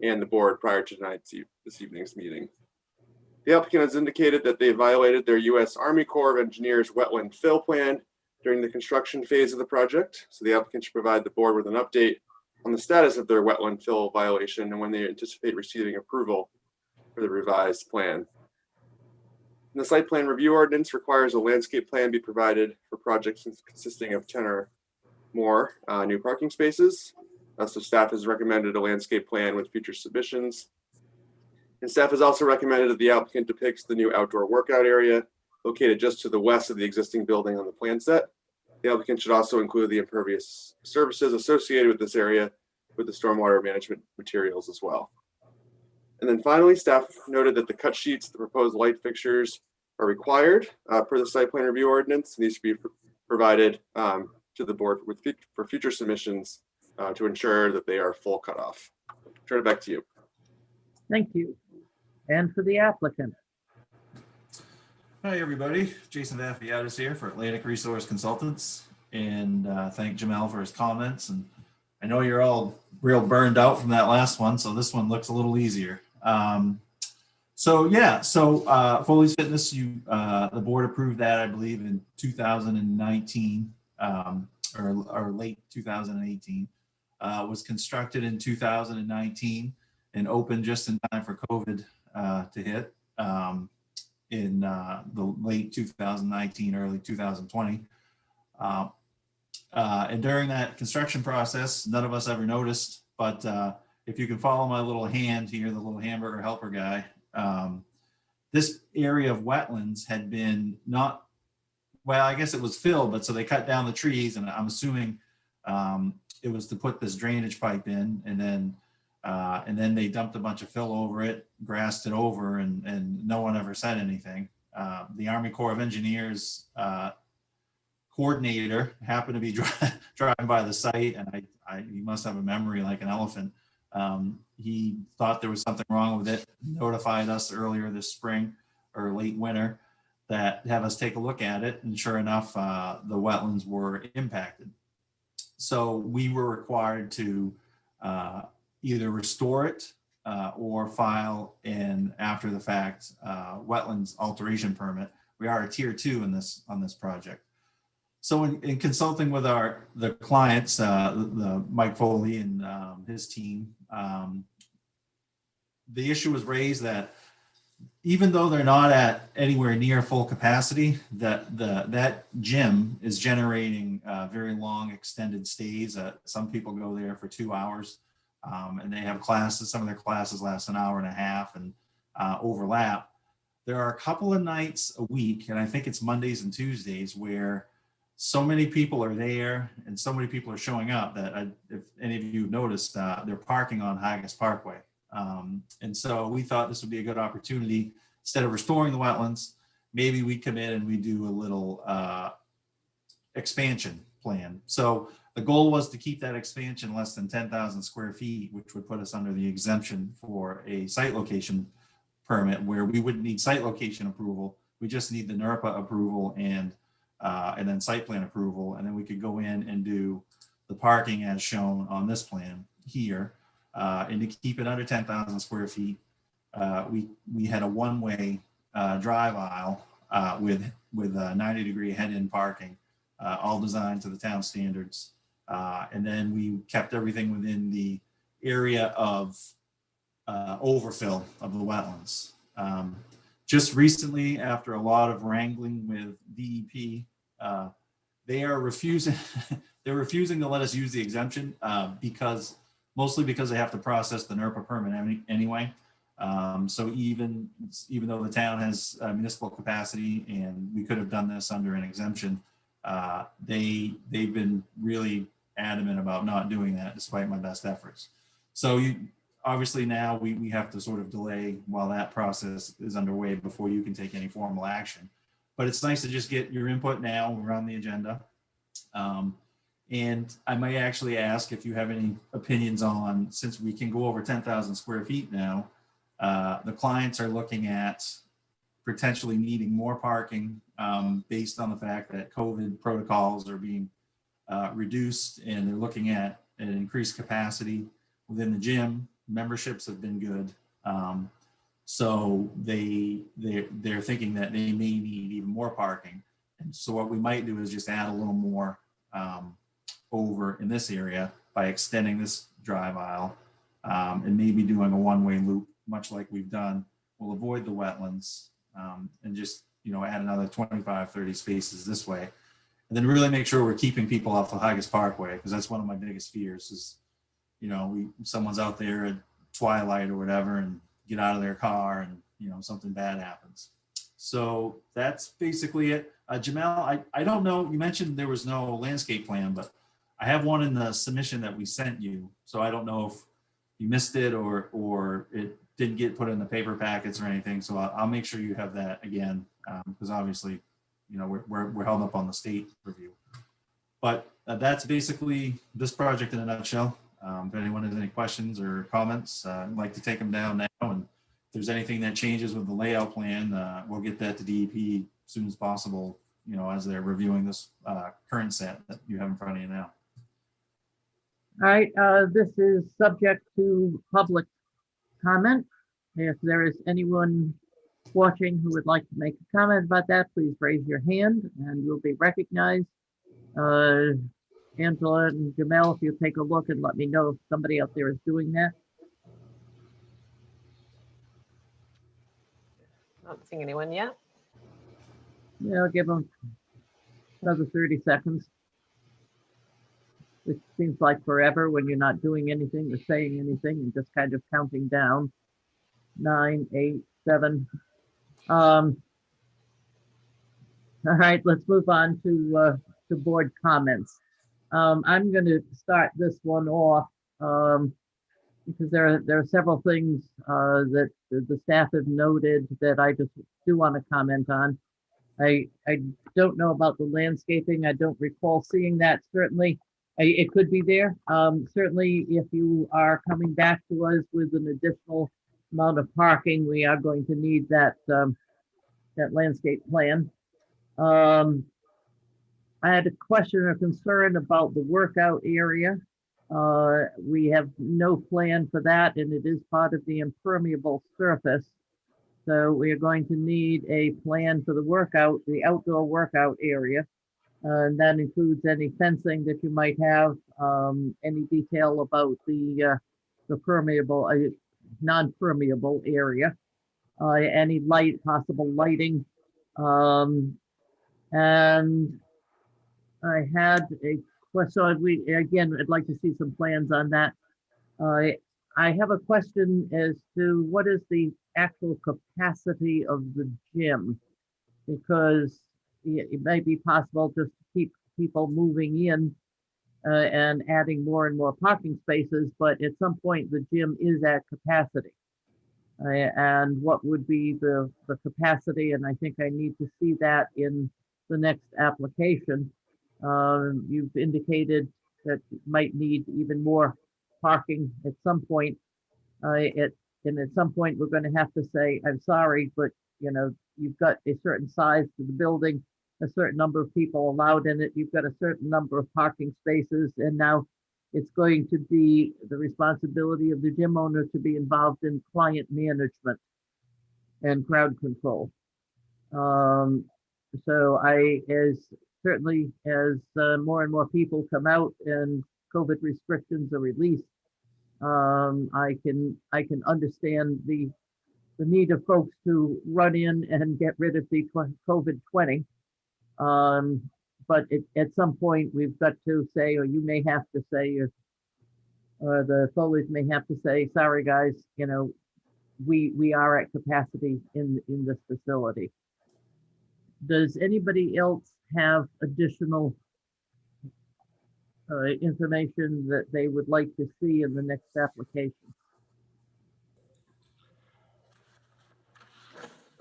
and the board prior to this evening's meeting. The applicant has indicated that they violated their U.S. Army Corps of Engineers wetland fill plan during the construction phase of the project. So the applicant should provide the board with an update on the status of their wetland fill violation and when they anticipate receiving approval for the revised plan. And the site plan review ordinance requires a landscape plan be provided for projects consisting of 10 or more new parking spaces. So staff has recommended a landscape plan with future submissions. And staff has also recommended that the applicant depicts the new outdoor workout area located just to the west of the existing building on the plan set. The applicant should also include the impervious services associated with this area with the stormwater management materials as well. And then finally, staff noted that the cut sheets, the proposed light fixtures are required per the site plan review ordinance. These should be provided to the board for future submissions to ensure that they are full cutoff. Turn it back to you. Thank you. And for the applicant. Hi, everybody. Jason Vaffiatis here for Atlantic Resource Consultants, and thank Jamel for his comments. And I know you're all real burned out from that last one, so this one looks a little easier. So Foley's Fitness, the board approved that, I believe, in 2019 or late 2018. Was constructed in 2019 and opened just in time for COVID to hit in the late 2019, early 2020. And during that construction process, none of us ever noticed, but if you can follow my little hand here, the little hamburger helper guy, this area of wetlands had been not, well, I guess it was filled, but so they cut down the trees, and I'm assuming it was to put this drainage pipe in, and then they dumped a bunch of fill over it, grassed it over, and no one ever said anything. The Army Corps of Engineers coordinator happened to be driving by the site, and he must have a memory like an elephant. He thought there was something wrong with it, notified us earlier this spring or late winter that have us take a look at it, and sure enough, the wetlands were impacted. So we were required to either restore it or file an after the fact wetlands alteration permit. We are a tier 2 on this project. So in consulting with the clients, the Mike Foley and his team, the issue was raised that even though they're not at anywhere near full capacity, that gym is generating very long extended stays. Some people go there for 2 hours, and they have classes. Some of their classes last an hour and a half and overlap. There are a couple of nights a week, and I think it's Mondays and Tuesdays, where so many people are there and so many people are showing up that if any of you noticed, they're parking on Haggis Parkway. And so we thought this would be a good opportunity. Instead of restoring the wetlands, maybe we come in and we do a little expansion plan. So the goal was to keep that expansion less than 10,000 square feet, which would put us under the exemption for a site location permit, where we wouldn't need site location approval. We just need the NERPA approval and then site plan approval. And then we could go in and do the parking as shown on this plan here. And to keep it under 10,000 square feet, we had a one-way drive aisle with 90-degree head-in parking, all designed to the town standards. And then we kept everything within the area of overfill of the wetlands. Just recently, after a lot of wrangling with DEP, they are refusing. They're refusing to let us use the exemption mostly because they have to process the NERPA permit anyway. So even though the town has municipal capacity and we could have done this under an exemption, they've been really adamant about not doing that despite my best efforts. So obviously now we have to sort of delay while that process is underway before you can take any formal action. But it's nice to just get your input now. We're on the agenda. And I might actually ask if you have any opinions on, since we can go over 10,000 square feet now, the clients are looking at potentially needing more parking based on the fact that COVID protocols are being reduced, and they're looking at an increased capacity within the gym. Memberships have been good. So they're thinking that they may need even more parking. And so what we might do is just add a little more over in this area by extending this drive aisle and maybe doing a one-way loop, much like we've done. We'll avoid the wetlands and just, add another 25, 30 spaces this way. And then really make sure we're keeping people off the Haggis Parkway, because that's one of my biggest fears is, someone's out there at twilight or whatever and get out of their car and, something bad happens. So that's basically it. Jamel, I don't know, you mentioned there was no landscape plan, but I have one in the submission that we sent you. So I don't know if you missed it or it didn't get put in the paper packets or anything. So I'll make sure you have that again, because obviously, we're held up on the state review. But that's basically this project in a nutshell. If anyone has any questions or comments, I'd like to take them down now. And if there's anything that changes with the layout plan, we'll get that to DEP as soon as possible, as they're reviewing this current set that you have in front of you now. All right, this is subject to public comment. If there is anyone watching who would like to make a comment about that, please raise your hand and you'll be recognized. Angela and Jamel, if you take a look and let me know if somebody out there is doing that. Not seeing anyone yet. Yeah, I'll give them another 30 seconds. It seems like forever when you're not doing anything or saying anything and just kind of counting down. 9, 8, 7, All right, let's move on to board comments. I'm going to start this one off because there are several things that the staff have noted that I just do want to comment on. I don't know about the landscaping. I don't recall seeing that. Certainly, it could be there. Certainly, if you are coming back to us with an additional amount of parking, we are going to need that that landscape plan. I had a question or concern about the workout area. We have no plan for that, and it is part of the impermeable surface. So we are going to need a plan for the outdoor workout area. And that includes any fencing that you might have, any detail about the permeable, non-permeable area, any possible lighting. And I had a question. Again, I'd like to see some plans on that. I have a question as to what is the actual capacity of the gym, because it might be possible just to keep people moving in and adding more and more parking spaces, but at some point the gym is at capacity. And what would be the capacity? And I think I need to see that in the next application. You've indicated that you might need even more parking at some point. And at some point, we're going to have to say, I'm sorry, but you've got a certain size to the building, a certain number of people allowed in it, you've got a certain number of parking spaces, and now it's going to be the responsibility of the gym owner to be involved in client management and crowd control. So certainly as more and more people come out and COVID restrictions are released, I can understand the need of folks to run in and get rid of the COVID-20. But at some point we've got to say, or you may have to say, or the Foley's may have to say, sorry guys, we are at capacity in this facility. Does anybody else have additional information that they would like to see in the next application?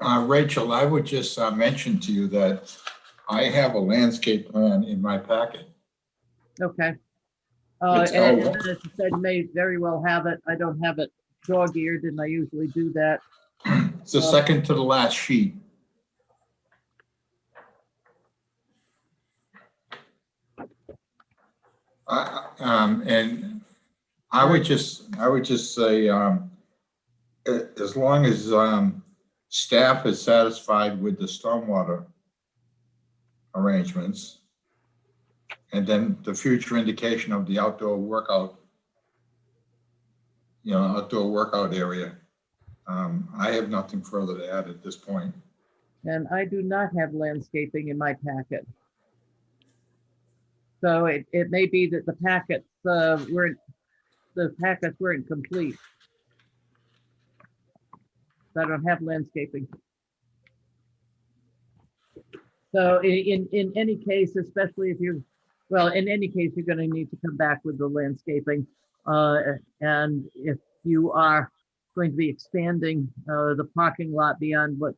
Rachel, I would just mention to you that I have a landscape plan in my packet. Okay. It's And out. as I said, may very well have it. I don't have it dog-eared, and I usually do that. It's the second to the last sheet. And I would just say, as long as staff is satisfied with the stormwater arrangements, and then the future indication of the outdoor workout, outdoor workout area, I have nothing further to add at this point. And I do not have landscaping in my packet. So it may be that the packets weren't complete. So I don't have landscaping. So in any case, especially if in any case, you're going to need to come back with the landscaping. And if you are going to be expanding the parking lot beyond what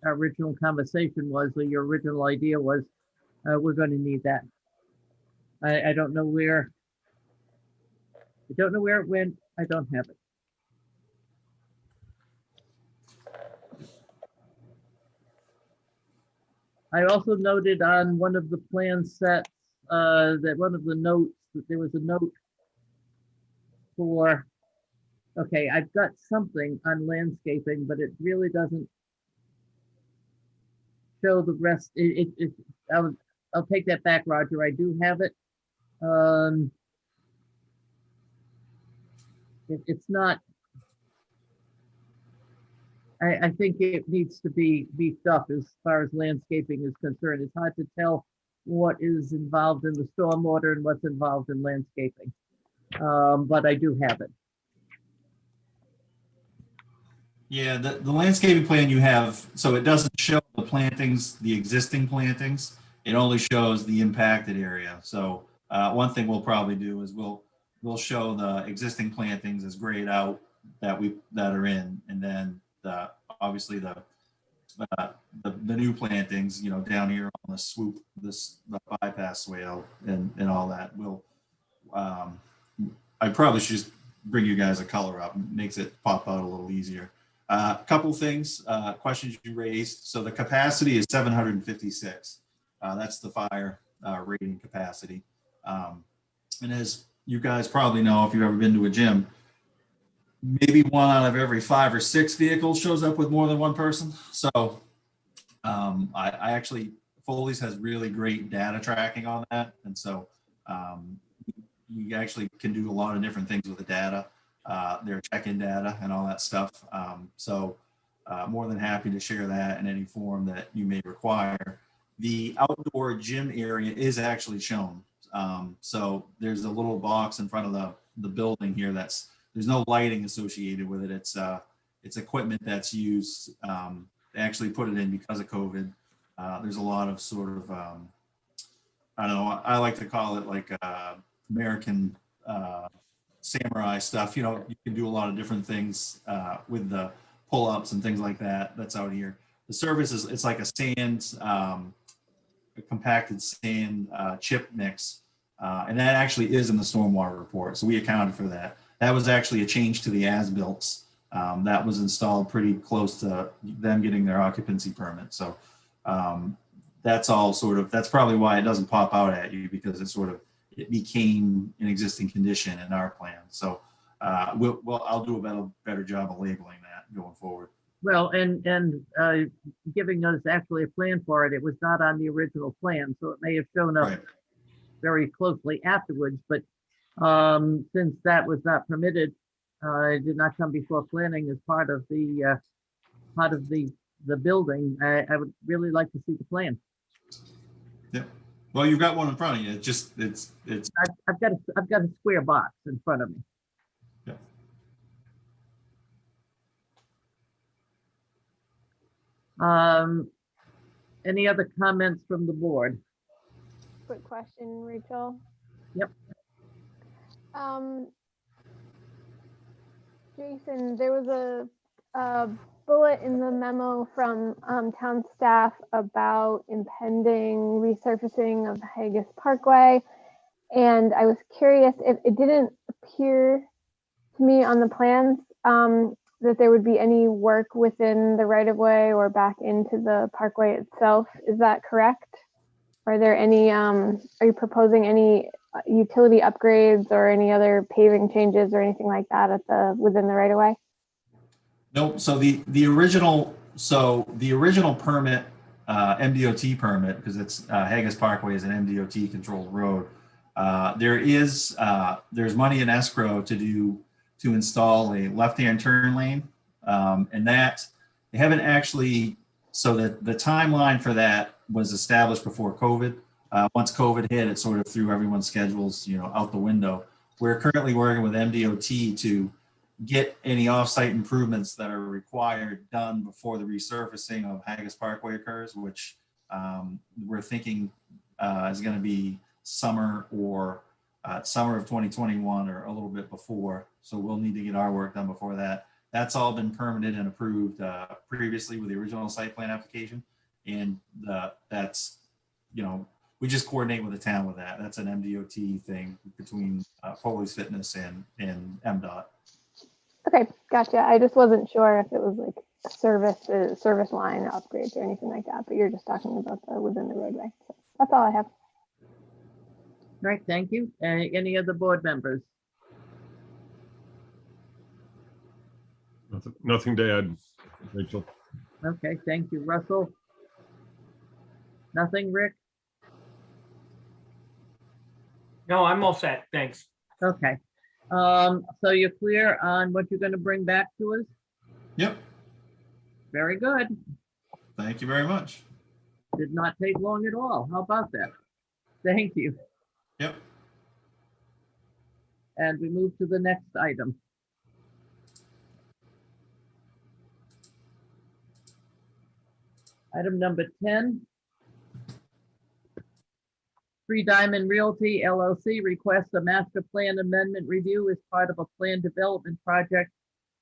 our original conversation was, or your original idea was, we're going to need that. I don't know where it went. I don't have it. I also noted on one of the plan sets that one of the notes, that there was a note for, okay, I've got something on landscaping, but it really doesn't show the rest. I'll take that back, Roger. I do have it. It's not, I think it needs to be beefed up as far as landscaping is concerned. It's hard to tell what is involved in the stormwater and what's involved in landscaping. But I do have it. Yeah, the landscaping plan you have, so it doesn't show the plantings, the existing plantings. It only shows the impacted area. So one thing we'll probably do is we'll show the existing plantings as grayed out that are in, and then obviously the new plantings, down here on the swoop, the bypass swale and all that. I probably should just bring you guys a color up. Makes it pop out a little easier. A couple things, questions you raised. So the capacity is 756. That's the fire rating capacity. And as you guys probably know, if you've ever been to a gym, maybe 1 out of every 5 or 6 vehicles shows up with more than one person. So I actually, Foley's has really great data tracking on that. And so you actually can do a lot of different things with the data, their check-in data and all that stuff. So more than happy to share that in any form that you may require. The outdoor gym area is actually shown. So there's a little box in front of the building here there's no lighting associated with it. It's equipment that's used. They actually put it in because of COVID. There's a lot of sort of, I don't know, I like to call it like American samurai stuff. You can do a lot of different things with the pull-ups and things like that. That's out here. The surface it's like a sand, a compacted sand chip mix. And that actually is in the stormwater report. So we accounted for that. That was actually a change to the as-built. That was installed pretty close to them getting their occupancy permit. So that's probably why it doesn't pop out at you, because it became an existing condition in our plan. So I'll do a better job of labeling that going forward. Well, and giving us actually a plan for it, it was not on the original plan, so it may have shown up very closely afterwards, but since that was not permitted, it did not come before planning as part of the building. I would really like to see the plan. Yeah. Well, you've got one in front of you. I've got a square box in front of me. Yeah. Any other comments from the board? Quick question, Rachel. Yep. Jason, there was a bullet in the memo from town staff about impending resurfacing of Haggis Parkway. And I was curious if it didn't appear to me on the plans that there would be any work within the right of way or back into the parkway itself. Is that correct? Are there any, are you proposing any utility upgrades or any other paving changes or anything like that within the right of way? No, so the original permit, MDOT permit, because it's Haggis Parkway is an MDOT controlled road. There's money in escrow to install a left-hand turn lane, and that they haven't actually. So that the timeline for that was established before COVID. Once COVID hit, it sort of threw everyone's schedules, out the window. We're currently working with MDOT to get any off-site improvements that are required done before the resurfacing of Haggis Parkway occurs, which we're thinking is going to be summer of 2021 or a little bit before. So we'll need to get our work done before that. That's all been permitted and approved previously with the original site plan application. And that's, we just coordinate with the town with that. That's an MDOT thing between Foley's Fitness and MDOT. Okay, gotcha. I just wasn't sure if it was like a service line upgrades or anything like that, but you're just talking about within the roadway. So that's all I have. All right, thank you. Any other board members? Nothing to add, Rachel. Okay, thank you, Russell. Nothing, Rick? No, I'm all set. Thanks. Okay. So you're clear on what you're going to bring back to us? Yep. Very good. Thank you very much. Did not take long at all. How about that? Thank you. Yep. And we move to the next item. Item number 10. Three Diamond Realty LLC requests a master plan amendment review as part of a plan development project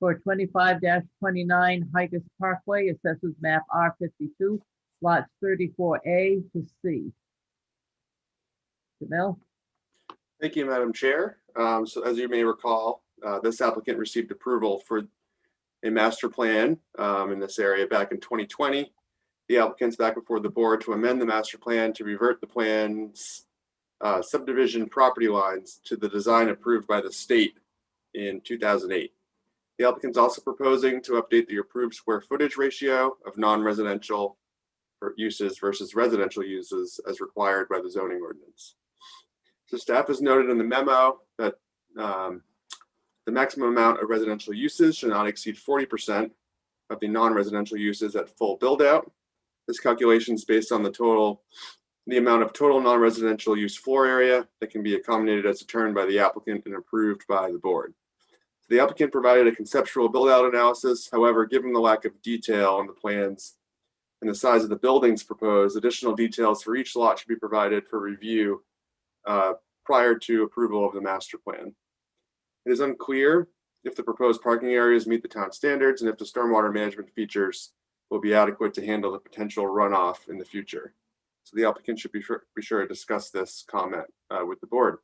for 25-29 Higas Parkway, assessors map R52, lots 34A to C. Jamel? Thank you, Madam Chair. So as you may recall, this applicant received approval for a master plan in this area back in 2020. The applicant's back before the board to amend the master plan to revert the plan's subdivision property lines to the design approved by the state in 2008. The applicant's also proposing to update the approved square footage ratio of non-residential uses versus residential uses as required by the zoning ordinance. So staff has noted in the memo that the maximum amount of residential uses should not exceed 40% of the non-residential uses at full build out. This calculation is based on the amount of total non-residential use floor area that can be accommodated as determined by the applicant and approved by the board. The applicant provided a conceptual build out analysis. However, given the lack of detail on the plans and the size of the buildings proposed, additional details for each lot should be provided for review prior to approval of the master plan. It is unclear if the proposed parking areas meet the town standards and if the stormwater management features will be adequate to handle the potential runoff in the future. So the applicant should be sure to discuss this comment with the board.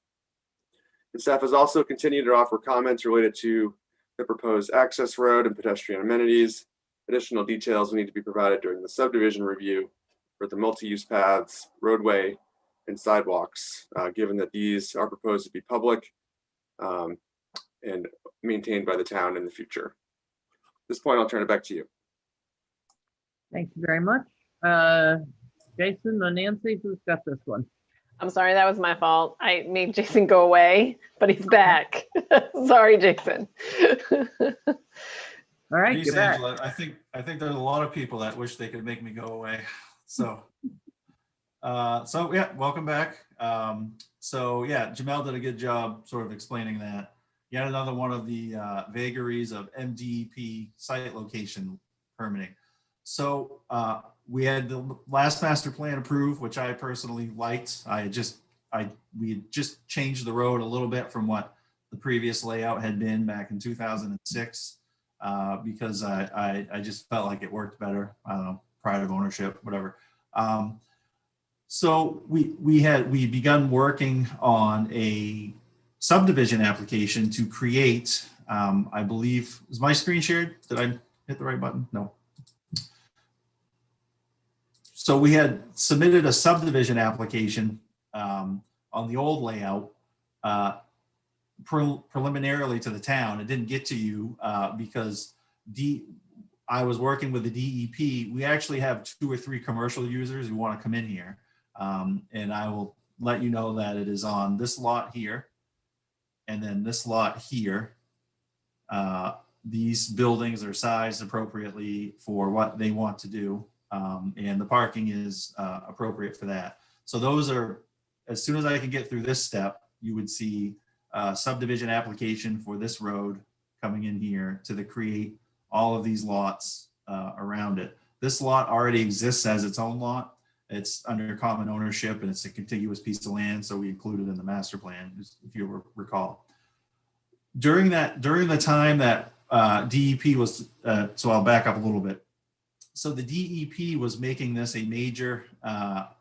The staff has also continued to offer comments related to the proposed access road and pedestrian amenities. Additional details will need to be provided during the subdivision review for the multi-use paths, roadway, and sidewalks, given that these are proposed to be public and maintained by the town in the future. At this point, I'll turn it back to you. Thank you very much. Jason or Nancy, who's got this one? I'm sorry, that was my fault. I made Jason go away, but he's back. Sorry, Jason. All right, Geez, you're back. Angela, I think there's a lot of people that wish they could make me go away. So, so yeah, welcome back. So yeah, Jamel did a good job sort of explaining that. Yet another one of the vagaries of MDEP site location permitting. So we had the last master plan approved, which I personally liked. We had just changed the road a little bit from what the previous layout had been back in 2006 because I just felt like it worked better. I don't know, pride of ownership, whatever. So we begun working on a subdivision application to create, I believe, is my screen shared? Did I hit the right button? No. So we had submitted a subdivision application on the old layout preliminarily to the town. It didn't get to you because I was working with the DEP. We actually have 2 or 3 commercial users who want to come in here. And I will let you know that it is on this lot here and then this lot here. These buildings are sized appropriately for what they want to do. And the parking is appropriate for that. So those are, as soon as I can get through this step, you would see a subdivision application for this road coming in here to create all of these lots around it. This lot already exists as its own lot. It's under common ownership and it's a contiguous piece of land. So we included in the master plan, if you recall. During the time that DEP was, so I'll back up a little bit. So the DEP was making this a major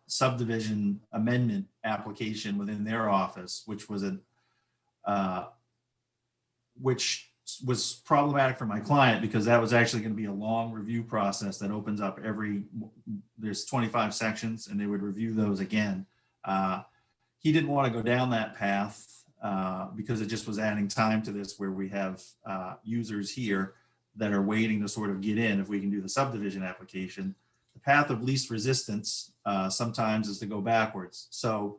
subdivision amendment application within their office, which was problematic for my client because that was actually going to be a long review process that opens up there's 25 sections and they would review those again. He didn't want to go down that path because it just was adding time to this where we have users here that are waiting to sort of get in if we can do the subdivision application. The path of least resistance sometimes is to go backwards. So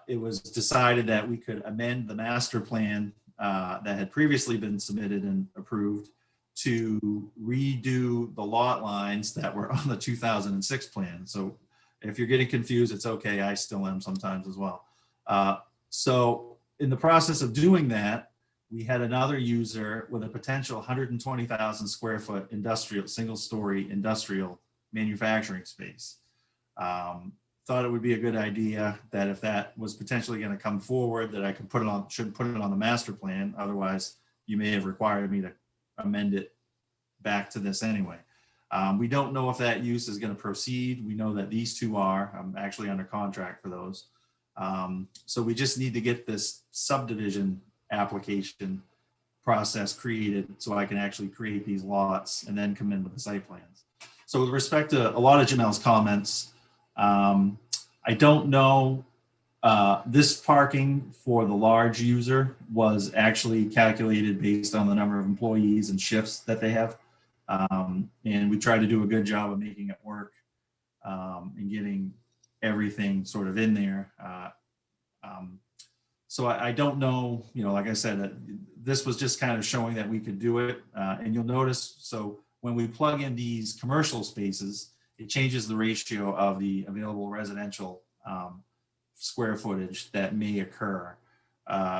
it was decided that we could amend the master plan that had previously been submitted and approved to redo the lot lines that were on the 2006 plan. So if you're getting confused, it's okay. I still am sometimes as well. So in the process of doing that, we had another user with a potential 120,000 square foot industrial, single story industrial manufacturing space. Thought it would be a good idea that if that was potentially going to come forward, that I could should put it on the master plan. Otherwise, you may have required me to amend it back to this anyway. We don't know if that use is going to proceed. We know that these two are. I'm actually under contract for those. So we just need to get this subdivision application process created so I can actually create these lots and then come in with the site plans. So with respect to a lot of Jamel's comments, I don't know, this parking for the large user was actually calculated based on the number of employees and shifts that they have. And we try to do a good job of making it work and getting everything sort of in there. So I don't know, like I said, this was just kind of showing that we could do it. And you'll notice, so when we plug in these commercial spaces, it changes the ratio of the available residential square footage that may occur.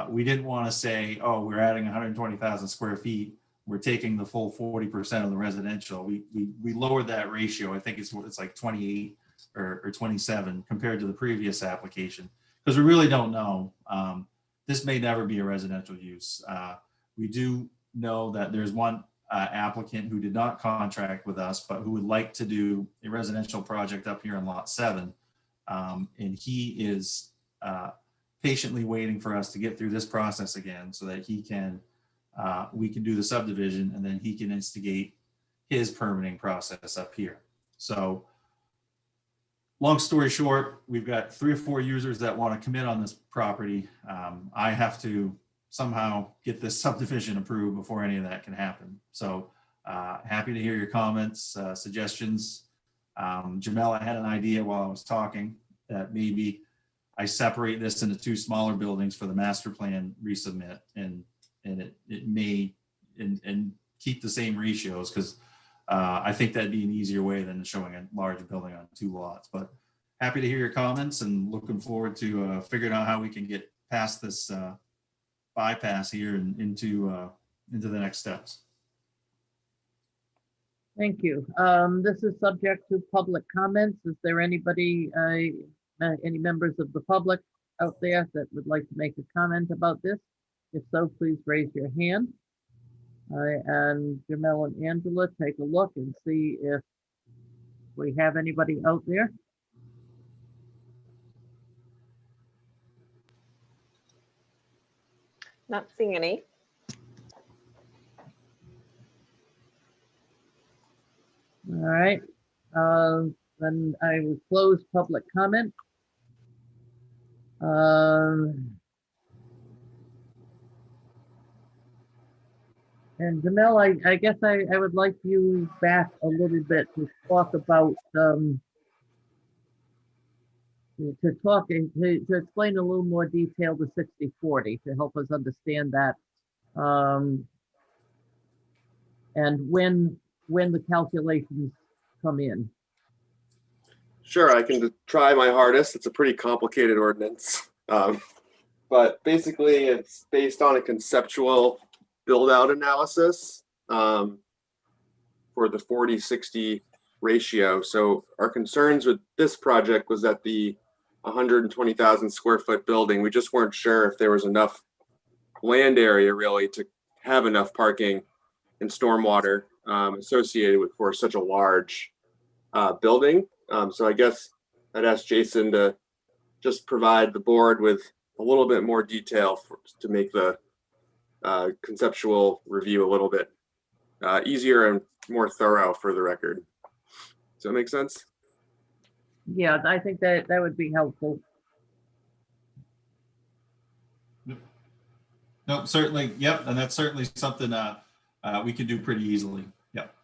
We didn't want to say, oh, we're adding 120,000 square feet. We're taking the full 40% of the residential. We lowered that ratio. I think it's like 28 or 27 compared to the previous application, because we really don't know. This may never be a residential use. We do know that there's one applicant who did not contract with us, but who would like to do a residential project up here in lot 7. And he is patiently waiting for us to get through this process again so that he can, we can do the subdivision and then he can instigate his permitting process up here. So long story short, we've got 3 or 4 users that want to commit on this property. I have to somehow get this subdivision approved before any of that can happen. So happy to hear your comments, suggestions. Jamel, I had an idea while I was talking that maybe I separate this into 2 smaller buildings for the master plan resubmit, and it may and keep the same ratios, because I think that'd be an easier way than showing a large building on 2 lots. But happy to hear your comments and looking forward to figuring out how we can get past this bypass here and into the next steps. Thank you. This is subject to public comments. Is there anybody, any members of the public out there that would like to make a comment about this? If so, please raise your hand. And Jamel and Angela, take a look and see if we have anybody out there. Not seeing any. All right. Then I will close public comment. And Jamel, I guess I would like you back a little bit to talk about, to explain a little more detail the 60/40 to help us understand that. And when the calculations come in. Sure, I can try my hardest. It's a pretty complicated ordinance. But basically it's based on a conceptual build-out analysis for the 40-60 ratio. So our concerns with this project was that the 120,000 square foot building, we just weren't sure if there was enough land area really to have enough parking and stormwater associated with for such a large building. So I guess I'd ask Jason to just provide the board with a little bit more detail to make the conceptual review a little bit easier and more thorough for the record. Does that make sense? Yeah, I think that would be helpful. No, certainly. Yep. And that's certainly something we can do pretty easily. Yep.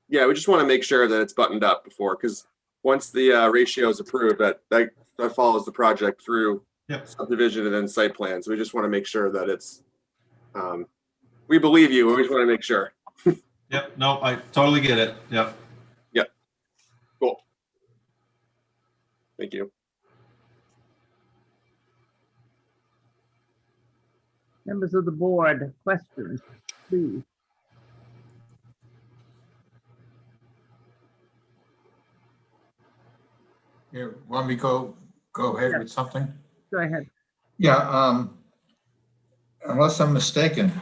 Yeah, we just want to make sure that it's buttoned up before, because once the ratio is approved, that follows the project through subdivision and then site plan. So we just want to make sure that it's, we believe you, we just want to make sure. Yep. No, I totally get it. Yep. Yep. Cool. Thank you. Members of the board, questions, please. You want me to go ahead with something? Go ahead. Yeah, unless I'm mistaken,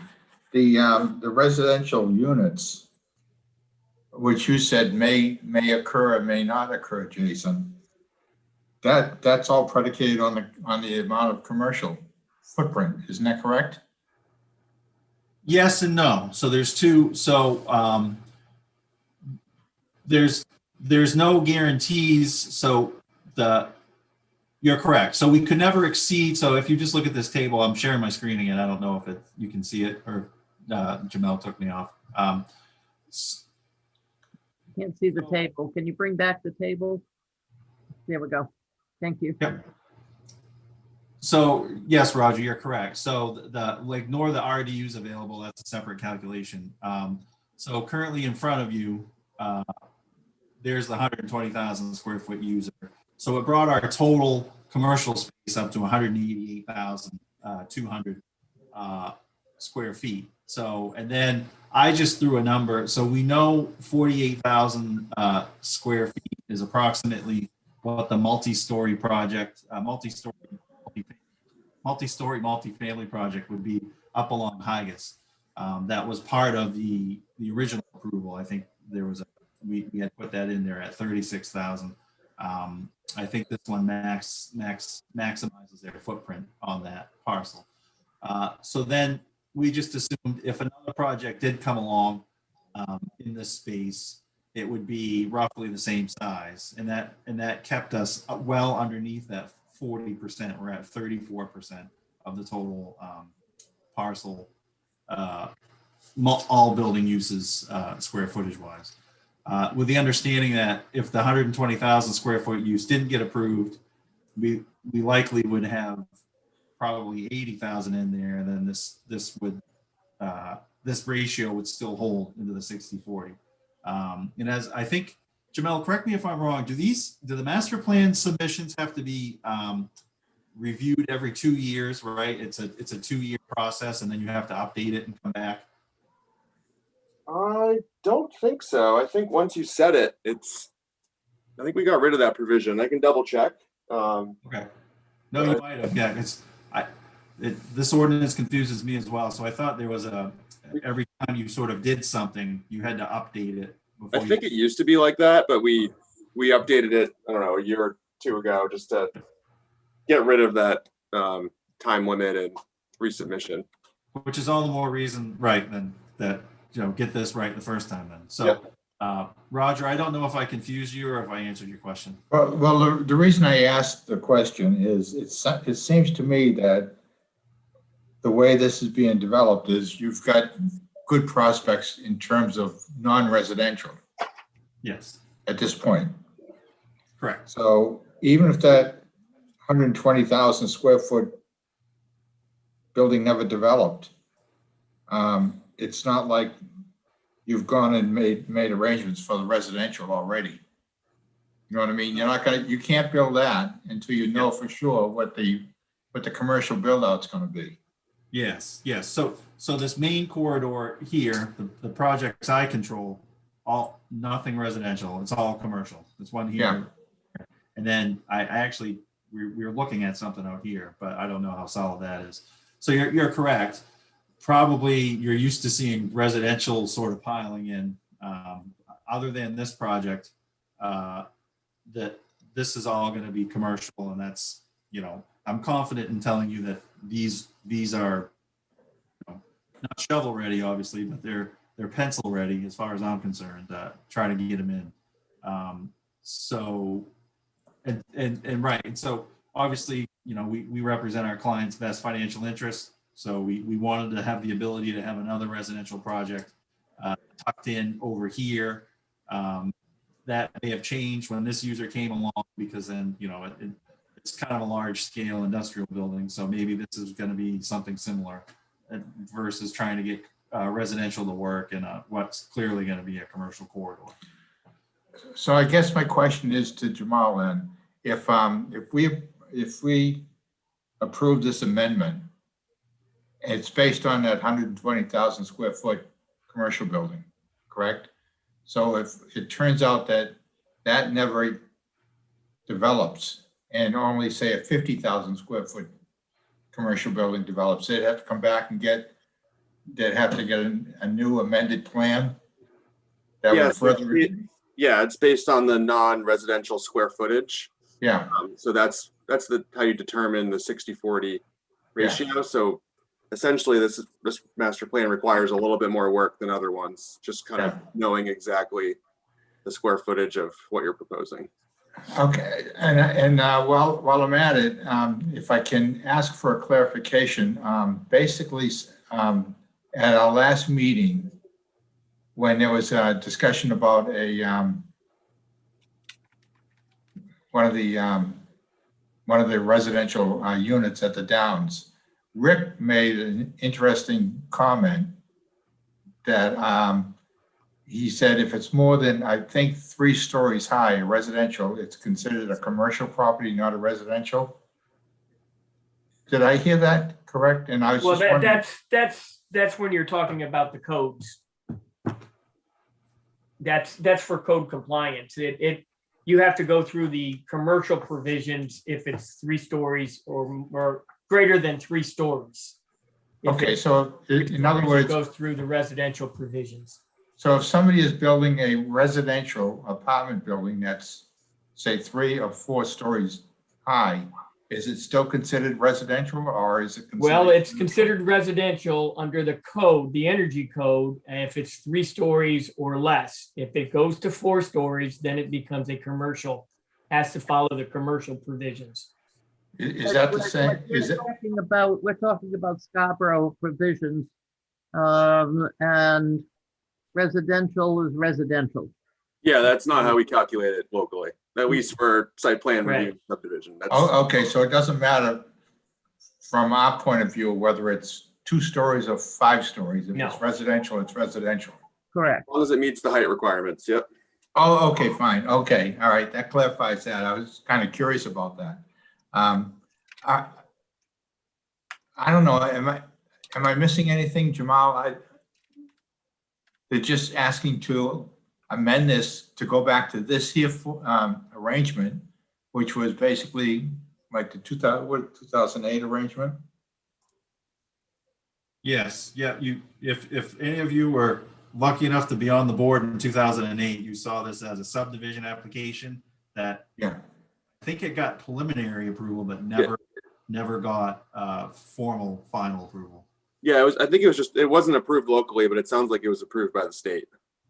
the residential units, which you said may occur or may not occur, Jason, that's all predicated on the amount of commercial footprint, isn't that correct? Yes and no. So there's two. So there's no guarantees. So you're correct. So we could never exceed. So if you just look at this table, I'm sharing my screen again. I don't know if you can see it, or Jamel took me off. Can't see the table. Can you bring back the table? There we go. Thank you. Yep. So yes, Roger, you're correct. So ignore the RDUs available. That's a separate calculation. So currently in front of you, there's the 120,000 square foot user. So it brought our total commercial space up to 188,200 square feet. So, and then I just threw a number. So we know 48,000 square feet is approximately what the multi-story project, multi-story multifamily project would be up along Higas. That was part of the original approval. I think there was we had put that in there at 36,000. I think this one maximizes their footprint on that parcel. So then we just assumed if another project did come along in this space, it would be roughly the same size, and that kept us well underneath that 40%. We're at 34% of the total parcel, all building uses square footage wise. With the understanding that if the 120,000 square foot use didn't get approved, we likely would have probably 80,000 in there, and then this ratio would still hold into the 60-40. And as I think, Jamel, correct me if I'm wrong, do the master plan submissions have to be reviewed every 2 years, right? It's a 2-year process, and then you have to update it and come back? I don't think so. I think once you set it, I think we got rid of that provision. I can double check. Okay. No, you might have. Yeah, this ordinance confuses me as well. So I thought there was every time you sort of did something, you had to update it. I think it used to be like that, but we updated it, I don't know, a year or two ago, just to get rid of that time limit and resubmission. Which is all the more reason, right, then that, get this right the first time then. So, yep. Roger, I don't know if I confused you or if I answered your question. Well, the reason I asked the question is it seems to me that the way this is being developed is you've got good prospects in terms of non-residential. Yes. At this point. Correct. So even if that 120,000 square foot building never developed, it's not like you've gone and made arrangements for the residential already. You know what I mean? You can't build that until you know for sure what the commercial build out's going to be. Yes. So this main corridor here, the projects I control, nothing residential. It's all commercial. There's one here. Yeah. And then I actually, we were looking at something out here, but I don't know how solid that is. So you're correct. Probably you're used to seeing residential sort of piling in. Other than this project, that this is all going to be commercial, and that's, I'm confident in telling you that these are not shovel ready, obviously, but they're pencil ready as far as I'm concerned. Trying to get them in. So right. And so obviously, we represent our clients' best financial interests. So we wanted to have the ability to have another residential project tucked in over here. That may have changed when this user came along, because then, it's kind of a large scale industrial building. So maybe this is going to be something similar versus trying to get residential to work in what's clearly going to be a commercial corridor. So I guess my question is to Jamal then, if we approve this amendment, it's based on that 120,000 square foot commercial building, correct? So if it turns out that develops and only say a 50,000 square foot commercial building develops, they'd have to come back and they'd have to get a new amended plan. That Yeah, would so further, it's based on the non-residential square footage. yeah, So that's how you determine the 60/40 ratio. So essentially, this master plan requires a little bit more work than other ones, just kind of knowing exactly the square footage of what you're proposing. okay. And while I'm at it, if I can ask for a clarification, basically, at our last meeting, when there was a discussion about one of the residential units at the Downs, Rick made an interesting comment that he said if it's more than, I think, 3 stories high, residential, it's considered a commercial property, not a residential. Did I hear that correct? And I was Well, just wondering. that's when you're talking about the codes. That's for code compliance. You have to go through the commercial provisions if it's 3 stories or greater than 3 stories. Okay, so in other words, it goes through the residential provisions. so if somebody is building a residential apartment building that's, say, 3 or 4 stories high, is it still considered residential, or is it considered? Well, it's considered residential under the code, the energy code, if it's 3 stories or less. If it goes to 4 stories, then it becomes a commercial, has to follow the commercial provisions. Is that the same? We're talking about Scarborough provisions, and residential is residential. Yeah, that's not how we calculate it locally, at least for site plan review subdivision. Oh, okay, so it doesn't matter from our point of view, whether it's 2 stories or 5 stories. If it's residential, it's residential. Correct. As long as it meets the height requirements, yep. Oh, okay, fine. Okay, all right, that clarifies that. I was kind of curious about that. I don't know, am I missing anything, Jamal? They're just asking to amend this to go back to this here arrangement, which was basically like the 2008 arrangement. Yes, yeah, if any of you were lucky enough to be on the board in 2008, you saw this as a subdivision application that, yeah, I think it got preliminary approval, but never got formal final approval. Yeah, I think it wasn't approved locally, but it sounds like it was approved by the state.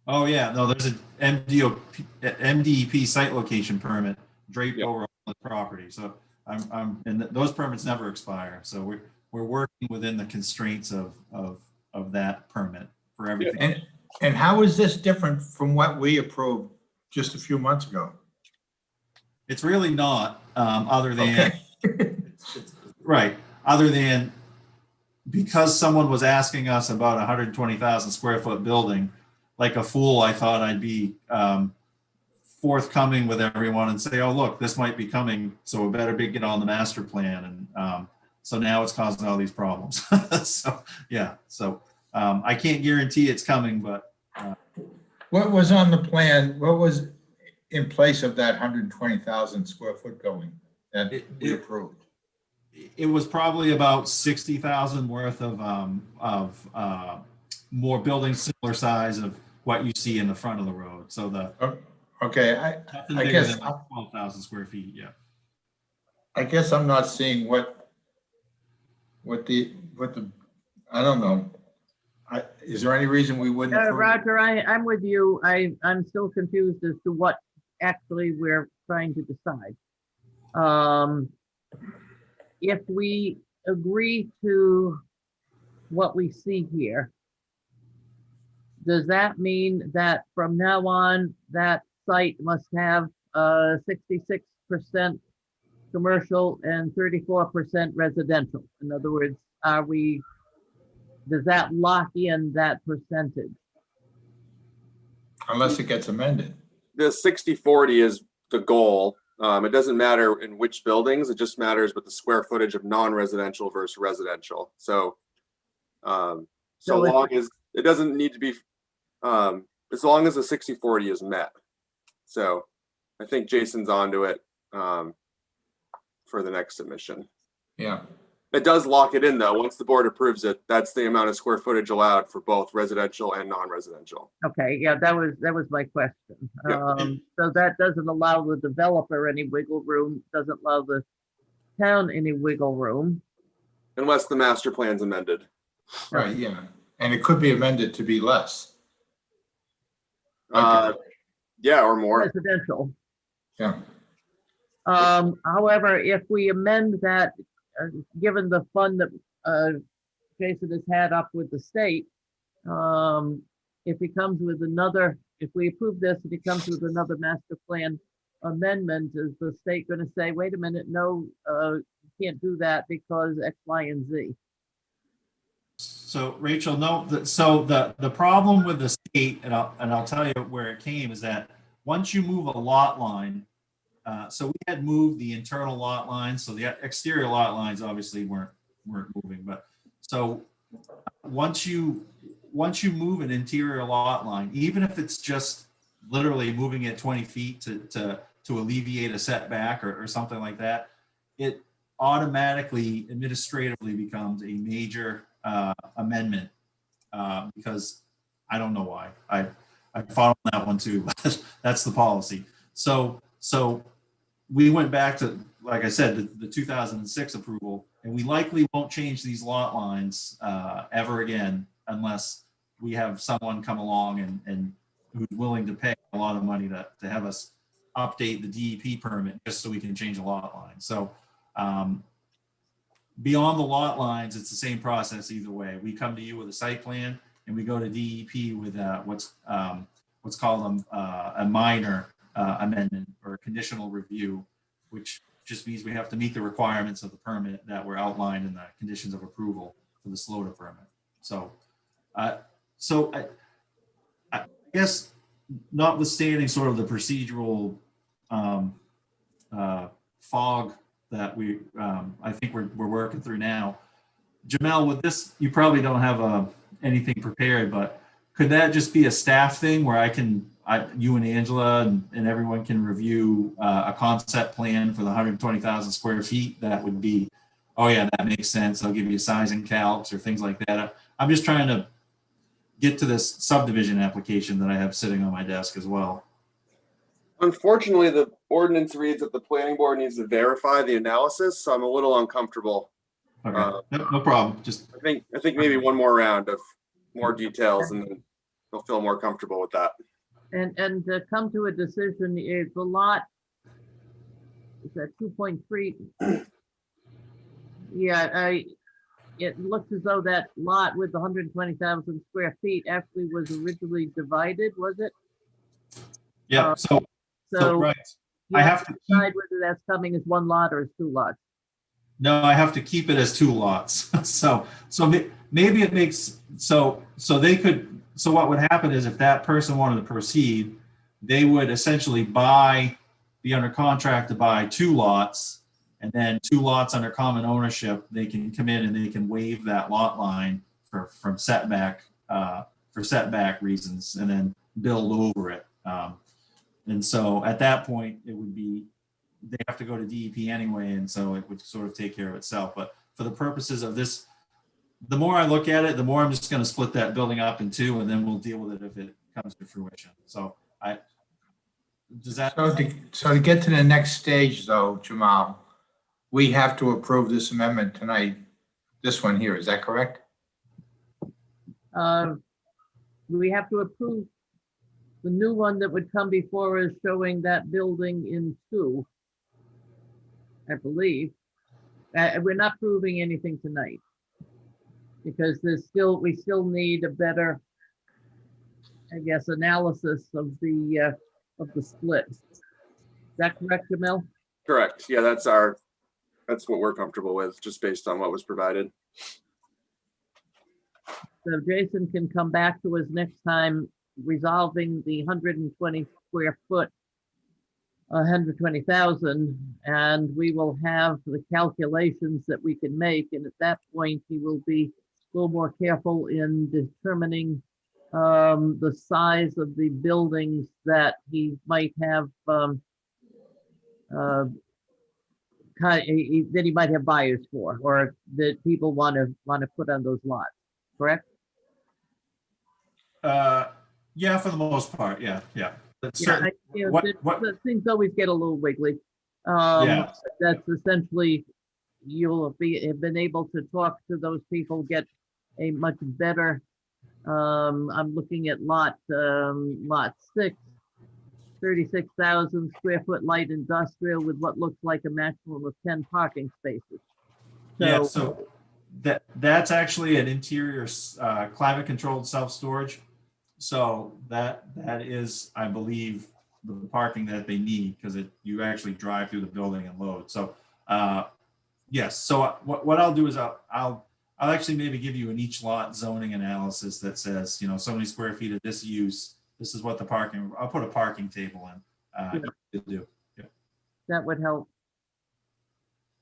Oh yeah, no, there's an MDEP site location permit draped over the property. So and those permits never expire. So we're working within the constraints of that permit for everything. And how is this different from what we approved just a few months ago? It's really not, other than, right, other than because someone was asking us about 120,000 square foot building, like a fool, I thought I'd be forthcoming with everyone and say, oh, look, this might be coming, so we better get on the master plan. And so now it's causing all these problems. So, yeah, so I can't guarantee it's coming, but. What was on the plan? What was in place of that 120,000 square foot building that we approved? It was probably about 60,000 worth of more buildings similar size of what you see in the front of the road. So okay, I guess 12,000 square feet. Yeah. I guess I'm not seeing what the I don't know. Is there any reason we wouldn't? Roger, I'm with you. I'm still confused as to what actually we're trying to decide. If we agree to what we see here, does that mean that from now on, that site must have 66% commercial and 34% residential? In other words, does that lock in that percentage? Unless it gets amended. The 60/40 is the goal. It doesn't matter in which buildings, it just matters with the square footage of non-residential versus residential. So long as it doesn't need to be, as long as the 60/40 is met. So I think Jason's onto it. for the next submission. Yeah. It does lock it in though. Once the board approves it, that's the amount of square footage allowed for both residential and non-residential. Okay, yeah, that was my question. Yeah. So that doesn't allow the developer any wiggle room, doesn't allow the town any wiggle room. Unless the master plan's amended. Right, yeah. And it could be amended to be less. Yeah, or more. Residential. Yeah. However, if we amend that, given the fund that Jason has had up with the state, if he comes with another, if we approve this, if he comes with another master plan amendment, is the state going to say, wait a minute, no, you can't do that because X, Y, and Z? So Rachel, no, so the problem with the state, and I'll tell you where it came, is that once you move a lot line, so we had moved the internal lot lines, so the exterior lot lines obviously weren't moving, but so once you move an interior lot line, even if it's just literally moving it 20 feet to alleviate a setback or something like that, it automatically administratively becomes a major amendment, because I don't know why. I fought on that one too, but that's the policy. So we went back to, like I said, the 2006 approval, and we likely won't change these lot lines ever again unless we have someone come along and who's willing to pay a lot of money to have us update the DEP permit just so we can change the lot line. So beyond the lot lines, it's the same process either way. We come to you with a site plan and we go to DEP with what's called a minor amendment or a conditional review, which just means we have to meet the requirements of the permit that were outlined in the conditions of approval for the SLOTA permit. So, I guess notwithstanding sort of the procedural fog that I think we're working through now, Jamel, with this, you probably don't have anything prepared, but could that just be a staff thing where you and Angela and everyone can review a concept plan for the 120,000 square feet? That would be, oh yeah, that makes sense. I'll give you sizing calcs or things like that. I'm just trying to get to this subdivision application that I have sitting on my desk as well. Unfortunately, the ordinance reads that the planning board needs to verify the analysis, so I'm a little uncomfortable. Okay, no problem. Just I think maybe one more round of more details, and then they'll feel more comfortable with that. And to come to a decision, if the lot is at 2.3, yeah, it looks as though that lot with the 120,000 square feet actually was originally divided, was it? Yeah. So right. I have to decide whether that's coming as one lot or as two lots. No, I have to keep it as two lots. so maybe it makes so they could. So what would happen is if that person wanted to proceed, they would essentially be under contract to buy two lots, and then two lots under common ownership. They can come in and they can waive that lot line from setback for setback reasons, and then build over it. And so at that point, it would be they have to go to DEP anyway, and so it would sort of take care of itself. But for the purposes of this, the more I look at it, the more I'm just going to split that building up in two, and then we'll deal with it if it comes to fruition. So does that? So to get to the next stage though, Jamal, we have to approve this amendment tonight. This one here, is that correct? We have to approve the new one that would come before us showing that building in two, I believe. We're not proving anything tonight because we still need a better, I guess, analysis of the split. Is that correct, Jamil? Correct. Yeah, that's what we're comfortable with, just based on what was provided. So Jason can come back to us next time resolving the 120 square foot, 120,000, and we will have the calculations that we can make. And at that point, he will be a little more careful in determining the size of the buildings that he might have that he might have buyers for, or that people want to put on those lots, correct? Yeah, for the most part, yeah. But Yeah, certain- things always get a little wiggly. Yeah. That's essentially, have been able to talk to those people, get a much better, I'm looking at lot 6, 36,000 square foot light industrial with what looks like a maximum of 10 parking spaces. Yeah, so that's actually an interior climate controlled self-storage. So that is, I believe, the parking that they need, because you actually drive through the building and load. So yes, so what I'll do is I'll actually maybe give you an each lot zoning analysis that says, so many square feet of this use, this is what the parking, I'll put a parking table in. To do. Yeah. That would help.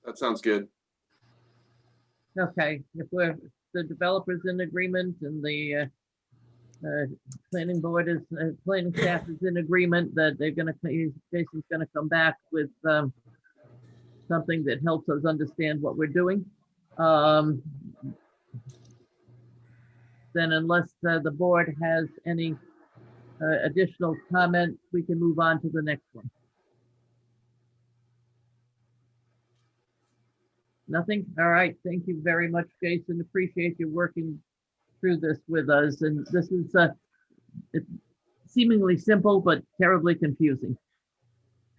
That sounds good. Okay, if the developer's in agreement and the planning board is, planning staff is in agreement that Jason's gonna come back with something that helps us understand what we're doing. Then unless the board has any additional comments, we can move on to the next one. Nothing? All right. Thank you very much, Jason. Appreciate you working through this with us. And this is it's seemingly simple, but terribly confusing.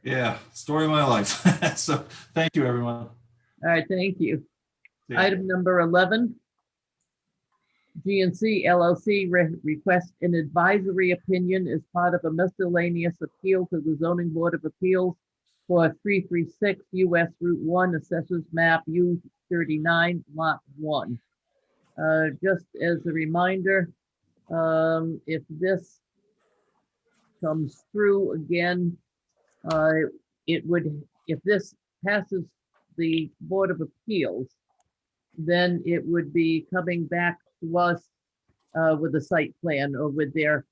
Yeah, story of my life. So thank you, everyone. All right. Thank you. Yeah. Item number 11. GNC LLC requests an advisory opinion as part of a miscellaneous appeal to the Zoning Board of Appeals for 336 US Route 1, Assessors Map U39, Lot 1. Just as a reminder, if this comes through again, if this passes the Board of Appeals, then it would be coming back to us with a site plan or with their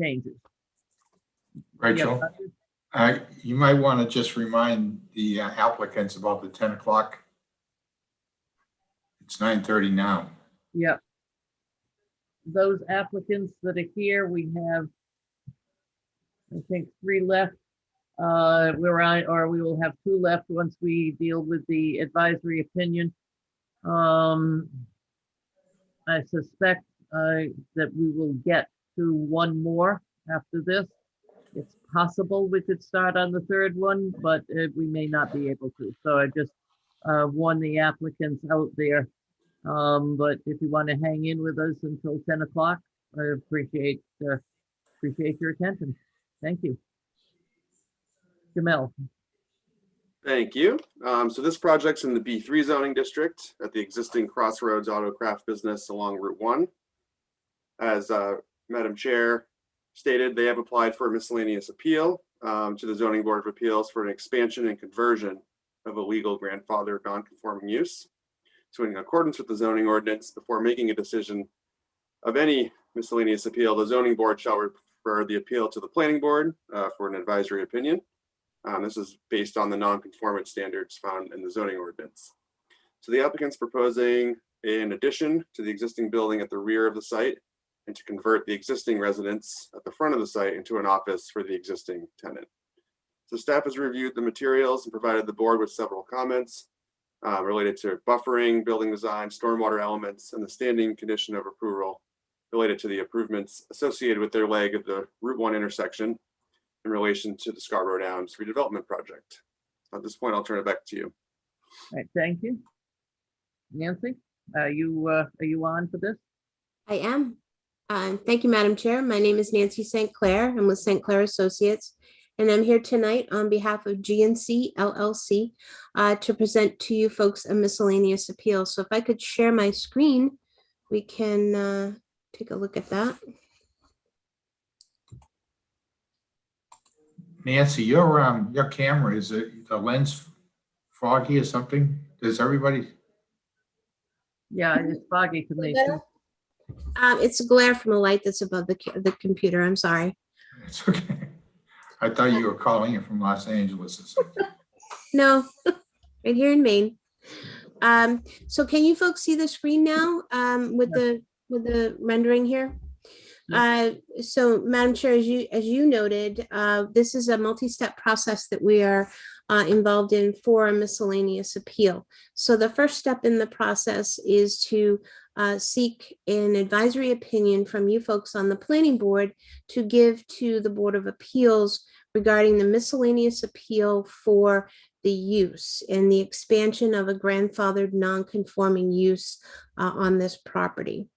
changes. Rachel, you might want to just remind the applicants about the 10 o'clock. It's 9:30 now. Yep. Those applicants that are here, we have, I think, 3 left. We will have 2 left once we deal with the advisory opinion. I suspect that we will get to 1 more after this. It's possible we could start on the 3rd one, but we may not be able to. So I just warn the applicants out there. But if you want to hang in with us until 10 o'clock, I appreciate your attention. Thank you. Jamel. Thank you. So this project's in the B3 zoning district at the existing Crossroads Autocraft business along Route 1. As Madam Chair stated, they have applied for a miscellaneous appeal to the Zoning Board of Appeals for an expansion and conversion of a legal grandfathered non-conforming use. So in accordance with the zoning ordinance, before making a decision of any miscellaneous appeal, the zoning board shall refer the appeal to the planning board for an advisory opinion. This is based on the non-conformance standards found in the zoning ordinance. So the applicant's proposing an addition to the existing building at the rear of the site and to convert the existing residence at the front of the site into an office for the existing tenant. So staff has reviewed the materials and provided the board with several comments related to buffering, building design, stormwater elements, and the standing condition of approval related to the improvements associated with their leg of the Route 1 intersection in relation to the Scarborough Downs redevelopment project. At this point, I'll turn it back to you. All right, thank you. Nancy, are you on for this? I am. Thank you, Madam Chair. My name is Nancy St. Clair. I'm with St. Clair Associates, and I'm here tonight on behalf of GNC LLC to present to you folks a miscellaneous appeal. So if I could share my screen, we can take a look at that. Nancy, your camera, is it the lens foggy or something? Does everybody? Yeah, it's foggy to me. It's a glare from a light that's above the computer. I'm sorry. It's okay. I thought you were calling it from Los Angeles or something. no, right here in Maine. So can you folks see the screen now with the rendering here? So Madam Chair, as you noted, this is a multi-step process that we are involved in for a miscellaneous appeal. So the first step in the process is to seek an advisory opinion from you folks on the planning board to give to the Board of Appeals regarding the miscellaneous appeal for the use and the expansion of a grandfathered non-conforming use on this property.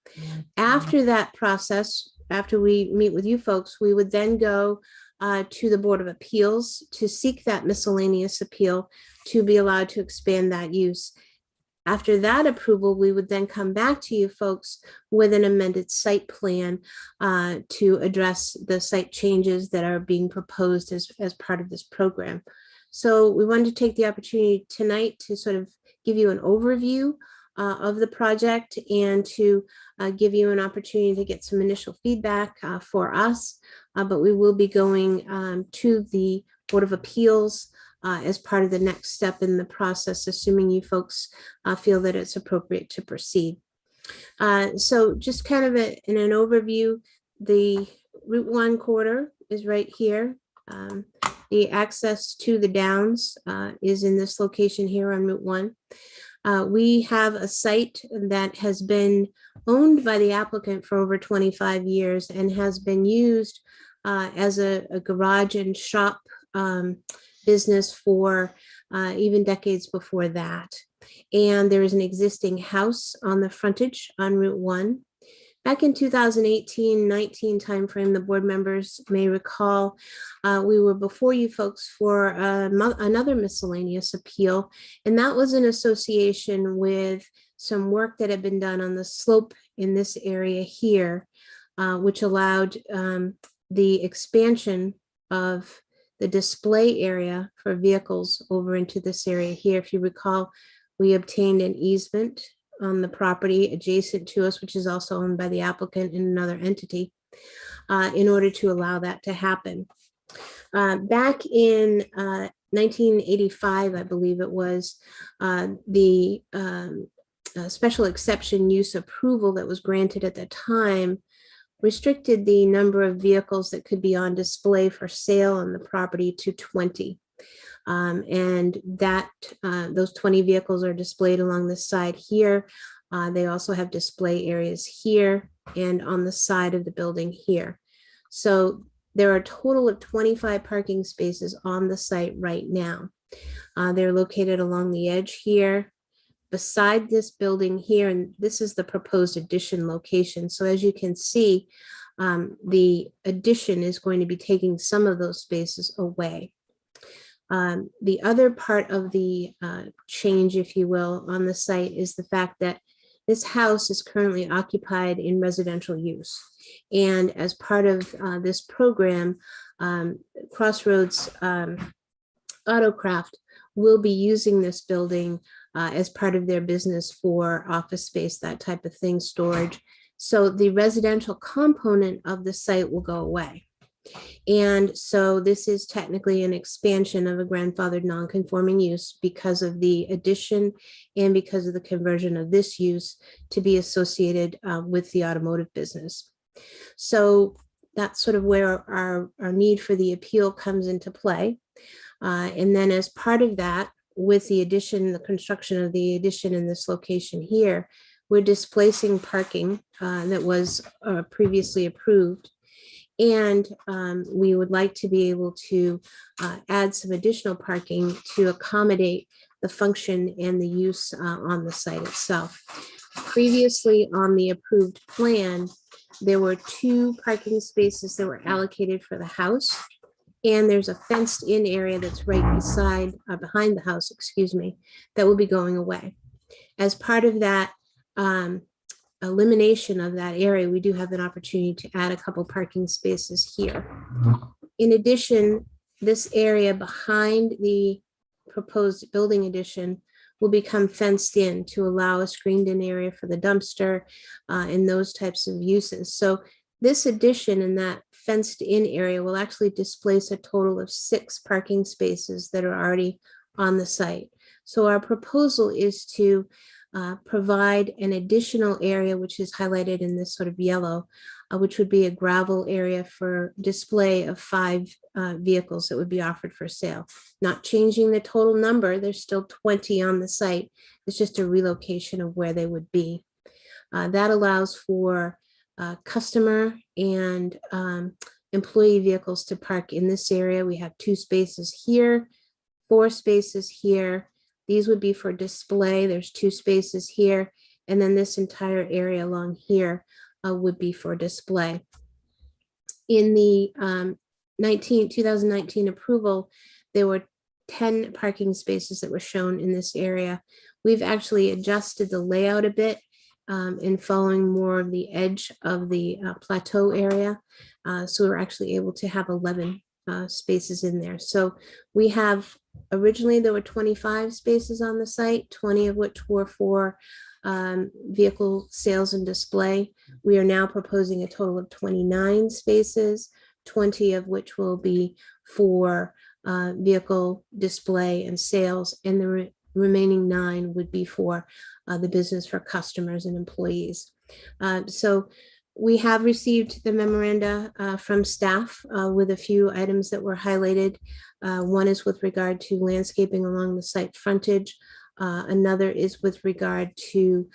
After that process, after we meet with you folks, we would then go to the Board of Appeals to seek that miscellaneous appeal to be allowed to expand that use. After that approval, we would then come back to you folks with an amended site plan to address the site changes that are being proposed as part of this program. So we wanted to take the opportunity tonight to sort of give you an overview of the project and to give you an opportunity to get some initial feedback for us. But we will be going to the Board of Appeals as part of the next step in the process, assuming you folks feel that it's appropriate to proceed. So just kind of in an overview, the Route 1 corridor is right here. The access to the downs is in this location here on Route 1. We have a site that has been owned by the applicant for over 25 years and has been used as a garage and shop business for even decades before that. And there is an existing house on the frontage on Route 1. Back in 2018-19 timeframe, the board members may recall, we were before you folks for another miscellaneous appeal, and that was in association with some work that had been done on the slope in this area here, which allowed the expansion of the display area for vehicles over into this area here. If you recall, we obtained an easement on the property adjacent to us, which is also owned by the applicant and another entity, in order to allow that to happen. Back in 1985, I believe it was, the special exception use approval that was granted at the time restricted the number of vehicles that could be on display for sale on the property to 20. And that those 20 vehicles are displayed along the side here. They also have display areas here and on the side of the building here. So there are a total of 25 parking spaces on the site right now. They're located along the edge here, beside this building here, and this is the proposed addition location. So as you can see, the addition is going to be taking some of those spaces away. The other part of the change, if you will, on the site is the fact that this house is currently occupied in residential use. And as part of this program, Crossroads Autocraft will be using this building as part of their business for office space, that type of thing, storage. So the residential component of the site will go away. And so this is technically an expansion of a grandfathered non-conforming use because of the addition and because of the conversion of this use to be associated with the automotive business. So that's sort of where our need for the appeal comes into play. And then as part of that, with the addition, the construction of the addition in this location here, we're displacing parking that was previously approved. And we would like to be able to add some additional parking to accommodate the function and the use on the site itself. Previously on the approved plan, there were 2 parking spaces that were allocated for the house. And there's a fenced in area that's right beside, behind the house, excuse me, that will be going away. As part of that elimination of that area, we do have an opportunity to add a couple parking spaces here. In addition, this area behind the proposed building addition will become fenced in to allow a screened in area for the dumpster and those types of uses. So this addition in that fenced in area will actually displace a total of 6 parking spaces that are already on the site. So our proposal is to provide an additional area, which is highlighted in this sort of yellow, which would be a gravel area for display of 5 vehicles that would be offered for sale. Not changing the total number, there's still 20 on the site. It's just a relocation of where they would be. That allows for customer and employee vehicles to park in this area. We have 2 spaces here, 4 spaces here. These would be for display. There's 2 spaces here. And then this entire area along here would be for display. In the 2019 approval, there were 10 parking spaces that were shown in this area. We've actually adjusted the layout a bit in following more of the edge of the plateau area. So we're actually able to have 11 spaces in there. So we have, originally there were 25 spaces on the site, 20 of which were for vehicle sales and display. We are now proposing a total of 29 spaces, 20 of which will be for vehicle display and sales, and the remaining 9 would be for the business for customers and employees. So we have received the memoranda from staff with a few items that were highlighted. One is with regard to landscaping along the site frontage. Another is with regard to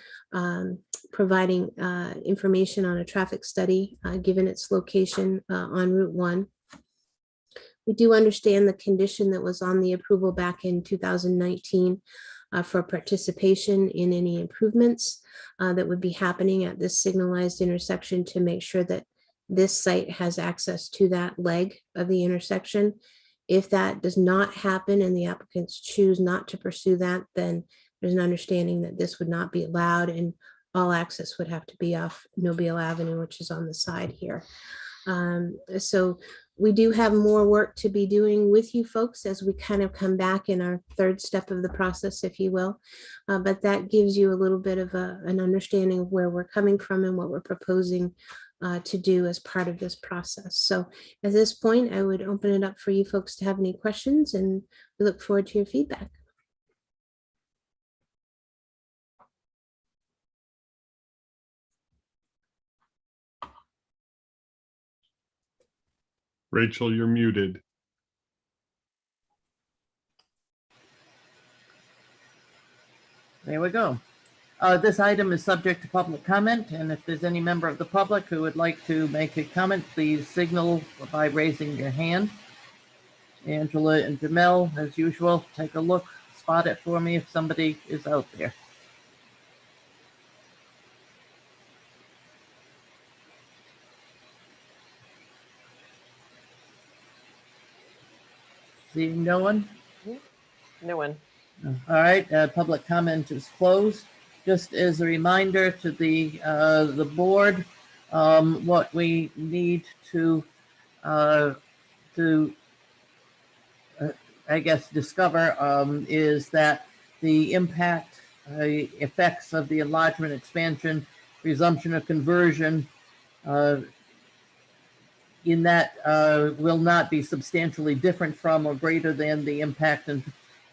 providing information on a traffic study given its location on Route 1. We do understand the condition that was on the approval back in 2019 for participation in any improvements that would be happening at this signalized intersection to make sure that this site has access to that leg of the intersection. If that does not happen and the applicants choose not to pursue that, then there's an understanding that this would not be allowed and all access would have to be off Nobile Avenue, which is on the side here. So we do have more work to be doing with you folks as we kind of come back in our 3rd step of the process, if you will. But that gives you a little bit of an understanding of where we're coming from and what we're proposing to do as part of this process. So at this point, I would open it up for you folks to have any questions, and we look forward to your feedback. Rachel, you're muted. There we go. This item is subject to public comment, and if there's any member of the public who would like to make a comment, please signal by raising your hand. Angela and Jamel, as usual, take a look, spot it for me if somebody is out there. Seeing no one? No one. All right, public comment is closed. Just as a reminder to the board, what we need to I guess, discover is that the impact effects of the enlargement, expansion, resumption of conversion in that will not be substantially different from or greater than the impact and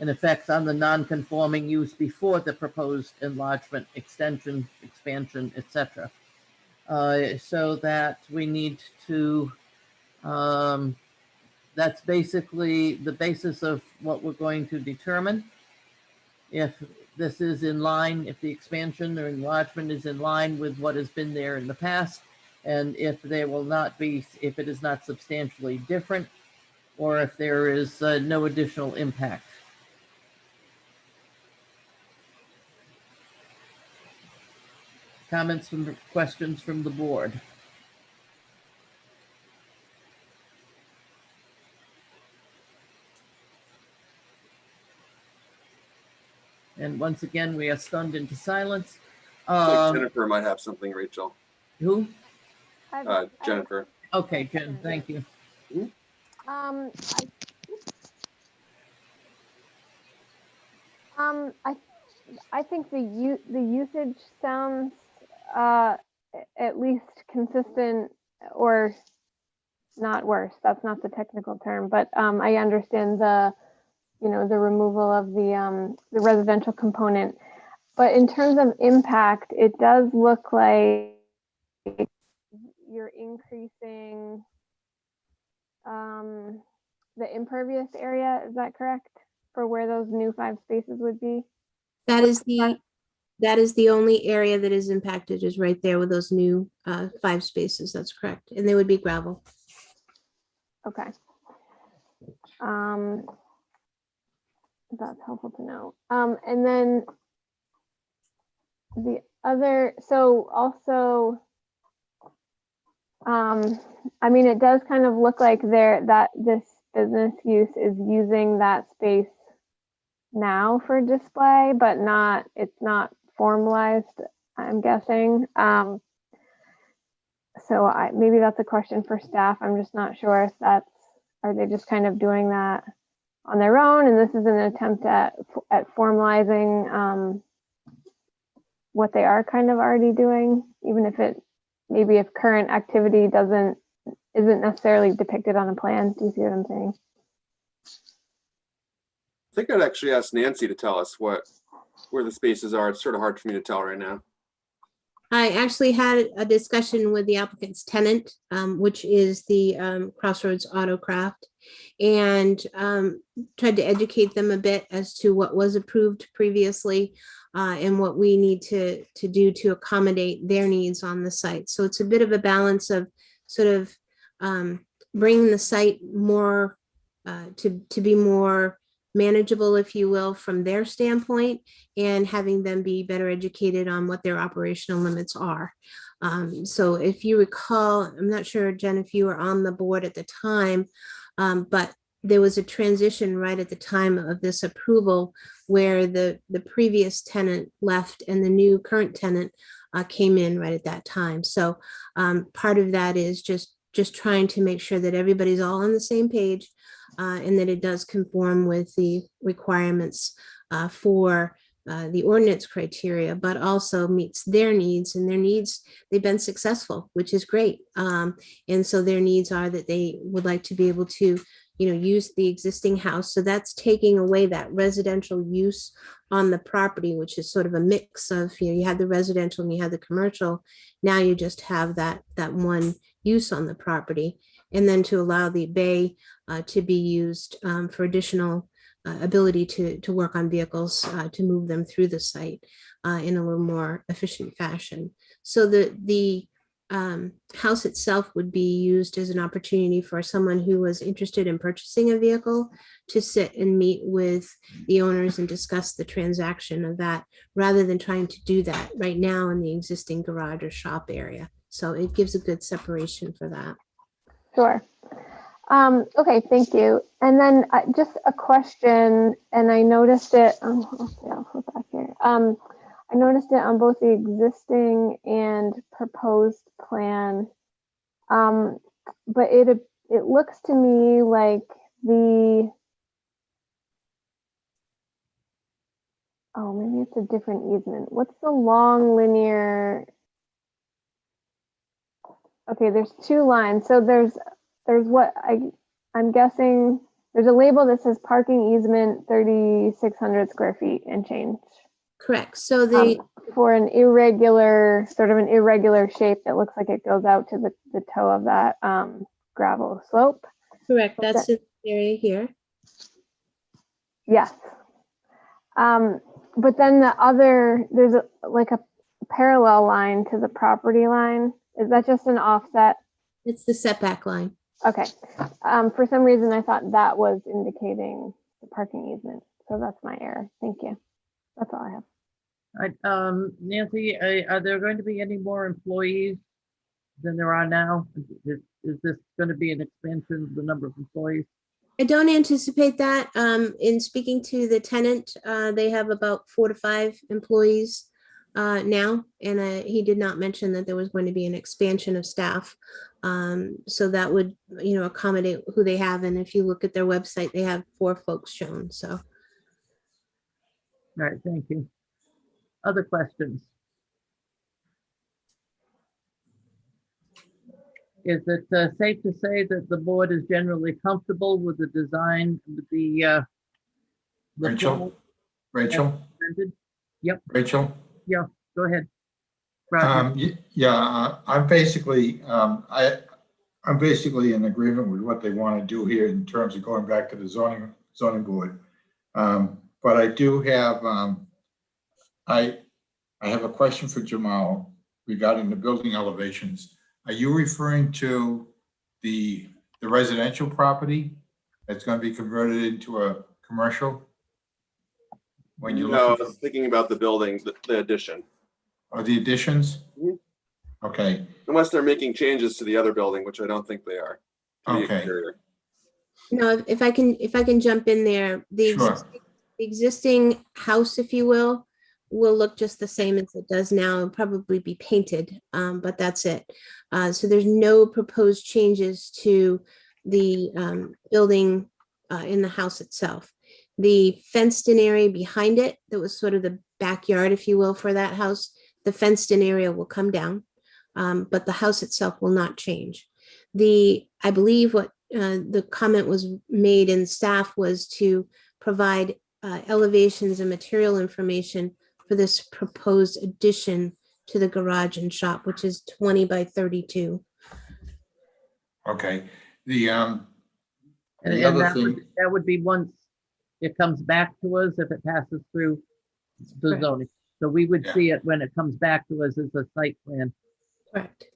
effects on the non-conforming use before the proposed enlargement, extension, expansion, etc. So that we need to, that's basically the basis of what we're going to determine. If this is in line, if the expansion or enlargement is in line with what has been there in the past, and if there will not be, if it is not substantially different, or if there is no additional impact. Comments and questions from the board? And once again, we are stunned into silence. Jennifer might have something, Rachel. Who? Jennifer. Okay, Jen, thank you. I think the usage sounds at least consistent, or not worse. That's not the technical term, but I understand the the removal of the residential component. But in terms of impact, it does look like you're increasing the impervious area. Is that correct? For where those new 5 spaces would be? That is the only area that is impacted, is right there with those new 5 spaces. That's correct. And they would be gravel. Okay. That's helpful to know. And then the other, so also, I mean, it does kind of look like that this business use is using that space now for display, but it's not formalized, I'm guessing. So maybe that's a question for staff. I'm just not sure if are they just kind of doing that on their own, and this is an attempt at formalizing what they are kind of already doing, even if maybe if current activity isn't necessarily depicted on a plan. Do you see what I'm saying? I think I'd actually ask Nancy to tell us where the spaces are. It's sort of hard for me to tell right now. I actually had a discussion with the applicant's tenant, which is the Crossroads Autocraft, and tried to educate them a bit as to what was approved previously and what we need to do to accommodate their needs on the site. So it's a bit of a balance of sort of bringing the site more to be more manageable, if you will, from their standpoint, and having them be better educated on what their operational limits are. So if you recall, I'm not sure, Jen, if you were on the board at the time, but there was a transition right at the time of this approval where the previous tenant left and the new current tenant came in right at that time. So part of that is just trying to make sure that everybody's all on the same page, and that it does conform with the requirements for the ordinance criteria, but also meets their needs, and their needs, they've been successful, which is great. And so their needs are that they would like to be able to, use the existing house. So that's taking away that residential use on the property, which is sort of a mix of, you have the residential and you have the commercial. Now you just have that one use on the property, and then to allow the bay to be used for additional ability to work on vehicles, to move them through the site in a little more efficient fashion. So the house itself would be used as an opportunity for someone who was interested in purchasing a vehicle to sit and meet with the owners and discuss the transaction of that, rather than trying to do that right now in the existing garage or shop area. So it gives a good separation for that. Sure. Okay, thank you. And then just a question, and I noticed it. I'll flip back here. I noticed it on both the existing and proposed plan, but it looks to me like maybe it's a different easement. What's the long linear? Okay, there's 2 lines. So there's what I'm guessing there's a label that says parking easement 3,600 square feet and change. Correct. So for an irregular shape that looks like it goes out to the toe of that gravel slope. Correct. That's the area here. Yes. But then there's a parallel line to the property line. Is that just an offset? It's the setback line. Okay. For some reason, I thought that was indicating the parking easement. So that's my error. Thank you. That's all I have. All right, Nancy, are there going to be any more employees than there are now? Is this going to be an expansion of the number of employees? I don't anticipate that. In speaking to the tenant, they have about 4 to 5 employees now, and he did not mention that there was going to be an expansion of staff. So that would, accommodate who they have. And if you look at their website, they have 4 folks shown. So. All right, thank you. Other questions? Is it safe to say that the board is generally comfortable with the design, with the the Rachel? poll Rachel? presented. Yep, Rachel? yeah, go ahead. Roger. Yeah, I'm basically in agreement with what they want to do here in terms of going back to the zoning board. But I do have, I have a question for Jamal regarding the building elevations. Are you referring to the residential property that's going to be converted into a commercial? When you No, I look was thinking about the building, the addition. Are the additions? Mhm. Okay, Unless they're making changes to the other building, which I don't think they are. To the okay, exterior. No, if I can jump in there, sure. the existing house, if you will look just the same as it does now and probably be painted, but that's it. So there's no proposed changes to the building in the house itself. The fenced-in area behind it, that was sort of the backyard, if you will, for that house, the fenced-in area will come down, but the house itself will not change. I believe what the comment was made in staff was to provide elevations and material information for this proposed addition to the garage and shop, which is 20 by 32. Okay, And other that would be once it comes back to us, if it passes through the Correct. zoning. So we would Yeah. see it when it comes back to us as a site plan. Correct.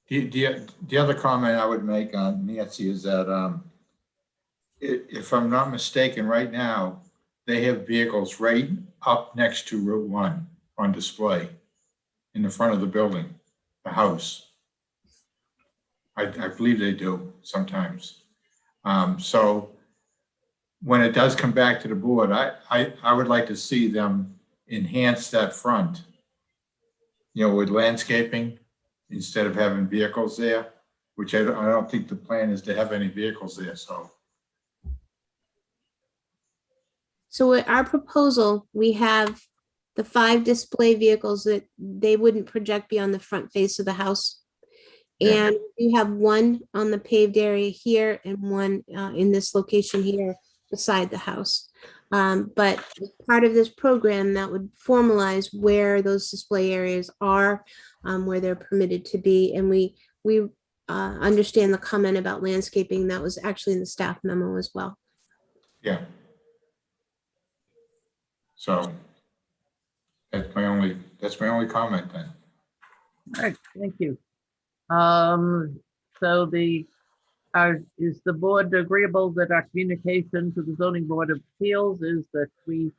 the other comment I would make on Nancy is that if I'm not mistaken, right now, they have vehicles right up next to Route 1 on display in the front of the building, the house. I believe they do sometimes. So when it does come back to the board, I would like to see them enhance that front, with landscaping instead of having vehicles there, which I don't think the plan is to have any vehicles there, so. So with our proposal, we have the 5 display vehicles that they wouldn't project beyond the front face of the house. Yeah. And you have one on the paved area here and one in this location here beside the house. But as part of this program, that would formalize where those display areas are, where they're permitted to be. And we understand the comment about landscaping. That was actually in the staff memo as well. Yeah. So that's my only comment then. All right, thank you. So is the board agreeable that our communication to the zoning board of appeals is that we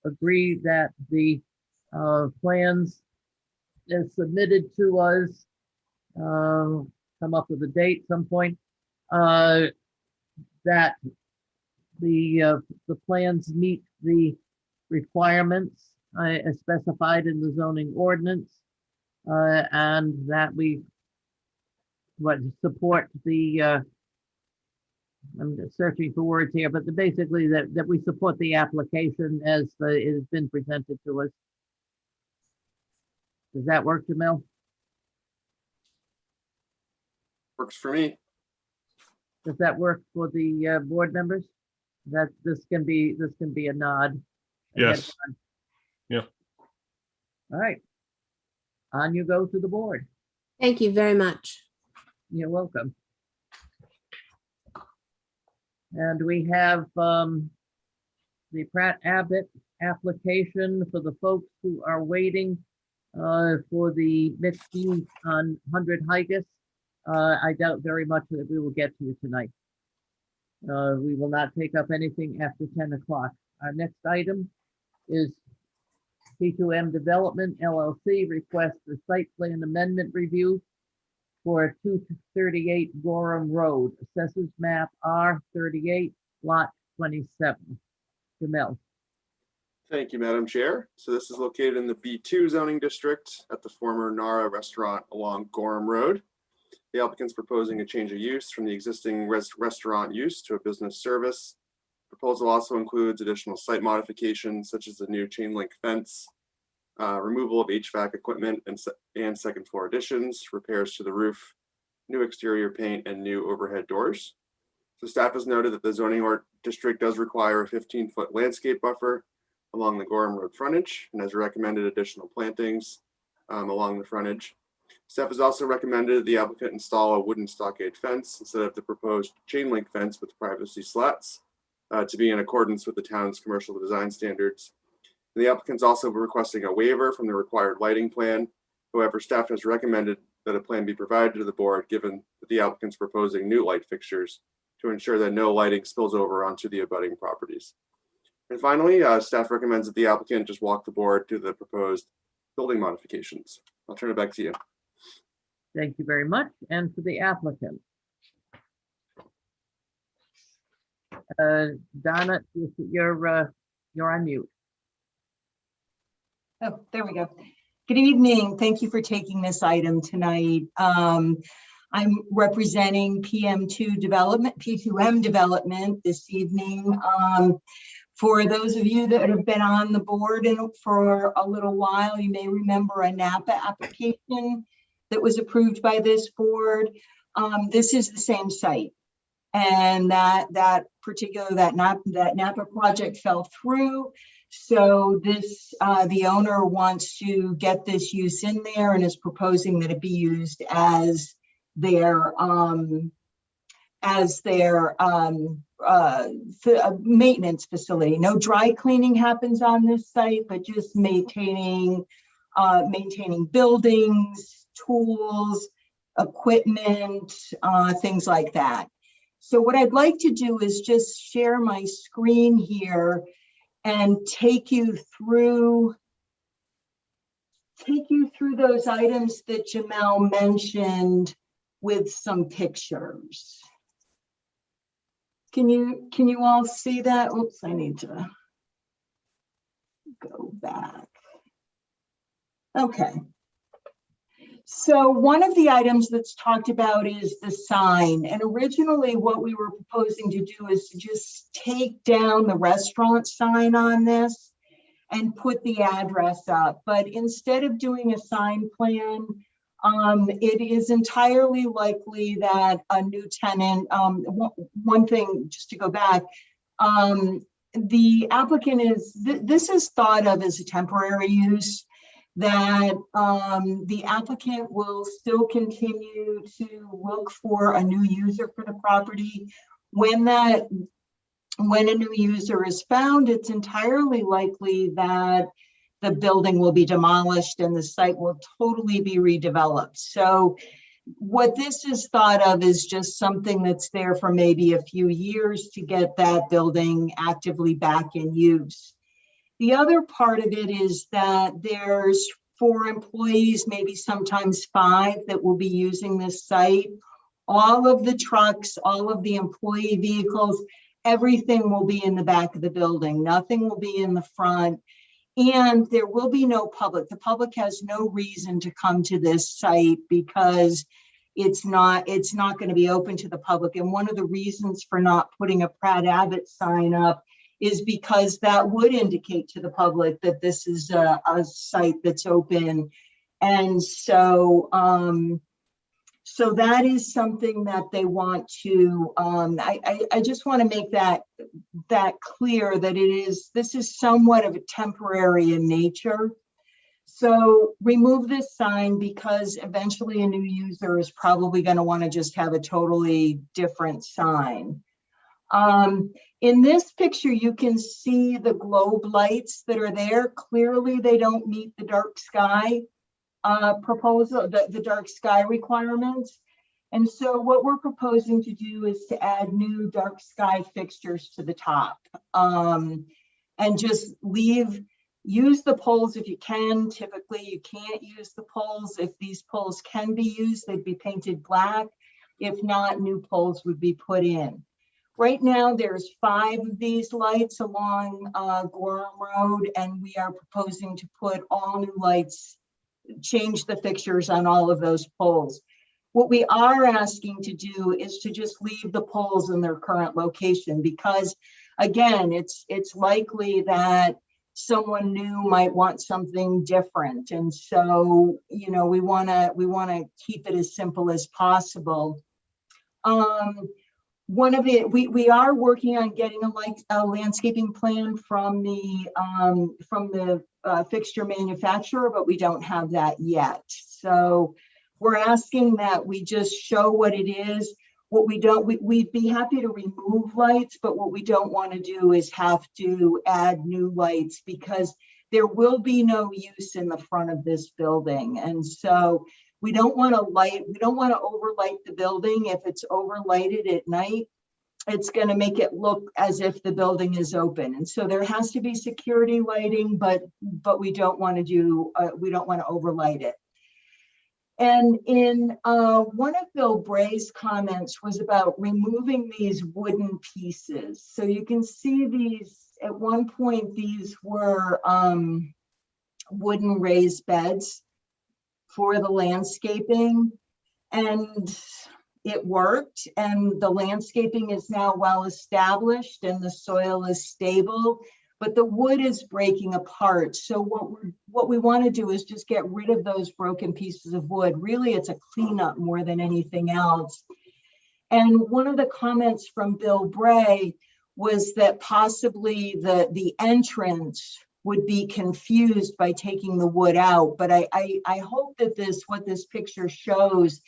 agree that the plans as submitted to us, come up with a date some point, that the plans meet the requirements as specified in the zoning ordinance, and that we support the I'm just searching for words here, but basically that we support the application as it has been presented to us. Does that work, Jamil? Works for me. Does that work for the board members? That this can be a nod. Yes. Yeah. All right. On you go to the board. Thank you very much. You're welcome. And we have the Pratt Abbott application for the folks who are waiting for the mixed use on 100 Higas. I doubt very much that we will get to you tonight. We will not take up anything after 10 o'clock. Our next item is P2M Development LLC requests a site plan amendment review for 238 Gorham Road, Assessors Map R38, Lot 27. Jamel. Thank you, Madam Chair. So this is located in the B2 zoning district at the former Nara restaurant along Gorham Road. The applicant's proposing a change of use from the existing restaurant use to a business service. Proposal also includes additional site modifications such as a new chain link fence, removal of HVAC equipment and second floor additions, repairs to the roof, new exterior paint, and new overhead doors. So staff has noted that the zoning or district does require a 15-foot landscape buffer along the Gorham Road frontage and has recommended additional plantings along the frontage. Staff has also recommended the applicant install a wooden stockade fence instead of the proposed chain link fence with privacy slats to be in accordance with the town's commercial design standards. And the applicant's also requesting a waiver from the required lighting plan. However, staff has recommended that a plan be provided to the board given that the applicant's proposing new light fixtures to ensure that no lighting spills over onto the abutting properties. And finally, staff recommends that the applicant just walk the board through the proposed building modifications. I'll turn it back to you. Thank you very much. And for the applicant. Donna, you're on mute. Oh, there we go. Good evening. Thank you for taking this item tonight. I'm representing PM2 development, P2M development this evening. For those of you that have been on the board for a little while, you may remember a NAPA application that was approved by this board. This is the same site. And that NAPA project fell through. So this, the owner wants to get this use in there and is proposing that it be used as their maintenance facility. No dry cleaning happens on this site, but just maintaining buildings, tools, equipment, things like that. So what I'd like to do is just share my screen here and take you through those items that Jamel mentioned with some pictures. Can you all see that? Oops, I need to go back. Okay. So one of the items that's talked about is the sign. And originally what we were proposing to do is to just take down the restaurant sign on this and put the address up. But instead of doing a sign plan, it is entirely likely that a new tenant, one thing just to go back, the applicant this is thought of as a temporary use, that the applicant will still continue to look for a new user for the property. When a new user is found, it's entirely likely that the building will be demolished and the site will totally be redeveloped. So what this is thought of is just something that's there for maybe a few years to get that building actively back in use. The other part of it is that there's 4 employees, maybe sometimes 5, that will be using this site. All of the trucks, all of the employee vehicles, everything will be in the back of the building. Nothing will be in the front. And there will be no public. The public has no reason to come to this site because it's not going to be open to the public. And one of the reasons for not putting a Pratt Abbott sign up is because that would indicate to the public that this is a site that's open. And so, so that is something that they want to, I just want to make that clear that this is somewhat of a temporary in nature. So remove this sign because eventually a new user is probably going to want to just have a totally different sign. In this picture, you can see the globe lights that are there. Clearly, they don't meet the dark sky proposal, the dark sky requirements. And so what we're proposing to do is to add new dark sky fixtures to the top and just use the poles if you can. Typically, you can't use the poles. If these poles can be used, they'd be painted black. If not, new poles would be put in. Right now, there's 5 of these lights along Gorham Road, and we are proposing to put all new lights, change the fixtures on all of those poles. What we are asking to do is to just leave the poles in their current location because, again, it's likely that someone new might want something different, and so we want to keep it as simple as possible. one of the, we are working on getting a landscaping plan from the fixture manufacturer, but we don't have that yet. So we're asking that we just show what it is. What we don't, we'd be happy to remove lights, but what we don't want to do is have to add new lights, because there will be no use in the front of this building. And so we don't want to overlight the building. If it's overlighted at night, it's going to make it look as if the building is open. And so there has to be security lighting, but we don't want to overlight it. And in one of Bill Bray's comments was about removing these wooden pieces. So you can see these, at one point, these were wooden raised beds for the landscaping, and it worked, and the landscaping is now well established and the soil is stable, but the wood is breaking apart. So what we want to do is just get rid of those broken pieces of wood. Really, it's a cleanup more than anything else. And one of the comments from Bill Bray was that possibly the entrance would be confused by taking the wood out. But I hope that what this picture shows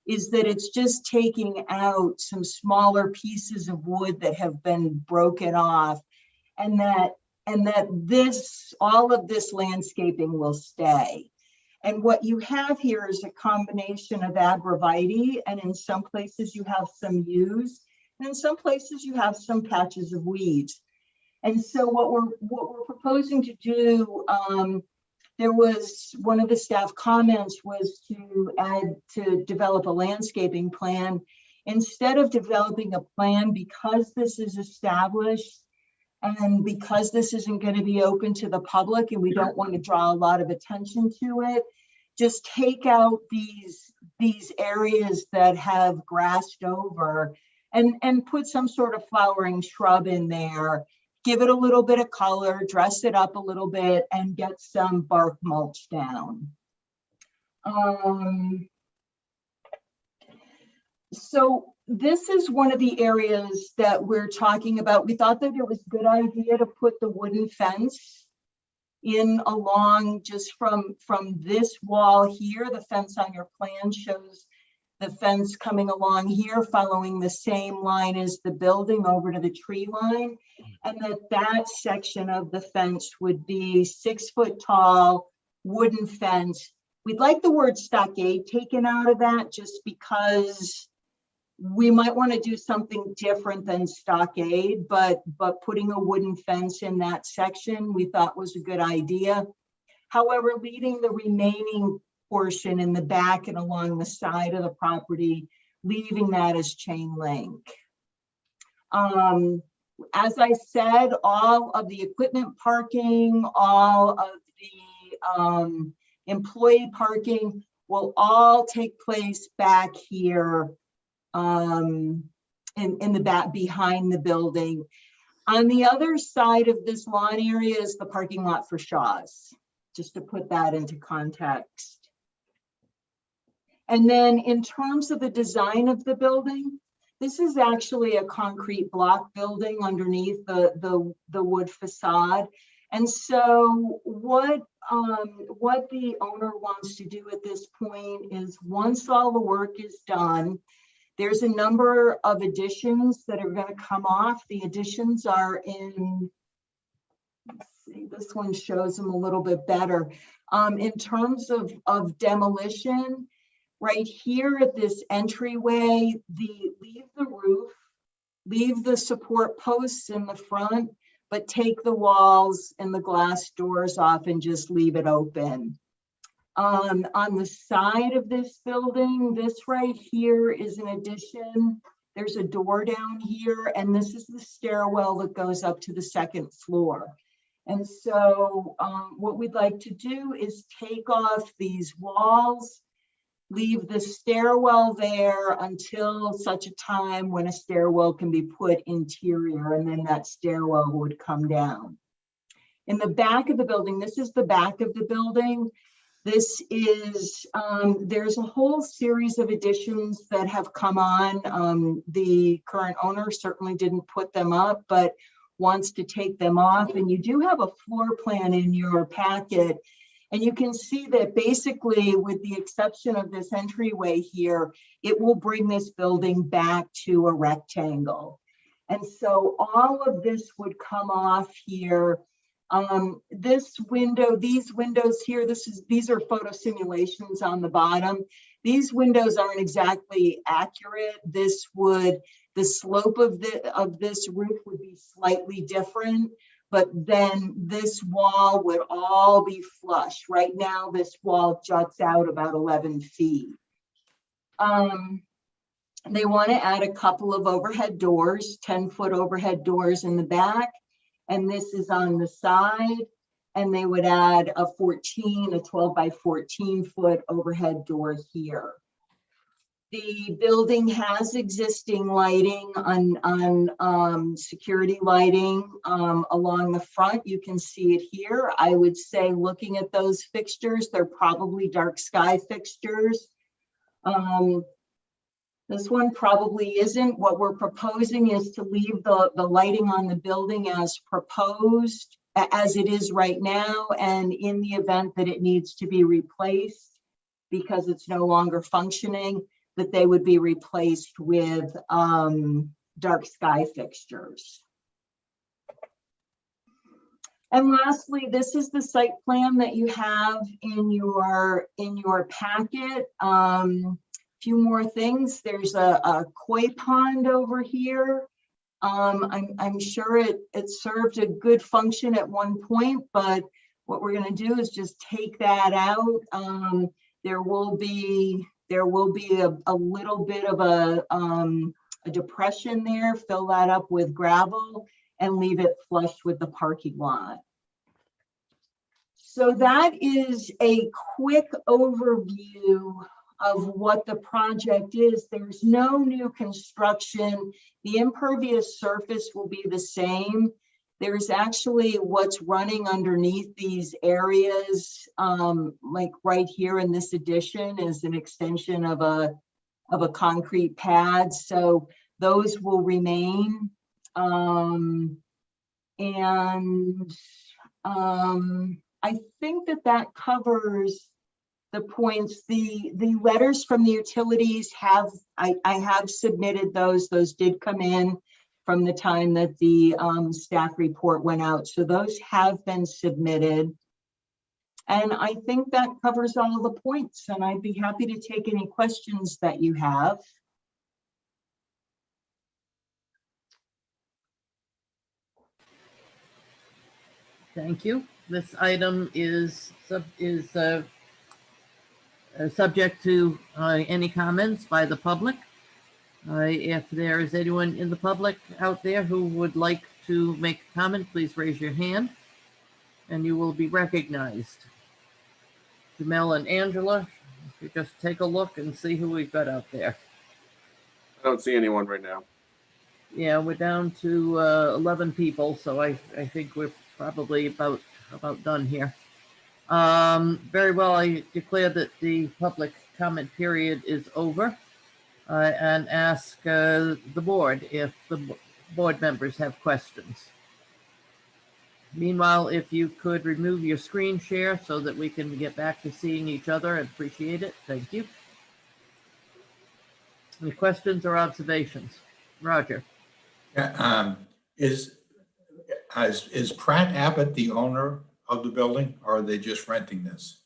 is that it's just taking out some smaller pieces of wood that have been broken off, and that all of this landscaping will stay. And what you have here is a combination of arborvitae, and in some places you have some yews, and in some places you have some patches of weeds. And so what we're proposing to do, there was one of the staff comments was to develop a landscaping plan. Instead of developing a plan, because this is established and because this isn't going to be open to the public and we don't want to draw a lot of attention to it, just take out these areas that have grassed over and put some sort of flowering shrub in there. Give it a little bit of color, dress it up a little bit, and get some bark mulch down. So this is one of the areas that we're talking about. We thought that it was a good idea to put the wooden fence in along just from this wall here. The fence on your plan shows the fence coming along here, following the same line as the building over to the tree line, and that section of the fence would be 6 foot tall wooden fence. We'd like the word stockade taken out of that, just because we might want to do something different than stockade, but putting a wooden fence in that section we thought was a good idea. However, leaving the remaining portion in the back and along the side of the property, leaving that as chain link. As I said, all of the equipment parking, all of the employee parking will all take place back here in the back behind the building. On the other side of this lawn area is the parking lot for Shaw's, just to put that into context. And then in terms of the design of the building, this is actually a concrete block building underneath the wood facade. And so what the owner wants to do at this point is, once all the work is done, there's a number of additions that are going to come off. The additions are in, let's see, this one shows them a little bit better. In terms of demolition, right here at this entryway, leave the roof, leave the support posts in the front, but take the walls and the glass doors off and just leave it open. On the side of this building, this right here is an addition. There's a door down here, and this is the stairwell that goes up to the second floor. And so what we'd like to do is take off these walls, leave the stairwell there until such a time when a stairwell can be put interior, and then that stairwell would come down. In the back of the building, this is the back of the building. This is, there's a whole series of additions that have come on. The current owner certainly didn't put them up, but wants to take them off. And you do have a floor plan in your packet. And you can see that basically, with the exception of this entryway here, it will bring this building back to a rectangle. And so all of this would come off here. This window, these windows here, these are photo simulations on the bottom. These windows aren't exactly accurate. The slope of this roof would be slightly different, but then this wall would all be flush. Right now, this wall juts out about 11 feet. They want to add a couple of overhead doors, 10-foot overhead doors in the back. And this is on the side, and they would add a 12 by 14 foot overhead door here. The building has existing lighting on security lighting along the front. You can see it here. I would say, looking at those fixtures, they're probably dark sky fixtures. This one probably isn't. What we're proposing is to leave the lighting on the building as proposed, as it is right now, and in the event that it needs to be replaced because it's no longer functioning, that they would be replaced with dark sky fixtures. And lastly, this is the site plan that you have in your packet. Few more things. There's a koi pond over here. I'm sure it served a good function at one point, but what we're going to do is just take that out. There will be a little bit of a depression there. Fill that up with gravel and leave it flush with the parking lot. So that is a quick overview of what the project is. There's no new construction. The impervious surface will be the same. There's actually what's running underneath these areas, like right here in this addition, is an extension of a concrete pad. So those will remain. I think that covers the points. The letters from the utilities I have submitted those. Those did come in from the time that the staff report went out. So those have been submitted. And I think that covers all the points, and I'd be happy to take any questions that you have. Thank you. This item is subject to any comments by the public. If there is anyone in the public out there who would like to make a comment, please raise your hand and you will be recognized. Jamel and Angela, if you just take a look and see who we've got out there. I don't see anyone right now. Yeah, we're down to 11 people, so I think we're probably about done here. Very well, I declare that the public comment period is over, and ask the board if the board members have questions. Meanwhile, if you could remove your screen share so that we can get back to seeing each other, I'd appreciate it. Thank you. Any questions or observations? Roger. Is Pratt Abbott the owner of the building, or are they just renting this?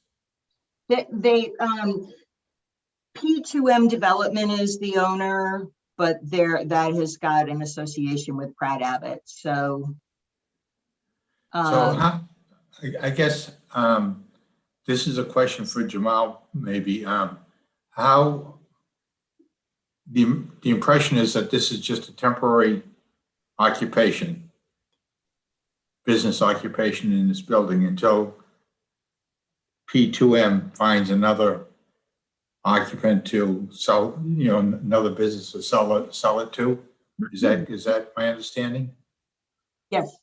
P2M Development is the owner, but that has got an association with Pratt Abbott. So I guess this is a question for Jamal, maybe. How the impression is that this is just a temporary occupation, business occupation in this building until P2M finds another occupant to sell, another business to sell it to. Is that my understanding? Yes.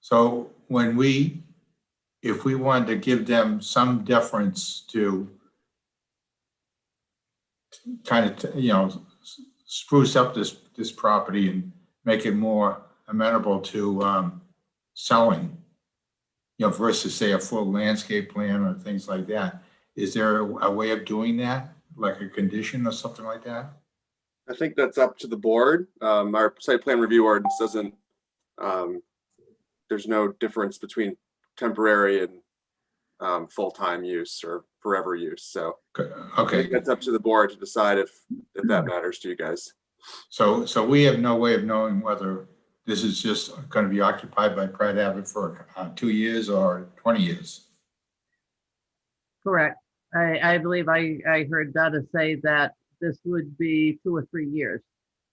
So if if we wanted to give them some deference to kind of, you know, spruce up this property and make it more amenable to selling, you know, versus say a full landscape plan or things like that. Is there a way of doing that, like a condition or something like that? I think that's up to the board. Our site plan review ordinance doesn't, there's no difference between temporary and full-time use or forever use. So I Okay, think that's up to the board to decide if that matters to you guys. so we have no way of knowing whether this is just going to be occupied by Pratt Abbott for 2 years or 20 years. Correct. I believe I heard Donna say that this would be 2 or 3 years.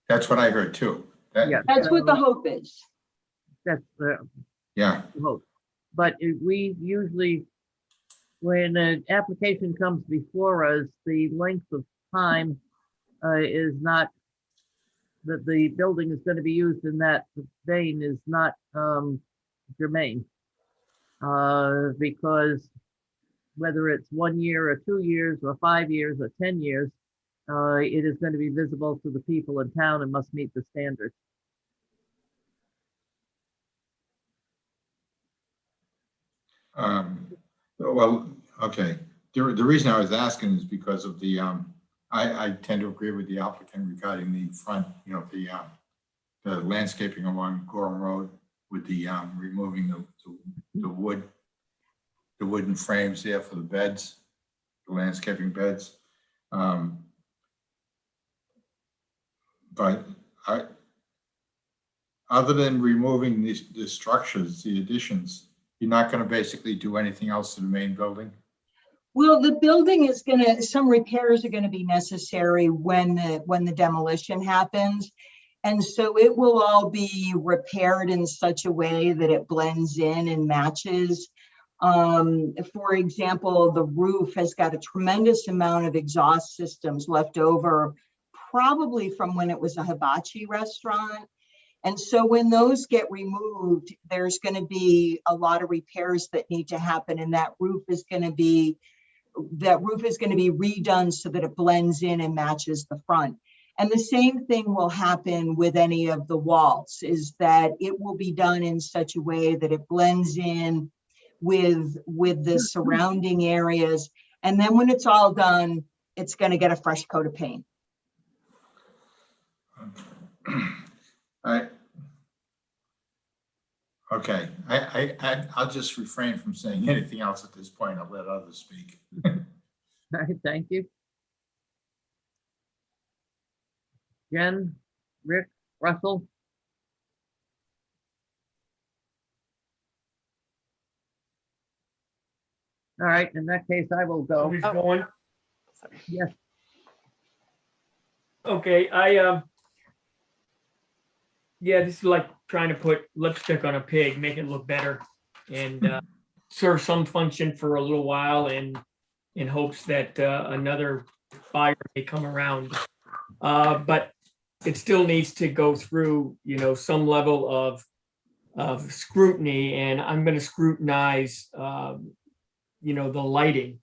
That's what I heard too. Yeah. That's what the hope is. That's the Yeah. hope. But we usually, when an application comes before us, the length of time is not, that the building is going to be used in that vein is not germane. Because whether it's 1 year or 2 years or 5 years or 10 years, it is going to be visible to the people in town and must meet the standards. Well, okay. The reason I was asking is because of the, I tend to agree with the applicant regarding the front, you know, the landscaping along Gorham Road with the removing the wooden frames there for the beds, the landscaping beds. But other than removing the structures, the additions, you're not going to basically do anything else to the main building? Well, the building is gonna, some repairs are gonna be necessary when the demolition happens. And so it will all be repaired in such a way that it blends in and matches. For example, the roof has got a tremendous amount of exhaust systems left over, probably from when it was a hibachi restaurant. And so when those get removed, there's going to be a lot of repairs that need to happen, and that roof is going to be redone so that it blends in and matches the front. And the same thing will happen with any of the walls, is that it will be done in such a way that it blends in with the surrounding areas. And then when it's all done, it's going to get a fresh coat of paint. Okay, I'll just refrain from saying anything else at this point. I'll let others speak. All right, thank you. Jen, Rick, Russell? All right, in that case, I will go. Who's going? Yes. Okay, yeah, this is like trying to put lipstick on a pig, make it look better and serve some function for a little while and in hopes that another buyer may come around. But it still needs to go through, you know, some level of scrutiny, and I'm going to scrutinize, you know, the lighting.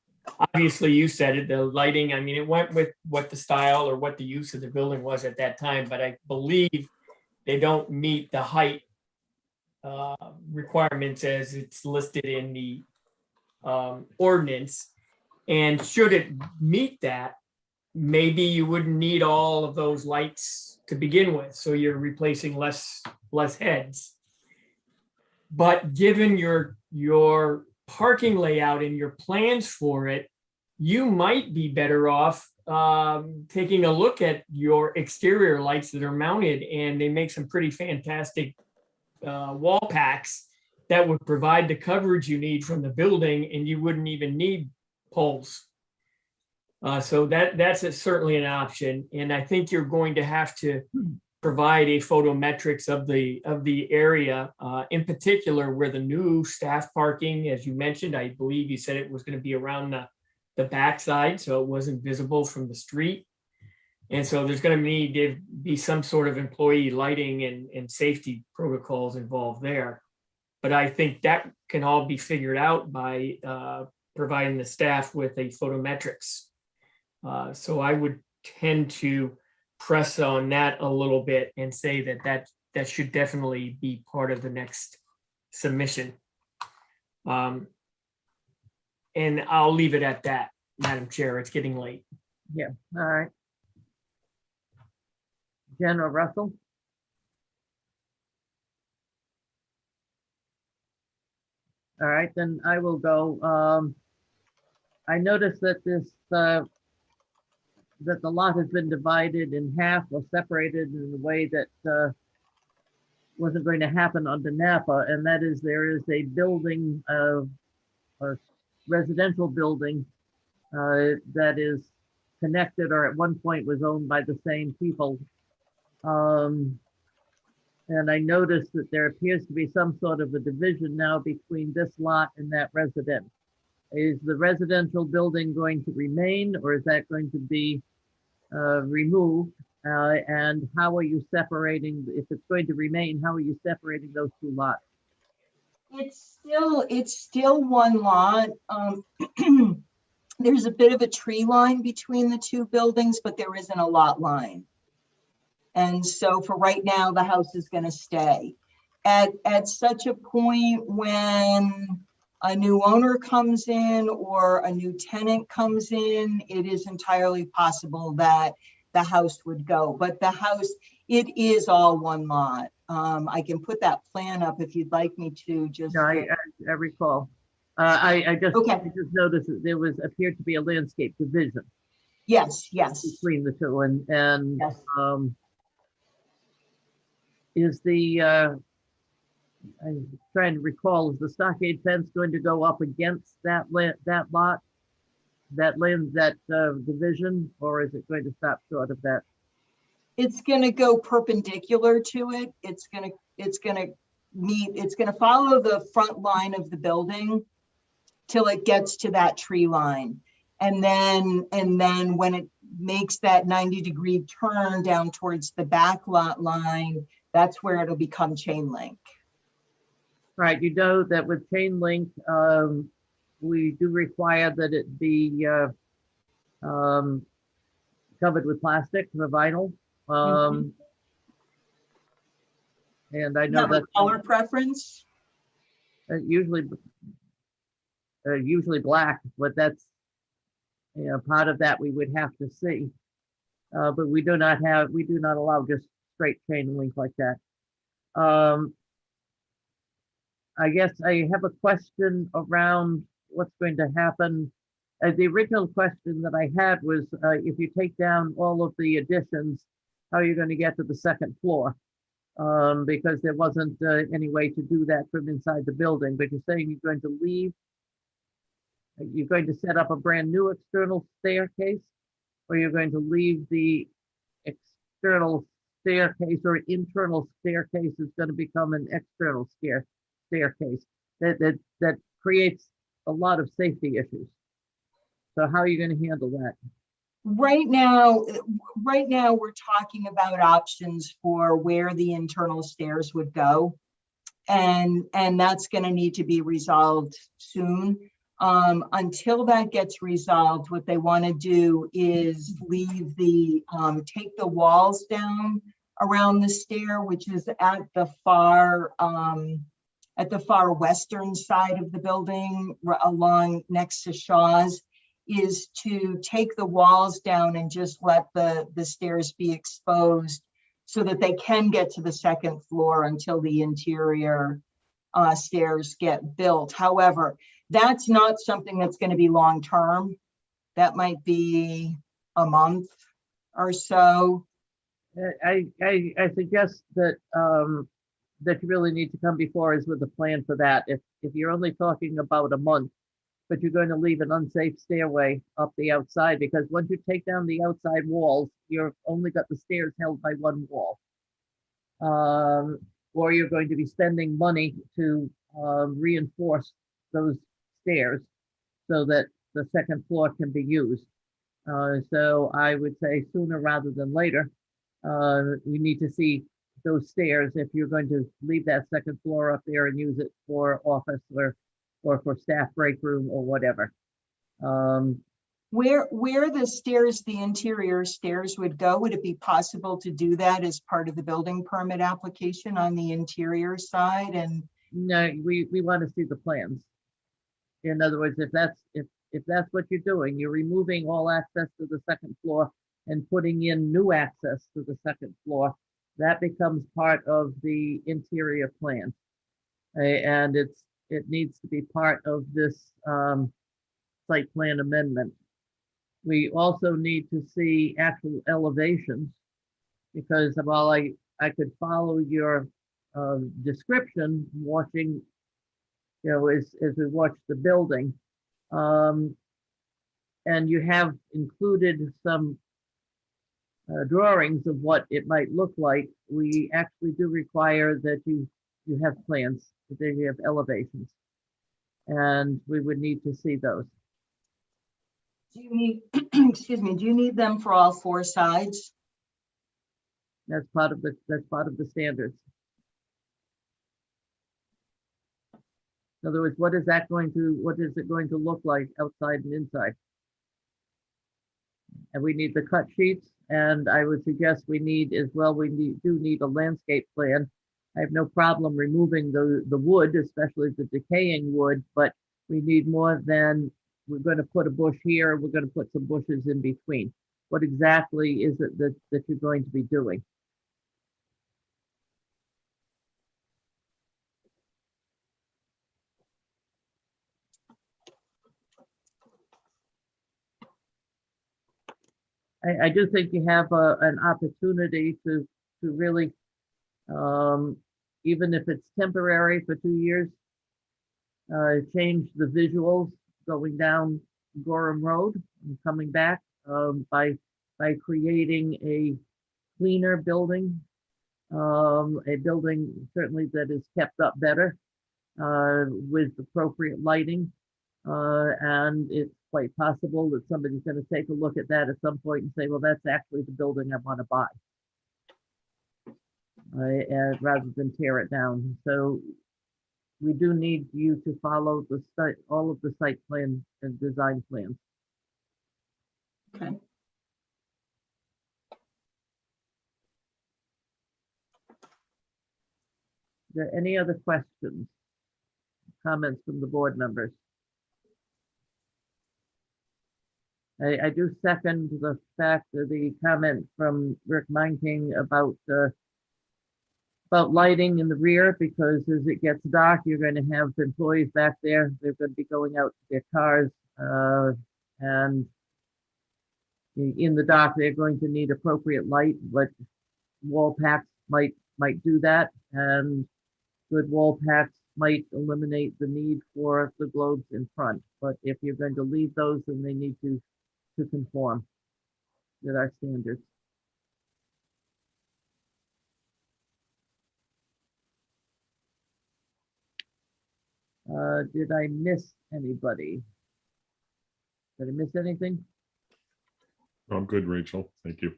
Obviously, you said it, the lighting, I mean, it went with what the style or what the use of the building was at that time, but I believe they don't meet the height requirements as it's listed in the ordinance. And should it meet that, maybe you wouldn't need all of those lights to begin with. So you're replacing less heads. But given your parking layout and your plans for it, you might be better off taking a look at your exterior lights that are mounted, and they make some pretty fantastic wall packs that would provide the coverage you need from the building, and you wouldn't even need poles. So that's certainly an option, and I think you're going to have to provide a photometrics of the area, in particular where the new staff parking, as you mentioned, I believe you said it was going to be around the backside, so it wasn't visible from the street. And so there's going to need to be some sort of employee lighting and safety protocols involved there. But I think that can all be figured out by providing the staff with a photometrics. So I would tend to press on that a little bit and say that should definitely be part of the next submission. And I'll leave it at that, Madam Chair. It's getting late. Yeah, all right. Jen or Russell? All right, then I will go. I noticed that that the lot has been divided in half or separated in a way that wasn't going to happen under Napa, and that is there is a building of a residential building that is connected or at one point was owned by the same people. And I noticed that there appears to be some sort of a division now between this lot and that residence. Is the residential building going to remain, or is that going to be removed? And how are you separating, if it's going to remain, how are you separating those two lots? It's still one lot. There's a bit of a tree line between the two buildings, but there isn't a lot line. And so for right now, the house is going to stay. At such a point when a new owner comes in or a new tenant comes in, it is entirely possible that the house would go. But the house, it is all one lot. I can put that plan up if you'd like me to. Just no, I recall. I just noticed that there appeared to be a landscape division. Yes. Between the two, and yes. Is the I'm trying to recall, is the stockade fence going to go up against that lot, that division, or is it going to stop short of that? It's going to go perpendicular to it. It's going to follow the front line of the building till it gets to that tree line. And then when it makes that 90-degree turn down towards the back lot line, that's where it'll become chain link. Right, you know that with chain link, we do require that it be covered with plastic, the vinyl. And I know that color preference. Usually black, but that's part of that we would have to see. But we do not allow just straight chain link like that. I guess I have a question around what's going to happen. The original question that I had was if you take down all of the additions, how are you going to get to the second floor? Because there wasn't any way to do that from inside the building, but you're saying you're going to set up a brand new external staircase, or you're going to leave the external staircase or internal staircase is going to become an external staircase. That creates a lot of safety issues. So how are you going to handle that? Right now we're talking about options for where the internal stairs would go. And that's going to need to be resolved soon. Until that gets resolved, what they want to do is leave take the walls down around the stair, which is at the far western side of the building, along next to Shaw's, is to take the walls down and just let the stairs be exposed so that they can get to the second floor until the interior stairs get built. However, that's not something that's going to be long term. That might be a month or so. I suggest that that you really need to come before us with a plan for that. If you're only talking about a month, but you're going to leave an unsafe stairway up the outside, because once you take down the outside walls, you've only got the stairs held by one wall. Or you're going to be spending money to reinforce those stairs so that the second floor can be used. So I would say sooner rather than later, we need to see those stairs if you're going to leave that second floor up there and use it for office or for staff break room or whatever. Where the stairs, the interior stairs would go, would it be possible to do that as part of the building permit application on the interior side? And No, we want to see the plans. In other words, if that's what you're doing, you're removing all access to the second floor and putting in new access to the second floor, that becomes part of the interior plan. And it needs to be part of this site plan amendment. We also need to see actual elevations, because while I could follow your description watching, as we watch the building, and you have included some drawings of what it might look like, we actually do require that you have plans, that you have elevations, and we would need to see those. do you need, excuse me, do you need them for all four sides? That's part of the standards. In other words, what is it going to look like outside and inside? And we need the cut sheets, and I would suggest we need as well, do need a landscape plan. I have no problem removing the wood, especially the decaying wood, but we need more than, we're going to put a bush here, we're going to put some bushes in between. What exactly is it that you're going to be doing? I do think you have an opportunity to really, even if it's temporary for 2 years, change the visuals going down Gorham Road and coming back by creating a cleaner building, a building certainly that is kept up better with appropriate lighting. And it's quite possible that somebody's going to take a look at that at some point and say, well, that's actually the building I want to buy, rather than tear it down. So we do need you to follow all of the site plan and design plans. Okay. Are there any other questions, comments from the board members? I do second the fact that the comment from Rick Meinking about lighting in the rear, because as it gets dark, you're going to have employees back there. They're going to be going out to their cars, and in the dark, they're going to need appropriate light, but wall packs might do that, and good wall packs might eliminate the need for the globes in front. But if you're going to leave those, then they need to conform with our standards. Did I miss anybody? Did I miss anything? I'm good, Rachel. Thank you.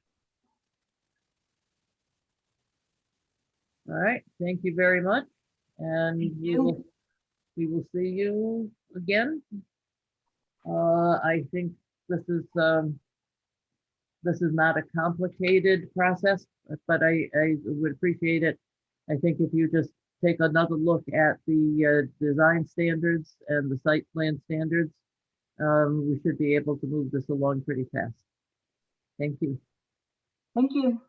All right, thank you very much. And we will see you again. I think this is not a complicated process, but I would appreciate it. I think if you just take another look at the design standards and the site plan standards, we should be able to move this along pretty fast. Thank you. Thank you.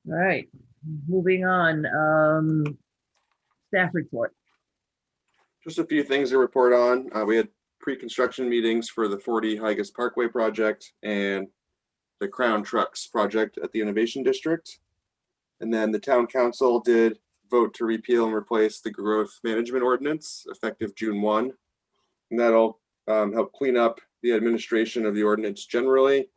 All right, moving on. Staff report. Just a few things to report on. We had pre-construction meetings for the 40 Higas Parkway project and the Crown Trucks project at the Innovation District. And then the town council did vote to repeal and replace the growth management ordinance effective June 1. And that'll help clean up the administration of the ordinance generally,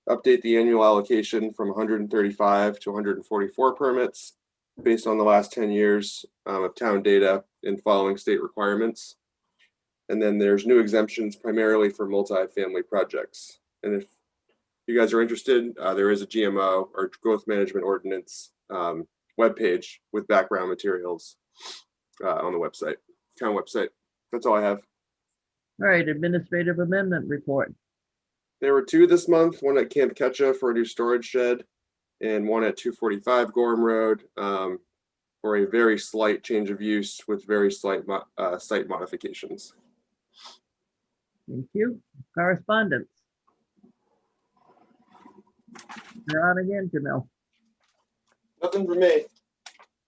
update the annual allocation from 135 to 144 permits based on the last 10 years of town data and following state requirements. And then there's new exemptions primarily for multi-family projects. And if you guys are interested, there is a GMO or growth management ordinance webpage with background materials on the website, town website. That's all I have. All right, administrative amendment report. There were 2 this month, one at Camp Ketcha for a new storage shed and one at 245 Gorham Road for a very slight change of use with very slight site modifications. Thank you. Correspondence. You're on again, Jamil. Nothing for me.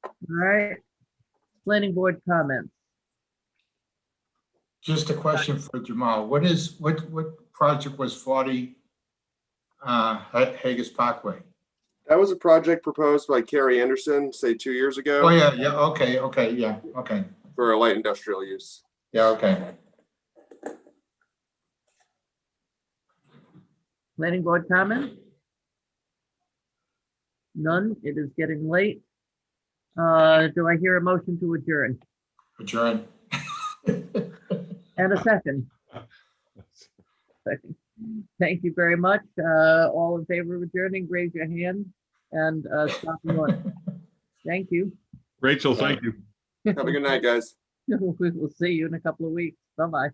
All right. Planning board comments. Just a question for Jamal. What project was 40 Haggis Parkway? That was a project proposed by Carrie Anderson, say 2 years ago. Oh, yeah, okay, yeah, okay. For a light industrial use. Yeah, okay. Planning board comment? None. It is getting late. Do I hear a motion to adjourn? Adjourn. And a second. Second. Thank you very much. All in favor of adjourning, raise your hand and stop and look. Thank you. Rachel, thank you. Have a good night, guys. We will see you in a couple of weeks. Bye-bye.